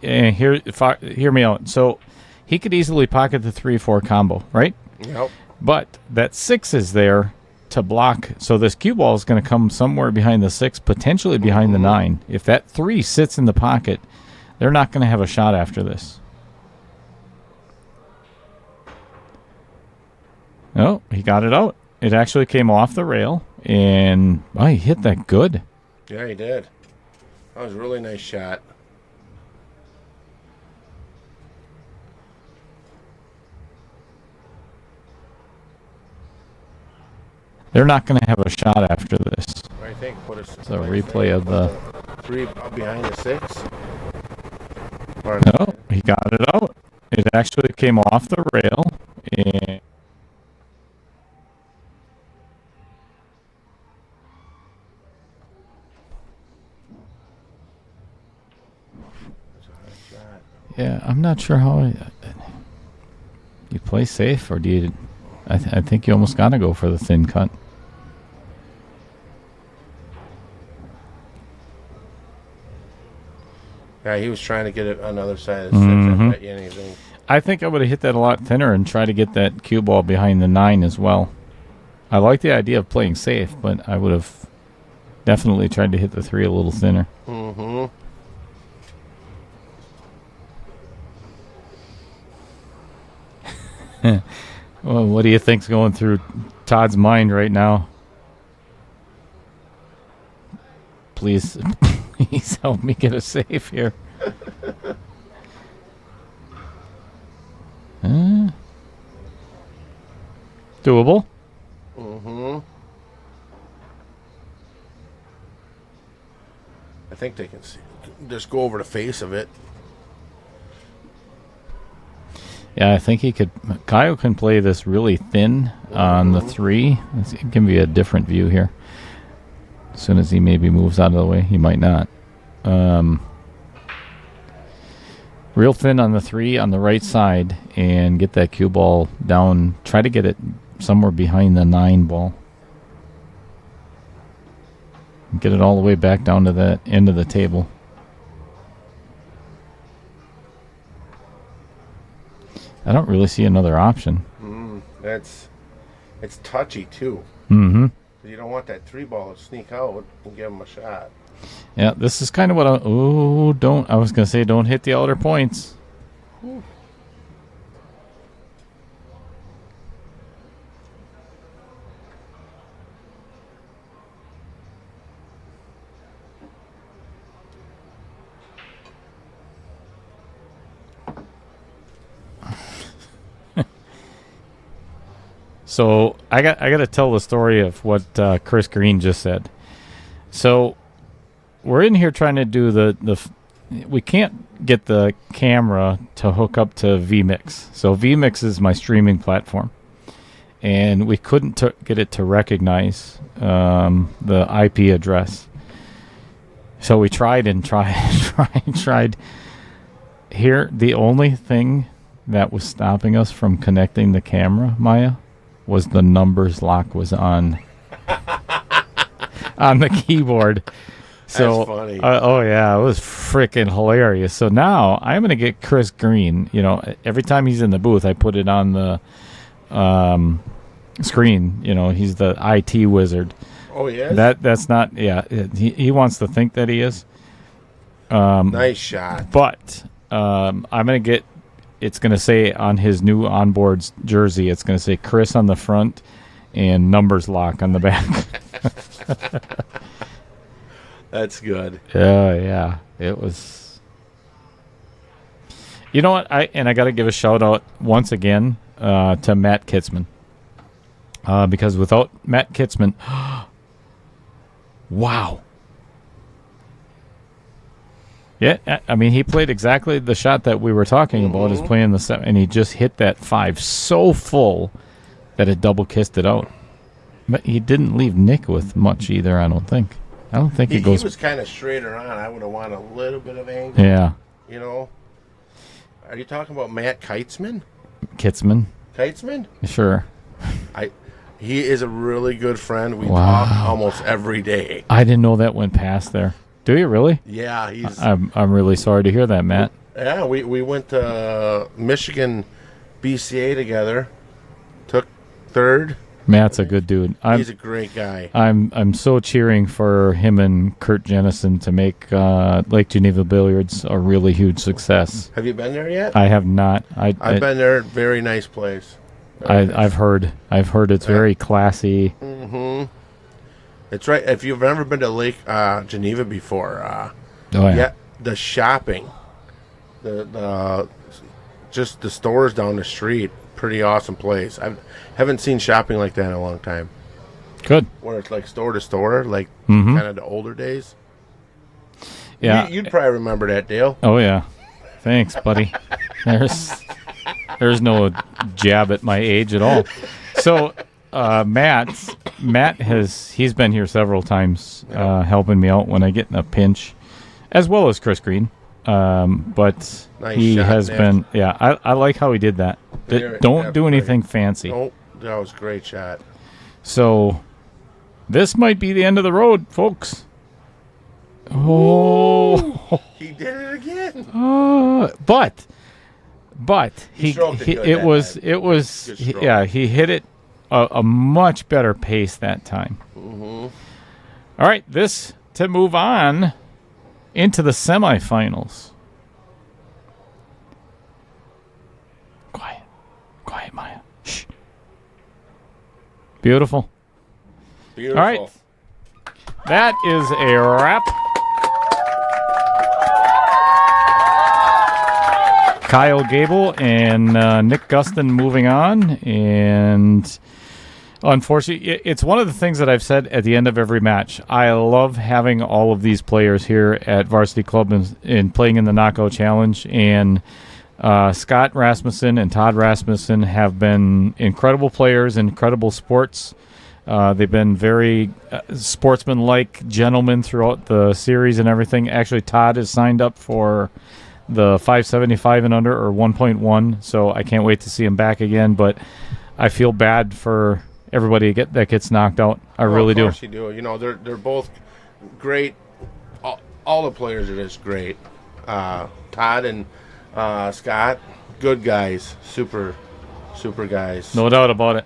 And hear me out. So he could easily pocket the 3-4 combo, right?
Yep.
But that 6 is there to block. So this cue ball is going to come somewhere behind the 6, potentially behind the 9. If that 3 sits in the pocket, they're not going to have a shot after this. Oh, he got it out. It actually came off the rail, and he hit that good.
Yeah, he did. That was a really nice shot.
They're not going to have a shot after this.
I think put a
replay of the
3 behind the 6.
No, he got it out. It actually came off the rail, and yeah, I'm not sure how you play safe, or do you... I think you almost got to go for the thin cut.
Yeah, he was trying to get it on the other side of the 6. I bet you anything.
I think I would have hit that a lot thinner and try to get that cue ball behind the 9 as well. I like the idea of playing safe, but I would have definitely tried to hit the 3 a little thinner.
Mm-hmm.
Well, what do you think's going through Todd's mind right now? Please help me get a save here. Doable.
Mm-hmm. I think they can see. Just go over the face of it.
Yeah, I think he could. Kyle can play this really thin on the 3. It can be a different view here. As soon as he maybe moves out of the way, he might not. Real thin on the 3 on the right side, and get that cue ball down. Try to get it somewhere behind the 9 ball. Get it all the way back down to that end of the table. I don't really see another option.
It's touchy too.
Mm-hmm.
You don't want that 3 ball to sneak out and give him a shot.
Yeah, this is kind of what I was going to say, don't hit the outer points.
Whew.
So I got to tell the story of what Chris Green just said. So we're in here trying to do we can't get the camera to hook up to vMix. So vMix is my streaming platform, and we couldn't get it to recognize the IP address. So we tried and tried. Here, the only thing that was stopping us from connecting the camera, Maya, was the numbers lock was on the keyboard. So,
that's funny.
Oh yeah, it was freaking hilarious. So now I'm gonna get Chris Green. You know, every time he's in the booth, I put it on the screen. You know, he's the IT wizard.
Oh yeah.
That's not. Yeah, he wants to think that he is.
Nice shot.
But I'm gonna get. It's gonna say on his new onboard jersey. It's gonna say Chris on the front and numbers lock on the back.
That's good.
Yeah, it was. You know what? I got to give a shout out once again to Matt Kitzman, because without Matt Kitzman, wow. Yeah, I mean, he played exactly the shot that we were talking about. Is playing the 7, and he just hit that 5 so full that it double kissed it out. But he didn't leave Nick with much either. I don't think. He goes.
He was kind of straighter on. I would have wanted a little bit of angle.
Yeah.
You know. Are you talking about Matt Kitzman?
Kitzman? Sure.
He is a really good friend. We talk almost every day.
I didn't know that went past there. Do you really?
Yeah, he's.
I'm really sorry to hear that, Matt.
Yeah, we went to Michigan BCA together. Took third.
Matt's a good dude.
He's a great guy.
I'm so cheering for him and Kurt Jennison to make Lake Geneva Billiards a really huge success.
Have you been there yet?
I have not. I've
been there. Very nice place.
I've heard it's very classy.
Mm-hmm. It's right. If you've ever been to Lake Geneva before, the shopping, the just the stores down the street. Pretty awesome place. I haven't seen shopping like that in a long time.
Good.
Where it's like store to store, like kind of the older days.
Yeah,
you'd probably remember that, Dale.
Oh yeah, thanks, buddy. There's no jab at my age at all. So Matt he's been here several times, helping me out when I get in a pinch, as well as Chris Green. But
nice
he
shot,
has
Nick.
been. Yeah, I like how he did that. Don't do anything fancy.
Nope, that was a great shot.
So this might be the end of the road, folks. Oh,
he did it again.
But he hit it a much better pace that time.
Mm-hmm.
All right, this to move on into the semifinals. Quiet, Maya. Shh. Beautiful.
All
right. That is a wrap. Kyle Gable and Nick Gustin moving on. And unfortunately, it's one of the things that I've said at the end of every match. I love having all of these players here at Varsity Club and playing in the Knockout Challenge. And Scott Rasmussen and Todd Rasmussen have been incredible players, incredible sports. They've been very sportsman-like gentlemen throughout the series and everything. Actually, Todd is signed up for the 575 and under, or 1.1, so I can't wait to see him back again. But I feel bad for everybody that gets knocked out. I really do.
Of course you do. You know, they're both great. All the players are just great. Todd and Scott, good guys. Super guys.
No doubt about it.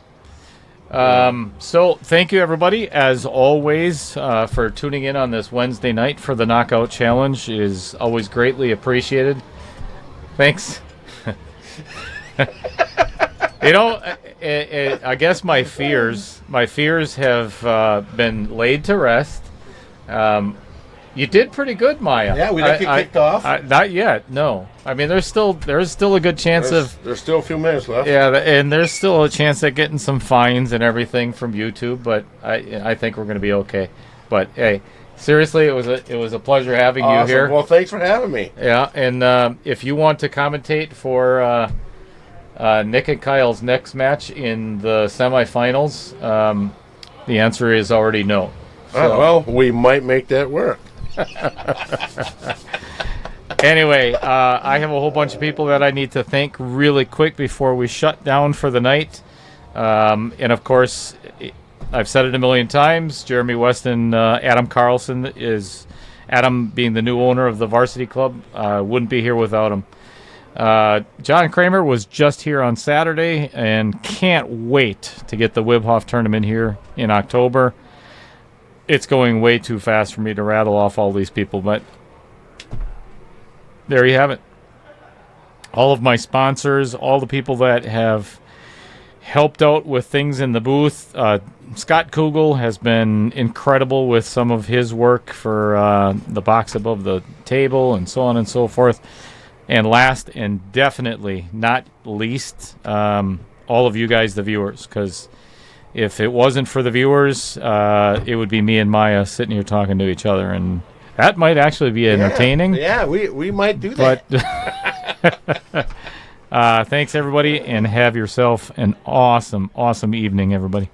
So thank you, everybody, as always, for tuning in on this Wednesday night for the Knockout Challenge. It is always greatly appreciated. Thanks. You know, I guess my fears have been laid to rest. You did pretty good, Maya.
Yeah, we didn't get kicked off.
Not yet. No. I mean, there's still a good chance
There's still a few minutes left.
Yeah, and there's still a chance at getting some fines and everything from YouTube, but I think we're going to be okay. But hey, seriously, it was a pleasure having you here.
Well, thanks for having me.
Yeah, and if you want to commentate for Nick and Kyle's next match in the semifinals, the answer is already no. So,
well, we might make that work.
Anyway, I have a whole bunch of people that I need to thank really quick before we shut down for the night. And of course, I've said it a million times, Jeremy West and Adam Carlson is, Adam being the new owner of the varsity club, wouldn't be here without him. John Kramer was just here on Saturday and can't wait to get the Wibhoff tournament here in October. It's going way too fast for me to rattle off all these people, but there you have it. All of my sponsors, all the people that have helped out with things in the booth. Scott Kugel has been incredible with some of his work for the box above the table and so on and so forth. And last and definitely not least, all of you guys, the viewers, because if it wasn't for the viewers, it would be me and Maya sitting here talking to each other, and that might actually be entertaining.
Yeah, we might do that.
But thanks, everybody, and have yourself an awesome, awesome evening, everybody.